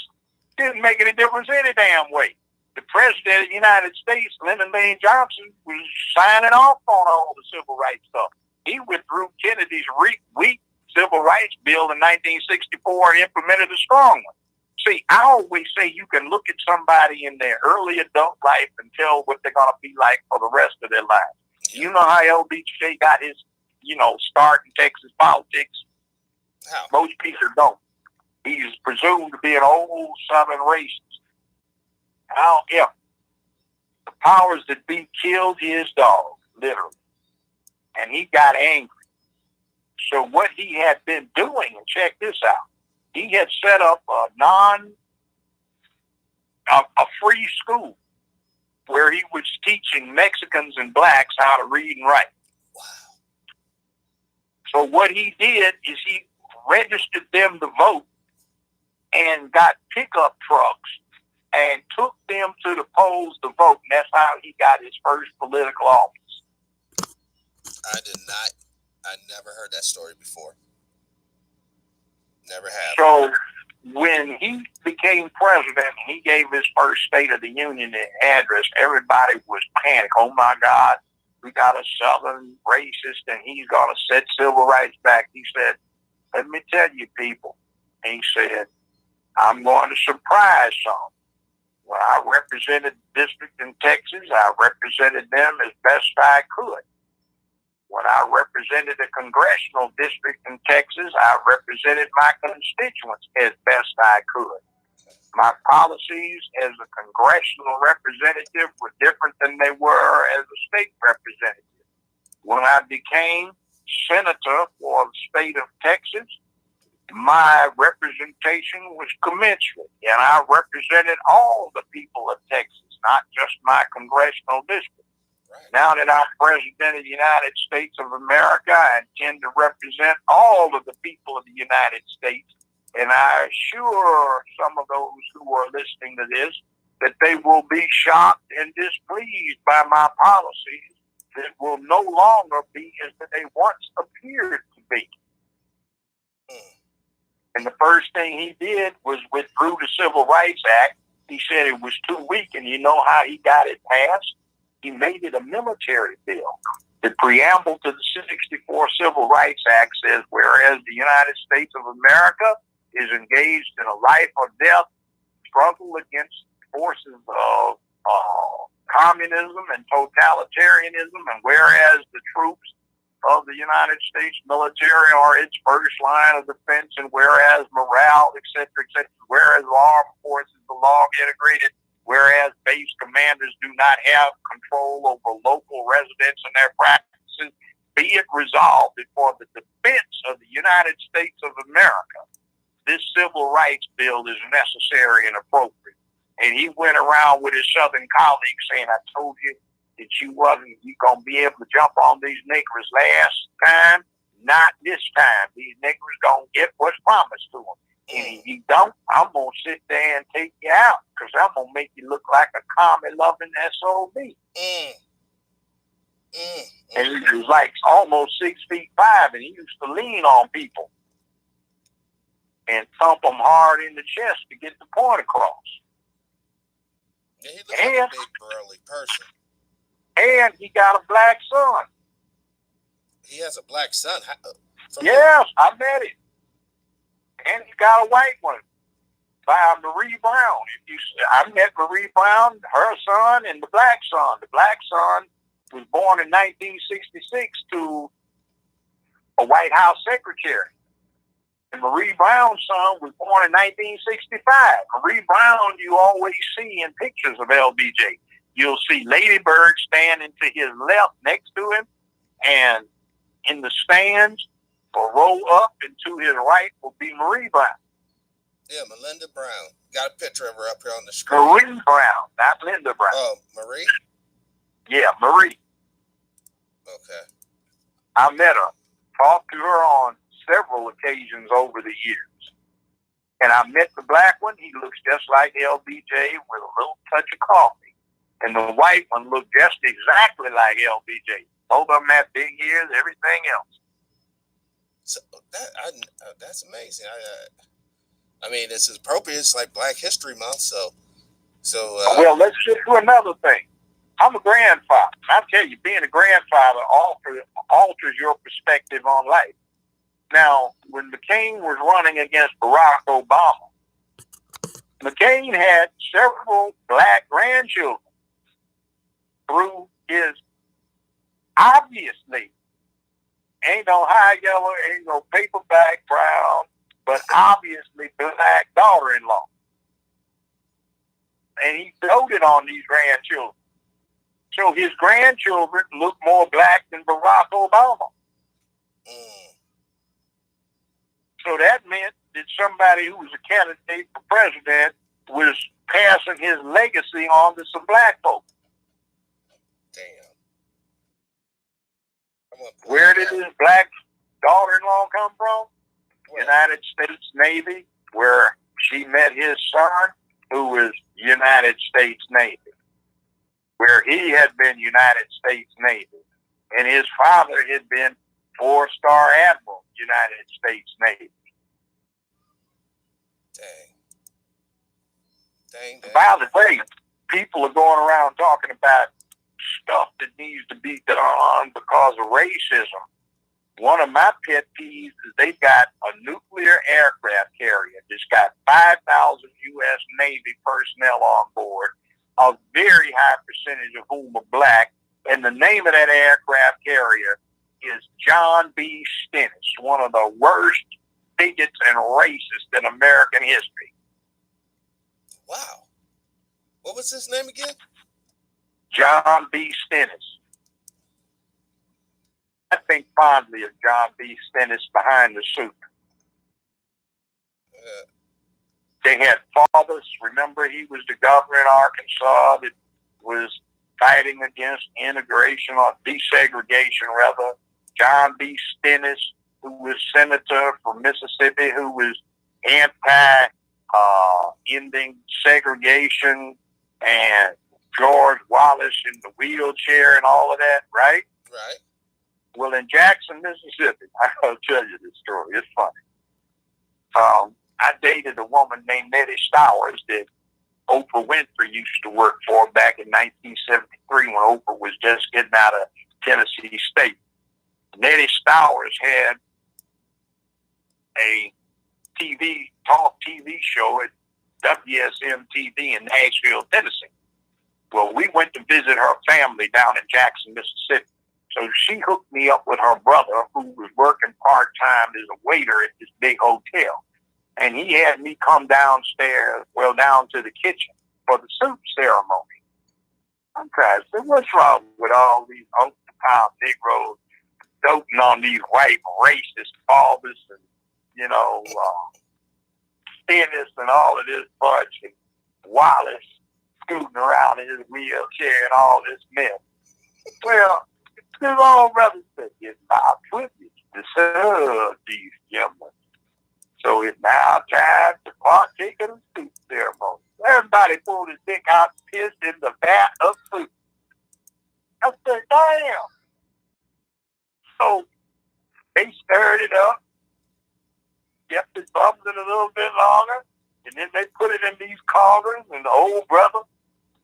didn't make any difference any damn way. The President of the United States, Lyndon B. Johnson, was signing off on all the civil rights stuff. He withdrew Kennedy's weak civil rights bill in 1964 and implemented a strong one. See, I always say you can look at somebody in their early adult life and tell what they're going to be like for the rest of their lives. Yeah. You know how LBJ got his, start in Texas politics? How? Most people don't. He's presumed to be an old Southern racist. However, the powers that be killed his dog, literally. And he got angry. So what he had been doing, and check this out, he had set up a free school where he was teaching Mexicans and blacks how to read and write. Wow. So what he did is he registered them to vote and got pickup trucks and took them to the polls to vote. And that's how he got his first political office. I never heard that story before. Never have. So when he became president, he gave his first State of the Union address. Everybody was panicked. Oh my God, we got a Southern racist and he's going to set civil rights back. He said, let me tell you people, he said, I'm going to surprise some. When I represented the district in Texas, I represented them as best I could. When I represented the congressional district in Texas, I represented my constituents as best I could. My policies as a congressional representative were different than they were as a state representative. When I became senator for the state of Texas, my representation was commensurate, and I represented all the people of Texas, not just my congressional district. Right. Now that I'm president of the United States of America, I intend to represent all of the people of the United States, and I assure some of those who are listening to this that they will be shocked and displeased by my policies that will no longer be as they once appeared to be. And the first thing he did was withdrew the Civil Rights Act. He said it was too weak, and you know how he got it passed? He made it a military bill. The preamble to the 64 Civil Rights Act says, whereas the United States of America is engaged in a life or death struggle against forces of communism and totalitarianism, and whereas the troops of the United States military are its first line of defense, and whereas morale, etc., whereas law enforcement is the law integrated, whereas base commanders do not have control over local residents and their practices, be it resolved that for the defense of the United States of America, this civil rights bill is necessary and appropriate. And he went around with his Southern colleagues saying, I told you that you going to be able to jump on these niggers last time, not this time. These niggers going to get what's promised to them. And if you don't, I'm going to sit there and take you out because I'm going to make you look like a commie-loving SOB. And he was like almost 6'5", and he used to lean on people and thump them hard in the chest to get the point across. Yeah, he looks like a big, burly person. And he got a black son. He has a black son? Yes, I met him. And he got a white one by Marie Brown. I met Marie Brown, her son, and the black son. The black son was born in 1966 to a White House secretary. And Marie Brown's son was born in 1965. Marie Brown you always see in pictures of LBJ. You'll see Lady Bird standing to his left next to him, and in the stands, or row up and to his right will be Marie Brown. Yeah, Melinda Brown. Got a picture of her up here on the screen. Marie Brown, not Linda Brown. Oh, Marie? Yeah, Marie. Okay. I met her, talked to her on several occasions over the years. And I met the black one. He looks just like LBJ with a little touch of coffee. And the white one looked just exactly like LBJ. Both of them had big ears, everything else. So that's amazing. I mean, it's appropriate. It's like Black History Month, so. Well, let's get to another thing. I'm a grandfather. I tell you, being a grandfather alters your perspective on life. Now, when McCain was running against Barack Obama, McCain had several black grandchildren through his obviously ain't no high yellow, ain't no paperback brown, but obviously black daughter-in-law. And he doted on these grandchildren. So his grandchildren look more black than Barack Obama. So that meant that somebody who was a candidate for president was passing his legacy on to some black folks. Damn. Where did his black daughter-in-law come from? United States Navy, where she met his son, who was United States Navy, where he had been United States Navy, and his father had been 4-star Admiral, United States Navy. Dang. By the way, people are going around talking about stuff that needs to be done because of racism. One of my pet peeves is they've got a nuclear aircraft carrier that's got 5,000 U.S. Navy personnel on board, a very high percentage of whom are black, and the name of that aircraft carrier is John B. Stennis, one of the worst bigots and racists in American history. Wow. What was his name again? John B. Stennis. I think fondly of John B. Stennis behind the suit. They had fathers. Remember, he was the governor in Arkansas that was fighting against integration or desegregation, rather. John B. Stennis, who was senator from Mississippi, who was anti-ending segregation, and George Wallace in the wheelchair and all of that, right? Right. Well, in Jackson, Mississippi, I'll tell you this story. It's funny. I dated a woman named Nettie Stowers that Oprah Winfrey used to work for back in 1973 when Oprah was just getting out of Tennessee State. Nettie Stowers had a talk TV show at WSM TV in Nashville, Tennessee. Well, we went to visit her family down in Jackson, Mississippi. So she hooked me up with her brother, who was working part-time as a waiter at this big hotel. And he had me come down to the kitchen for the soup ceremony. I'm trying to say, what's wrong with all these open-top Negroes doting on these white racist fathers and, Stennis and all of this bunch, and Wallace scooting around in his wheelchair and all this mess. Well, his old brother said, it's our privilege to serve these gentlemen. So it's now time to partake of the soup ceremony. Everybody pulled his dick out and pissed in the vat of soup. I said, damn. So they stirred it up, kept it bubbling a little bit longer, and then they put it in these cauldrons, and the old brother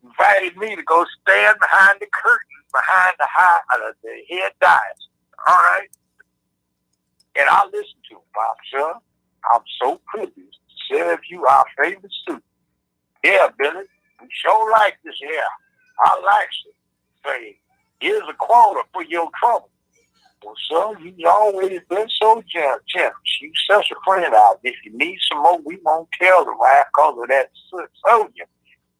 invited me to go stand behind the curtain, behind the head dais. All right? And I listened to him, Bob, son. I'm so privileged to serve you our favorite soup. Yeah, Billy, we sure like this here. I like it. Say, here's a quarter for your trouble. Well, son, you always been so generous. You such a friend out. If you need some more, we won't tell the right because of that sodium.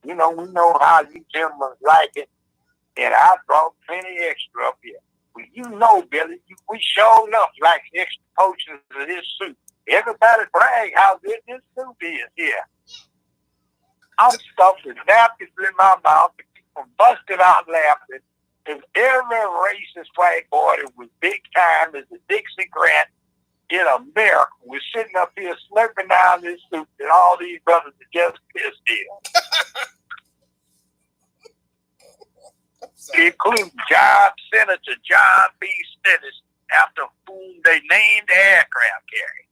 We know how you gentlemen like it. And I brought plenty extra up here. Well, Billy, we sure enough like extra potions of this soup. Everybody brag how good this soup is here. I'm stuffing napkins in my mouth to keep from busting out laughing. Because every racist white boy that was big time as a Dixie Grant in America was sitting up here slurping down this soup and all these brothers are just pissed in. including Senator John B. Stennis, after whom they named the aircraft carrier.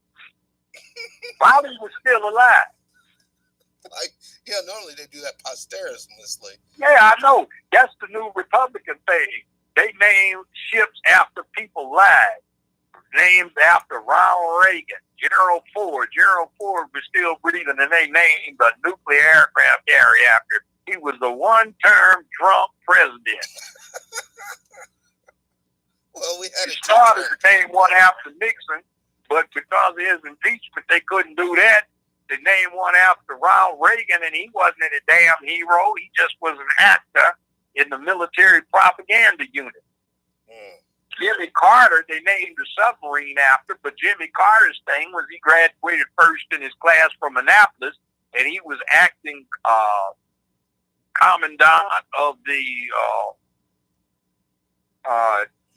While he was still alive. Normally they do that posthumously. Yeah, I know. That's the new Republican thing. They name ships after people live. Named after Ronald Reagan, Gerald Ford. Gerald Ford was still breathing, and they named the nuclear aircraft carrier after him. He was the one-term Trump president. Well, we had it started to name one after Nixon, but because of his impeachment, they couldn't do that. They named one after Ronald Reagan, and he wasn't any damn hero. He just was an actor in the military propaganda unit. Jimmy Carter, they named the submarine after, but Jimmy Carter's thing was he graduated first in his class from Annapolis, and he was acting commandant of the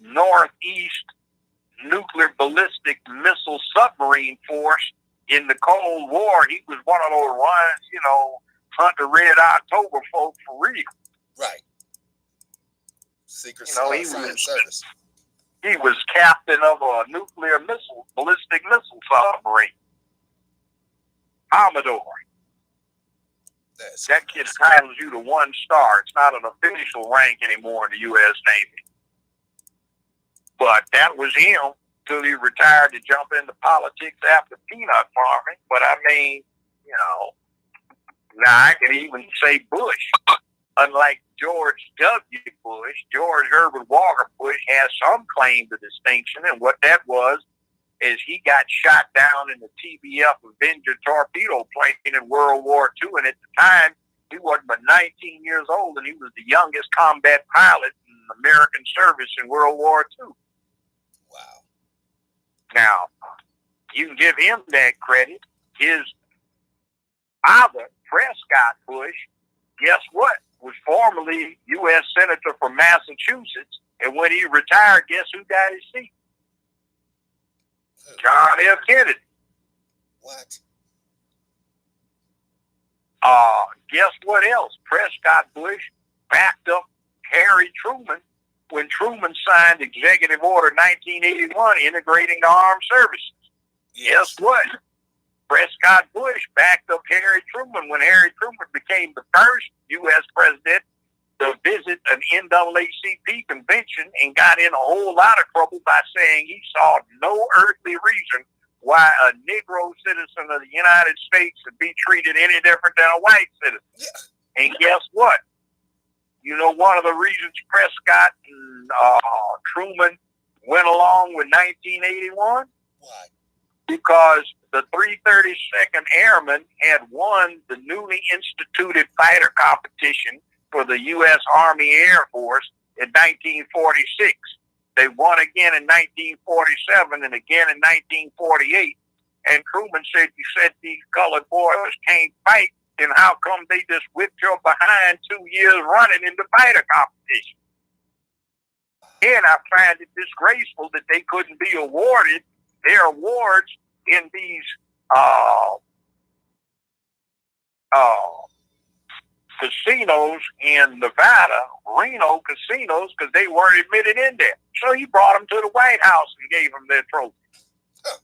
Northeast Nuclear Ballistic Missile Submarine Force in the Cold War. He was one of those ones, hunt the Red October folks for real. Right. Secret Service. He was captain of a ballistic missile submarine. Commodore. That kid titles you to 1 star. It's not an official rank anymore in the U.S. Navy. But that was him till he retired to jump into politics after peanut farming. But I mean, now I can even say Bush. Unlike George W. Bush, George Herbert Walker Bush has some claim to distinction, and what that was is he got shot down in the TBF Avenger torpedo plane in World War II, and at the time, he wasn't but 19 years old, and he was the youngest combat pilot in American service in World War II. Wow. Now, you can give him that credit. His father, Prescott Bush, guess what? Was formerly U.S. Senator from Massachusetts, and when he retired, guess who got his seat? John F. Kennedy. What? Guess what else? Prescott Bush backed up Harry Truman when Truman signed Executive Order 1981 integrating the armed services. Yes. Guess what? Prescott Bush backed up Harry Truman when Harry Truman became the first U.S. president to visit an NAACP convention and got in a whole lot of trouble by saying he saw no earthly reason why a Negro citizen of the United States should be treated any different than a white citizen. Yeah. And guess what? One of the reasons Prescott and Truman went along with 1981? Why? Because the 332nd Airmen had won the newly instituted fighter competition for the U.S. Army Air Force in 1946. They won again in 1947 and again in 1948. And Truman said, you said these colored boys can't fight, then how come they just whipped your behind 2 years running in the fighter competition? And I find it disgraceful that they couldn't be awarded their awards in these casinos in Nevada, Reno casinos, because they weren't admitted in there. So he brought them to the White House and gave them their trophy. Huh.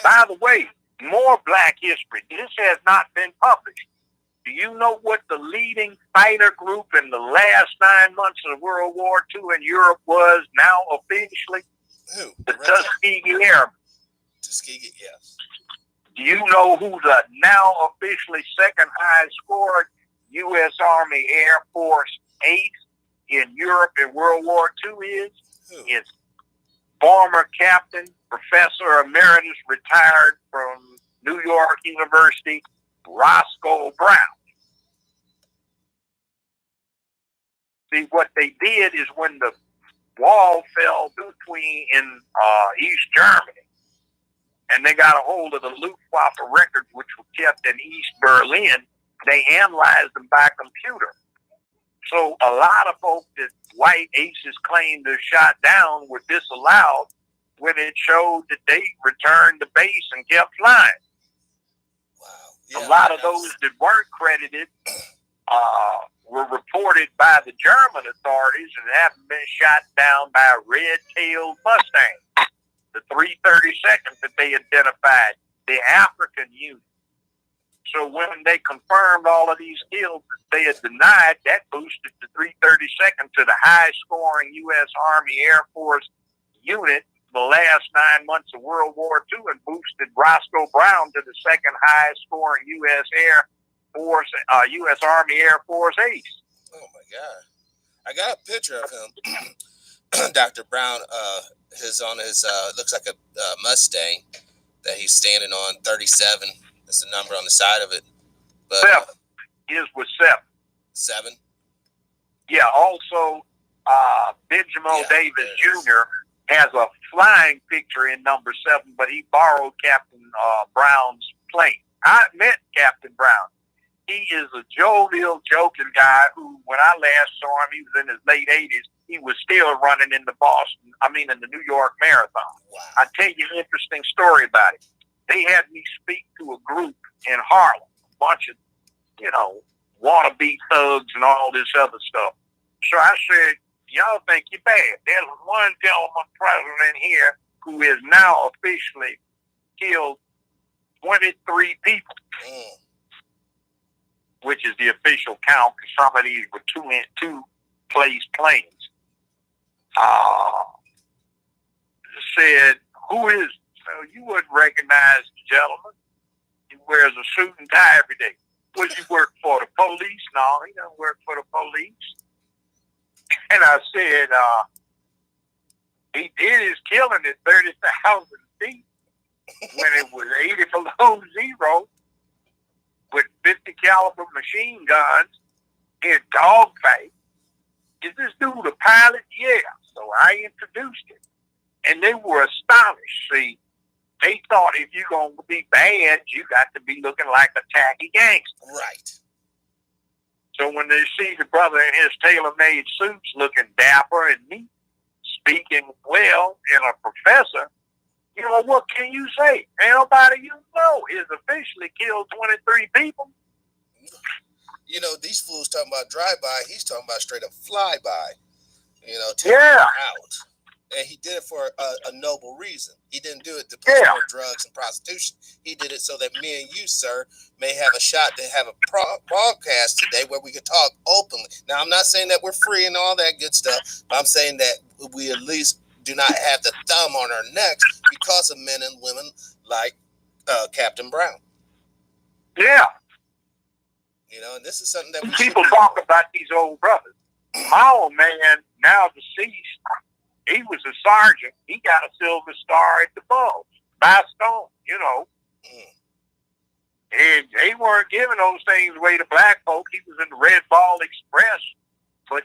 By the way, more black history. This has not been published. Do you know what the leading fighter group in the last 9 months of World War II in Europe was now officially? Who? The Tuskegee Airmen. Tuskegee, yes. Do you know who the now officially second highest scored U.S. Army Air Force ace in Europe in World War II is? Who? It's former captain, professor emeritus, retired from New York University, Roscoe Brown. See, what they did is when the wall fell between in East Germany, and they got a hold of the Luftwaffe records, which were kept in East Berlin, they analyzed them by computer. So a lot of folks that white aces claimed to shot down were disallowed when it showed that they returned to base and kept flying. Wow. Yeah, a lot of those that weren't credited were reported by the German authorities and having been shot down by a red-tailed Mustang. The 332nd that they identified, the African unit. So when they confirmed all of these kills that they had denied, that boosted the 332nd to the highest-scoring U.S. Army Air Force unit the last 9 months of World War II, and boosted Roscoe Brown to the second highest-scoring U.S. Air Force, U.S. Army Air Force ace. Oh my God! I got a picture of him, Dr. Brown. His looks like a Mustang that he's standing on. 37. That's the number on the side of it. But 7. His was 7. 7. Yeah. Also, Benjamin Davis Jr. has a flying picture in number 7, but he borrowed Captain Brown's plane. I met Captain Brown. He is a jovial, joking guy who, when I last saw him, he was in his late 80s. He was still running in the New York Marathon. Wow. I'll tell you an interesting story about it. They had me speak to a group in Harlem, a bunch of, wannabe thugs and all this other stuff. So I said, y'all think you're bad. There's one gentleman president here who is now officially killed 23 people, which is the official count, because some of these were two-place planes. Said, who is, so you wouldn't recognize the gentleman. He wears a suit and tie every day. Would you work for the police? No, he doesn't work for the police. And I said, he did his killing at 30,000 feet when it was 80 below zero with 50 caliber machine guns in dogfight. Is this dude a pilot? Yeah. So I introduced him. And they were astonished. See, they thought if you're going to be bad, you got to be looking like a tacky gangster. Right. So when they see the brother in his tailor-made suits looking dapper and neat, speaking well, and a professor, what can you say? Ain't nobody he's officially killed 23 people. These fools talking about drive-by, he's talking about straight up fly-by. Yeah. Out. And he did it for a noble reason. He didn't do it to push more drugs and prostitution. He did it so that me and you, sir, may have a shot to have a broadcast today where we could talk openly. Now, I'm not saying that we're free and all that good stuff, but I'm saying that we at least do not have the thumb on our necks because of men and women like Captain Brown. Yeah. And this is something that people talk about these old brothers. My old man, now deceased, he was a sergeant. He got a Silver Star at the Bulge by Stone, And they weren't giving those things away to black folk. He was in the Red Ball Express. But,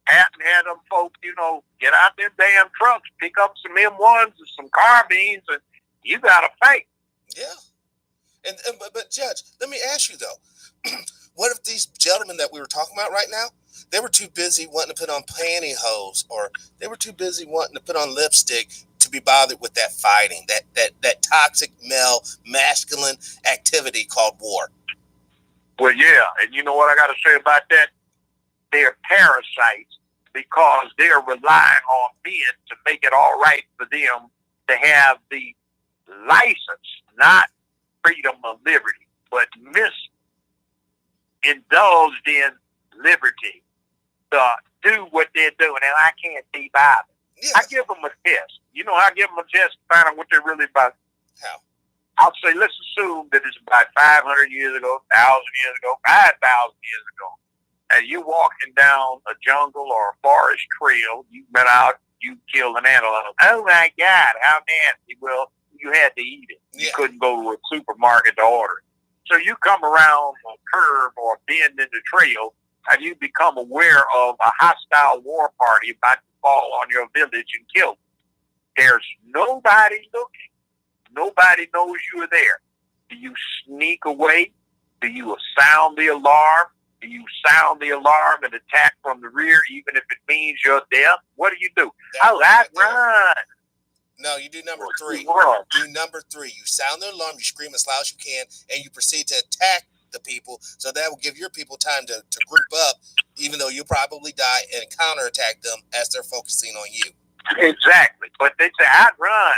Patton had them folks, get out their damn trucks, pick up some M1s and some carbines, and you got to fight. Yeah. But Judge, let me ask you, though. What if these gentlemen that we were talking about right now, they were too busy wanting to put on pantyhose, or they were too busy wanting to put on lipstick to be bothered with that fighting, that toxic male masculine activity called war? Well, yeah, and you know what I got to say about that? They're parasites because they're relying on men to make it all right for them to have the license, not freedom of liberty, but indulged in liberty to do what they're doing, and I can't be bothered. Yeah. I give them a test. I give them a test to find out what they're really about. How? I'll say, let's assume that it's about 500 years ago, 1,000 years ago, 5,000 years ago, and you're walking down a jungle or a forest trail. You've been out, you killed an antelope. Oh my God, how nasty! Well, you had to eat it. You couldn't go to a supermarket to order it. So you come around a curve or a bend in the trail, and you become aware of a hostile war party about to fall on your village and kill you. There's nobody looking. Nobody knows you are there. Do you sneak away? Do you sound the alarm? Do you sound the alarm and attack from the rear, even if it means your death? What do? I run. No, you do number 3. Do number 3. You sound the alarm, you scream as loud as you can, and you proceed to attack the people, so that will give your people time to group up, even though you'll probably die, and counterattack them as they're focusing on you. Exactly. But they say, I'd run.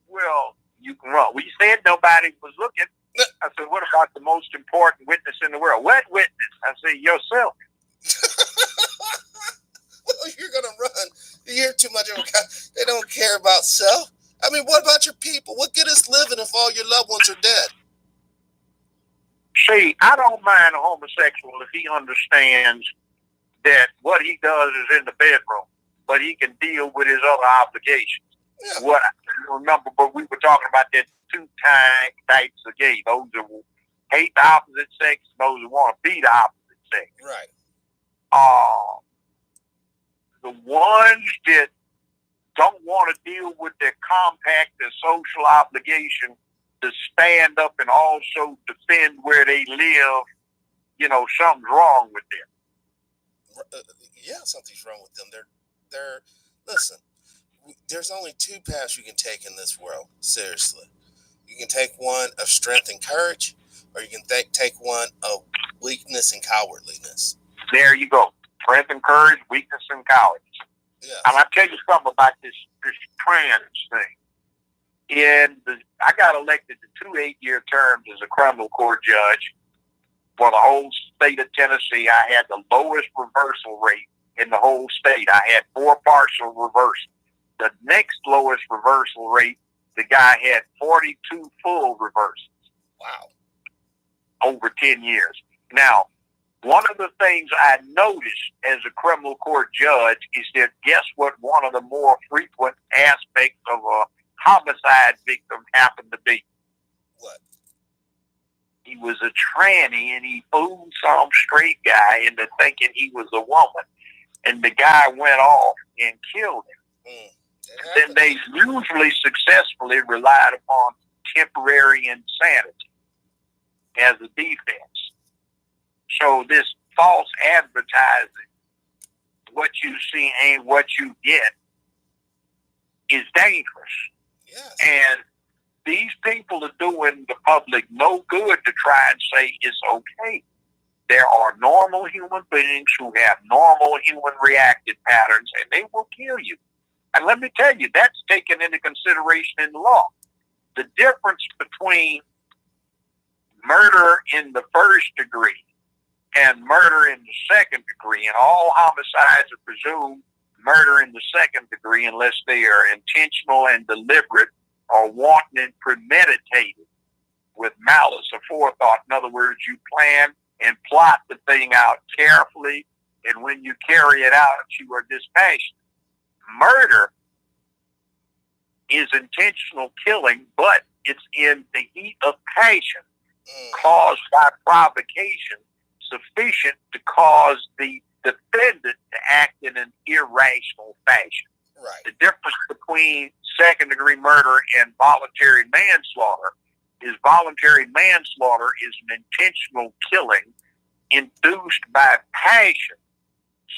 Well, you can run. Well, you said nobody was looking. I said, what about the most important witness in the world? What witness? I said, yourself. Well, you're going to run. You're too much of a guy. They don't care about self. I mean, what about your people? What good is living if all your loved ones are dead? See, I don't mind a homosexual if he understands that what he does is in the bedroom, but he can deal with his other obligations. Yeah. What I remember, but we were talking about that two types of gay: those who hate the opposite sex, those who want to be the opposite sex. Right. The ones that don't want to deal with their compact, their social obligation to stand up and also defend where they live, something's wrong with them. Yeah, something's wrong with them. They're listen, there's only two paths you can take in this world, seriously. You can take one of strength and courage, or you can take one of weakness and cowardliness. There you go. Strength and courage, weakness and cowardice. Yes. And I'll tell you something about this trans thing. I got elected to 2 8-year terms as a criminal court judge for the whole state of Tennessee. I had the lowest reversal rate in the whole state. I had 4 partial reversals. The next lowest reversal rate, the guy had 42 full reversals. Wow. Over 10 years. Now, one of the things I noticed as a criminal court judge is that guess what one of the more frequent aspects of a homicide victim happened to be? What? He was a tranny, and he fooled some straight guy into thinking he was a woman. And the guy went off and killed him. Then they usually successfully relied upon temporary insanity as a defense. So this false advertising, what you see ain't what you get, is dangerous. Yes. And these people are doing the public no good to try and say it's okay. There are normal human beings who have normal human reactive patterns, and they will kill you. And let me tell you, that's taken into consideration in the law. The difference between murder in the first degree and murder in the second degree, and all homicides are presumed murder in the second degree unless they are intentional and deliberate or wanton and premeditated with malice or forethought. In other words, you plan and plot the thing out carefully, and when you carry it out, you are dispassionate. Murder is intentional killing, but it's in the heat of passion caused by provocation sufficient to cause the defendant to act in an irrational fashion. Right. The difference between second-degree murder and voluntary manslaughter is voluntary manslaughter is an intentional killing induced by passion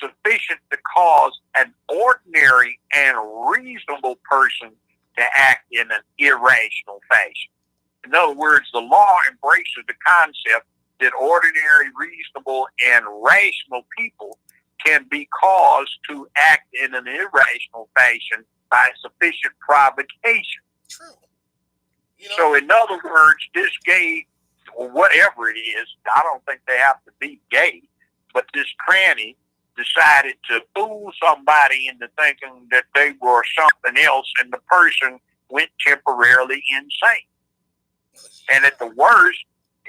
sufficient to cause an ordinary and reasonable person to act in an irrational fashion. In other words, the law embraces the concept that ordinary, reasonable, and rational people can be caused to act in an irrational fashion by sufficient provocation. True. So, in other words, this gay, or whatever it is, I don't think they have to be gay, but this tranny decided to fool somebody into thinking that they were something else, and the person went temporarily insane. And at the worst,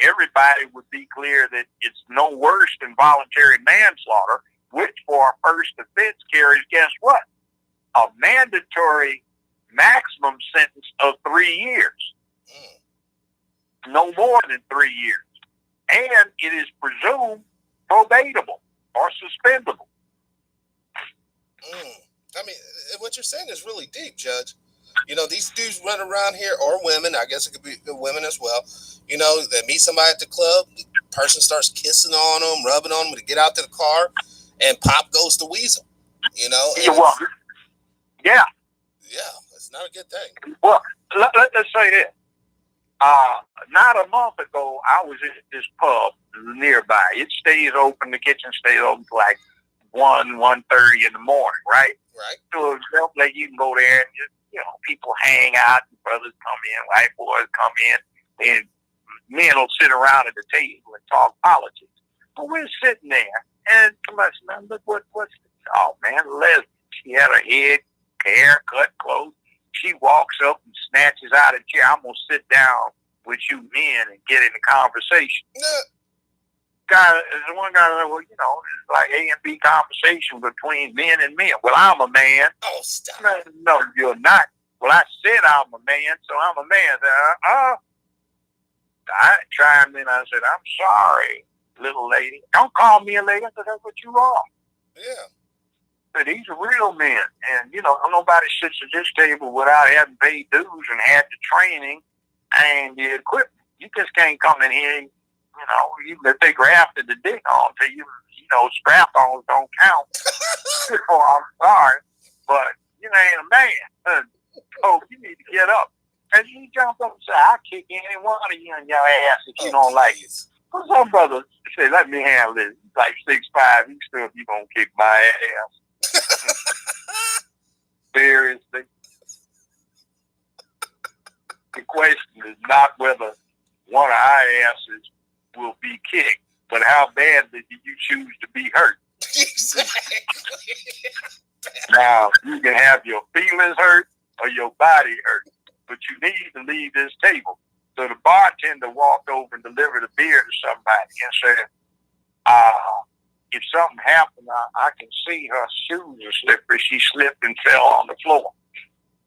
everybody would be clear that it's no worse than voluntary manslaughter, which for a first offense carries, guess what? A mandatory maximum sentence of 3 years. No more than 3 years. And it is presumed probatable or suspendable. I mean, what you're saying is really deep, Judge. These dudes run around here, or women, I guess it could be women as well. They meet somebody at the club, the person starts kissing on them, rubbing on them to get out to the car, and pop goes the weasel. Yeah. Yeah, it's not a good thing. Well, let's say this. Not a month ago, I was at this pub nearby. It stays open. The kitchen stays open till like 1:30 in the morning, right? Right. So it's like you can go there and just, people hang out. Brothers come in, white boys come in, and men will sit around at the table and talk politics. But we're sitting there, and somebody said, "Man, look what's this? Oh man, lesbian. She had her hair cut close. She walks up and snatches out a chair. I'm gonna sit down with you men and get in a conversation." One guy said, "Well, it's like A and B conversation between men and men." Well, I'm a man. Oh, stop. No, you're not. Well, I said I'm a man, so I'm a man. I chimed in. I said, "I'm sorry, little lady. Don't call me a lady, because that's what you are." Yeah. But these are real men. And, nobody sits at this table without having paid dues and had the training and the equipment. You just can't come in here, even if they grafted the dick on to you, strap-ons don't count. I'm sorry, but you ain't a man. So you need to get up. And you jump up and say, "I'll kick any one of you in your ass if you don't like it." Well, some brother say, "Let me handle this." He's like 6'5", he's still, "You gonna kick my ass." Seriously. The question is not whether one of our asses will be kicked, but how badly do you choose to be hurt? Exactly. Now, you can have your feelings hurt or your body hurt, but you need to leave this table. So the bartender walked over and delivered a beer to somebody and said, if something happened, I can see her shoes are slippery. She slipped and fell on the floor.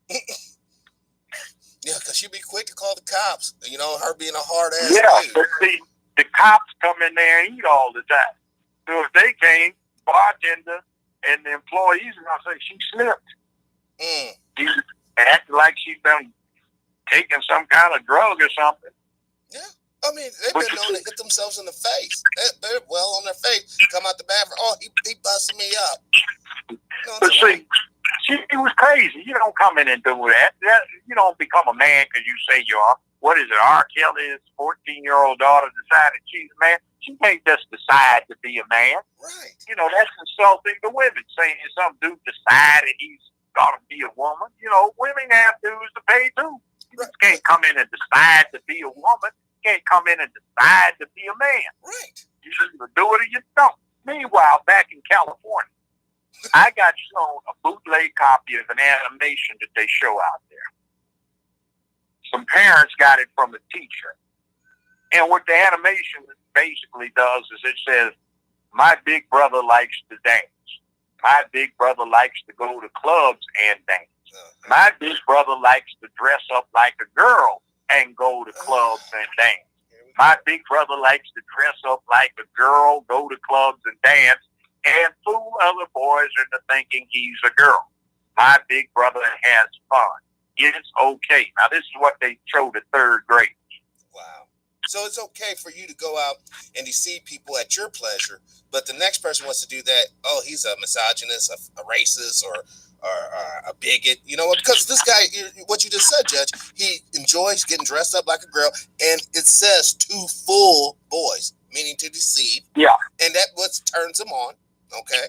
Yeah, because she'd be quick to call the cops. Her being a hard-ass Yeah, dude. but see, the cops come in there and eat all the time. So if they came, bartender and the employees are going to say, "She slipped." She acted like she's been taking some kind of drug or something. Yeah. I mean, they've been known to hit themselves in the face. They're well on their face. Come out the bathroom. "Oh, he busted me up." But see, she was crazy. You don't come in and do that. You don't become a man because you say you are. What is it? R. Kelly's 14-year-old daughter decided she's a man. She can't just decide to be a man. Right. That's insulting to women, saying some dude decided he's got to be a woman. Women have dues to pay too. You just can't come in and decide to be a woman. You can't come in and decide to be a man. Right. You either do it or you don't. Meanwhile, back in California, I got shown a bootleg copy of an animation that they show out there. Some parents got it from a teacher. And what the animation basically does is it says, "My big brother likes to dance. My big brother likes to go to clubs and dance. My big brother likes to dress up like a girl and go to clubs and dance. My big brother likes to dress up like a girl, go to clubs and dance, and fool other boys into thinking he's a girl. My big brother has fun. It's okay." Now, this is what they show to third graders. Wow. So it's okay for you to go out and deceive people at your pleasure, but the next person wants to do that. Oh, he's a misogynist, a racist, or a bigot. You know what? Because this guy, what you just said, Judge, he enjoys getting dressed up like a girl, and it says to fool boys, meaning to deceive. Yeah. And that what turns him on. Okay.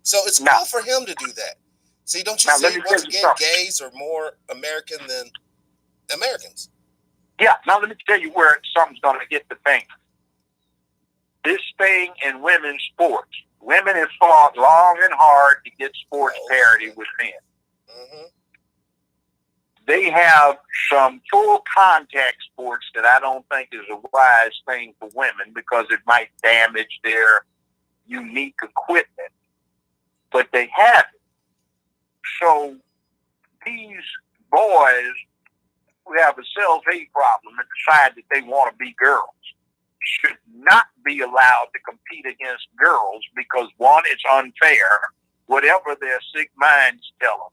So it's cool for him to do that. See, don't you see, once again, gays are more American than Americans. Yeah, now let me tell you where something's going to get the thing. This thing in women's sports. Women have fought long and hard to get sports parity with men. Mm-hmm. They have some full contact sports that I don't think is a wise thing for women because it might damage their unique equipment. But they have it. So these boys who have a self-hate problem and decide that they want to be girls should not be allowed to compete against girls because, one, it's unfair. Whatever their sick minds tell them,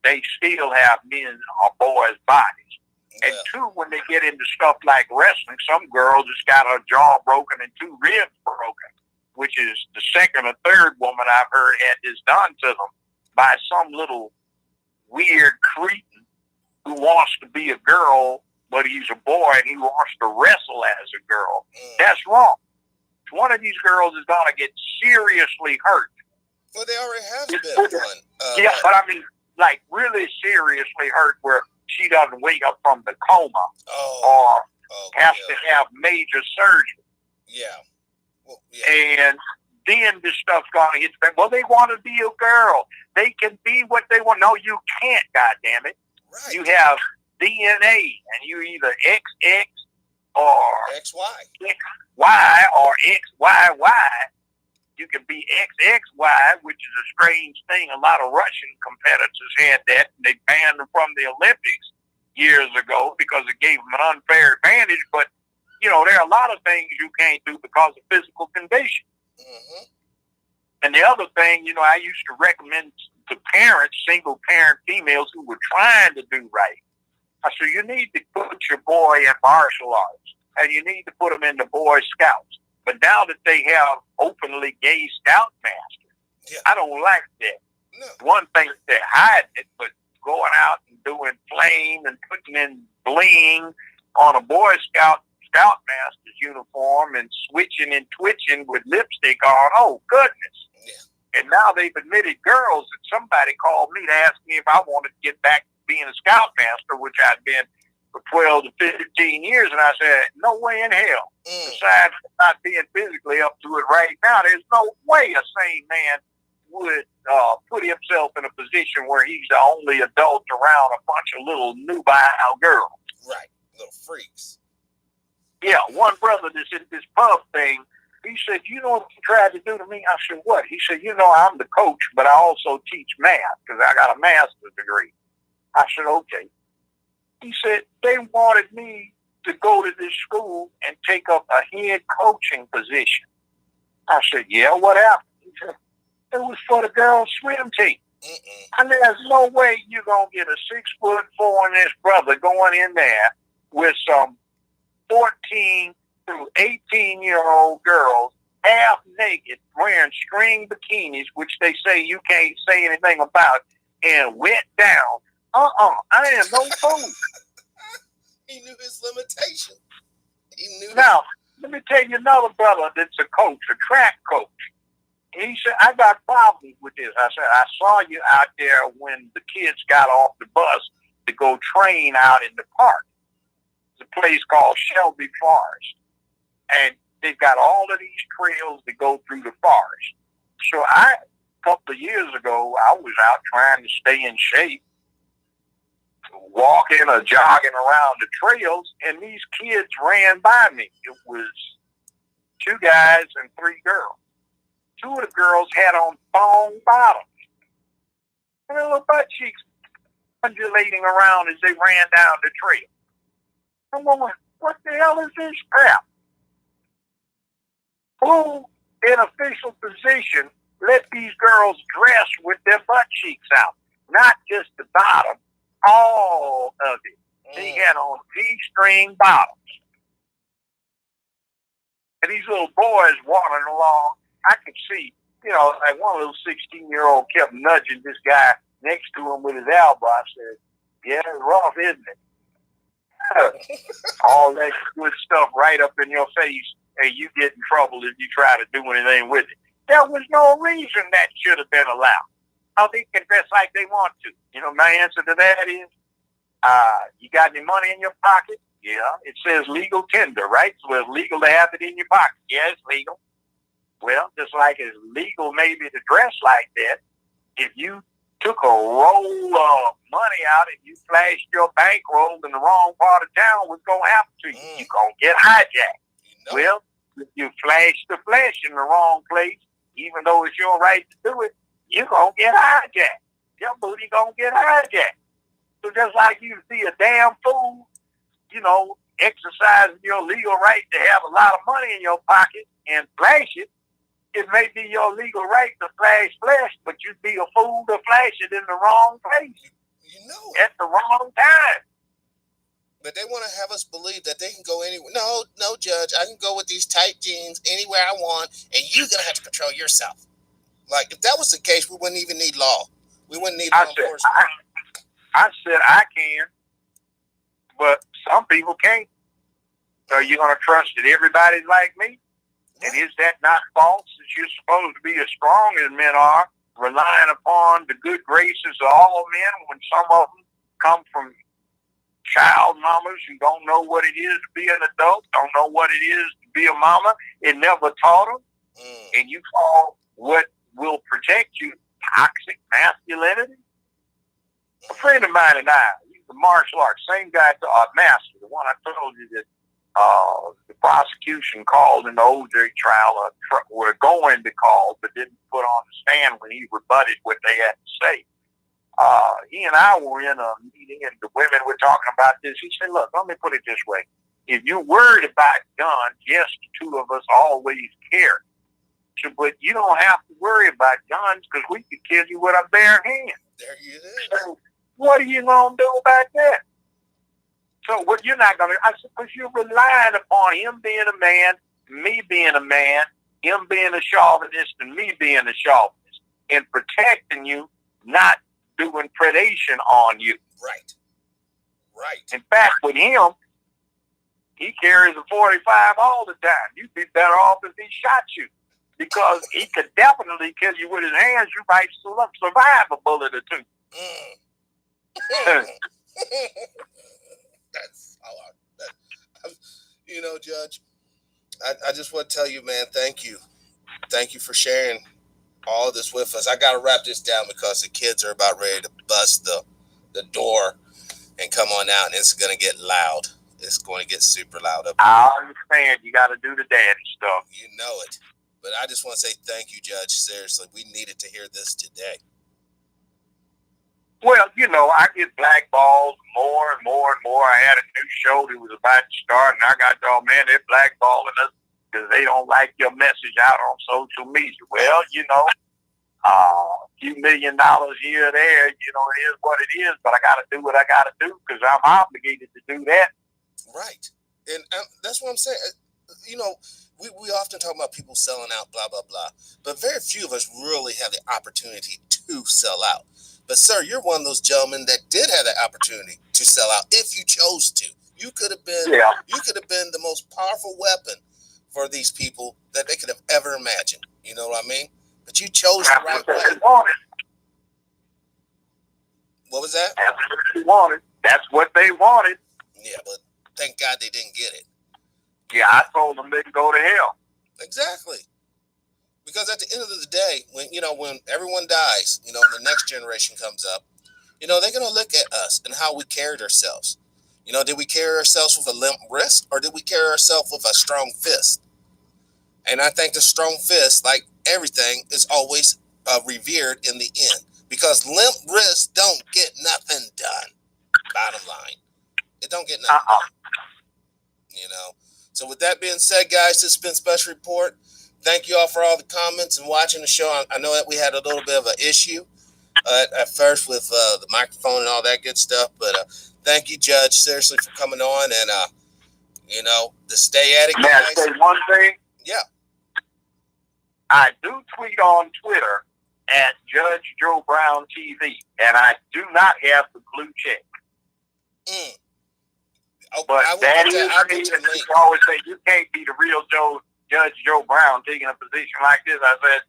they still have men or boys' bodies. Yeah. And two, when they get into stuff like wrestling, some girl just got her jaw broken and 2 ribs broken, which is the second or third woman I've heard had this done to them by some little weird cretin who wants to be a girl but he's a boy and he wants to wrestle as a girl. That's wrong. One of these girls is going to get seriously hurt. Well, they already have been one. Yeah, but I mean, like really seriously hurt where she doesn't wake up from the coma or has to have major surgery. Yeah. Well, yeah. And then this stuff's going to hit them. Well, they want to be a girl. They can be what they want. No, you can't, goddammit. Right. You have DNA, and you either XX or XY. Y or XYY. You can be XXY, which is a strange thing. A lot of Russian competitors had that, and they banned them from the Olympics years ago because it gave them an unfair advantage. But, you know, there are a lot of things you can't do because of physical condition. Mm-hmm. And the other thing, you know, I used to recommend to parents, single parent females who were trying to do right. I said, you need to put your boy in martial arts, and you need to put him in the Boy Scouts. But now that they have openly gay scoutmasters, I don't like that. No. One thing, they're hiding it, but going out and doing flame and putting in bling on a Boy Scoutmaster's uniform and switching and twitching with lipstick on, oh, goodness. Yeah. And now they've admitted girls, and somebody called me to ask me if I wanted to get back to being a scoutmaster, which I'd been for 12 to 15 years, and I said, no way in hell. Besides not being physically up to it right now, there's no way a sane man would put himself in a position where he's the only adult around a bunch of little nubile girls. Right, little freaks. Yeah, one brother that's in this pub thing, he said, you know what you tried to do to me? I said, what? He said, you know, I'm the coach, but I also teach math because I got a master's degree. I said, okay. He said, they wanted me to go to this school and take up a head coaching position. I said, yeah, what happened? He said, it was for the girls' swim team. And there's no way you're going to get a 6'4" brother going in there with some 14 to 18-year-old girls half naked wearing string bikinis, which they say you can't say anything about, and wet down. I am no fool. He knew his limitations. Now, let me tell you another brother that's a coach, a track coach. He said, I got problems with this. I said, I saw you out there when the kids got off the bus to go train out in the park. It's a place called Shelby Forest. And they've got all of these trails that go through the forest. So a couple of years ago, I was out trying to stay in shape, walking or jogging around the trails, and these kids ran by me. It was 2 guys and 3 girls. 2 of the girls had on thong bottoms, and their little butt cheeks undulating around as they ran down the trail. I'm going, what the hell is this crap? Who in official position let these girls dress with their butt cheeks out? Not just the bottom, all of it. They had on G-string bottoms. And these little boys walking along, I could see, you know, like one little 16-year-old kept nudging this guy next to him with his elbow. I said, yeah, it's rough, isn't it? All that good stuff right up in your face, and you get in trouble if you try to do anything with it. There was no reason that should have been allowed. How they can dress like they want to. You know, my answer to that is, you got any money in your pocket? Yeah. It says legal tender, right? So it's legal to have it in your pocket. Yeah, it's legal. Well, just like it's legal maybe to dress like that, if you took a roll of money out and you flashed your bankroll in the wrong part of town, what's going to happen to you? You're going to get hijacked. You know. Well, if you flash the flesh in the wrong place, even though it's your right to do it, you're going to get hijacked. Your booty going to get hijacked. So just like you see a damn fool, you know, exercising your legal right to have a lot of money in your pocket and flash it, it may be your legal right to flash flesh, but you'd be a fool to flash it in the wrong place. You know, at the wrong time. But they want to have us believe that they can go anywhere. No, Judge, I can go with these tight jeans anywhere I want, and you're going to have to control yourself. Like, if that was the case, we wouldn't even need law. We wouldn't need law enforcement. I said I can, but Some people can't. So you're going to trust that everybody's like me? And is that not false that you're supposed to be as strong as men are, relying upon the good graces of all men when some of them come from child mamas who don't know what it is to be an adult, don't know what it is to be a mama, it never taught them, and you call what will protect you toxic masculinity? A friend of mine and I, he's a martial arts, same guy, master, the one I told you that the prosecution called in the OJ trial, were going to call, but didn't put on the stand when he rebutted what they had to say. He and I were in a meeting, and the women were talking about this. He said, look, let me put it this way. If you're worried about guns, yes, the two of us always care. So, but you don't have to worry about guns because we could kill you with our bare hands. There you go. So what are you going to do about that? So what you're not going to, I said, because you're relying upon him being a man, me being a man, him being a chauvinist, and me being a chauvinist, and protecting you, not doing predation on you. Right. Right. In fact, with him, he carries a 45 all the time. You'd be better off if he shot you, because he could definitely kill you with his hands. You might survive a bullet or two. That's how you know, Judge, I just want to tell you, man, thank you. Thank you for sharing all this with us. I got to wrap this down because the kids are about ready to bust the door and come on out, and it's going to get loud. It's going to get super loud up here. I understand. You got to do the daddy stuff. You know it. But I just want to say thank you, Judge. Seriously, we needed to hear this today. Well, you know, I get blackballed more and more and more. I had a new show that was about to start, and I got told, man, they're blackballing us because they don't like your message out on social media. Well, you know, a few $1 million here or there, you know, it is what it is, but I got to do what I got to do because I'm obligated to do that. Right. And that's what I'm saying. You know, we often talk about people selling out, blah, blah, blah, but very few of us really have the opportunity to sell out. But, sir, you're one of those gentlemen that did have that opportunity to sell out if you chose to. You could have been the most powerful weapon for these people that they could have ever imagined. You know what I mean? But you chose the right way. What was that? That's what they wanted. That's what they wanted. Yeah, but thank God they didn't get it. Yeah, I told them they can go to hell. Exactly. Because at the end of the day, when everyone dies, you know, the next generation comes up, you know, they're going to look at us and how we carried ourselves. You know, did we carry ourselves with a limp wrist, or did we carry ourselves with a strong fist? And I think the strong fist, like everything, is always revered in the end, because limp wrists don't get nothing done. Bottom line, it don't get nothing done. You know. So with that being said, guys, this has been Special Report. Thank you all for all the comments and watching the show. I know that we had a little bit of an issue at first with the microphone and all that good stuff, but thank you, Judge, seriously, for coming on, and you know, to stay at it, guys. May I say one thing? Yeah. I do tweet on Twitter at Judge Joe Brown TV, and I do not have the blue check. But that is the reason you always say you can't be the real Judge Joe Brown taking a position like this. I said,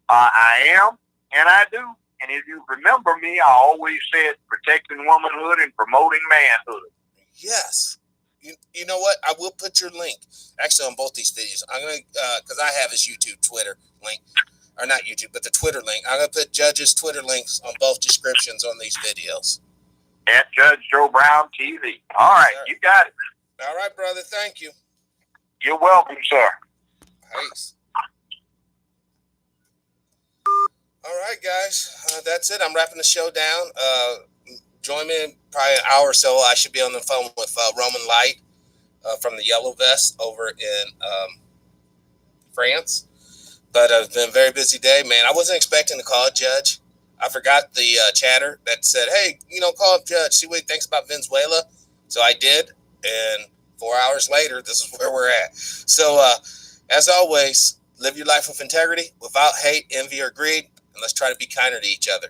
I am, and I do. And if you remember me, I always said protecting womanhood and promoting manhood. Yes. You know what? I will put your link, actually, on both these videos. I'm going to, because I have his YouTube, Twitter link. Or not YouTube, but the Twitter link. I'm going to put Judge's Twitter links on both descriptions on these videos. At Judge Joe Brown TV. All right, you got it. All right, brother. Thank you. You're welcome, sir. Peace. All right, guys. That's it. I'm wrapping the show down. Join me in probably an hour or so. I should be on the phone with Roman Light from the Yellow Vest over in France. But it's been a very busy day, man. I wasn't expecting to call a Judge. I forgot the chatter that said, hey, you know, call up Judge, see what he thinks about Venezuela. So I did, and 4 hours later, this is where we're at. So, as always, live your life with integrity, without hate, envy, or greed, and let's try to be kinder to each other.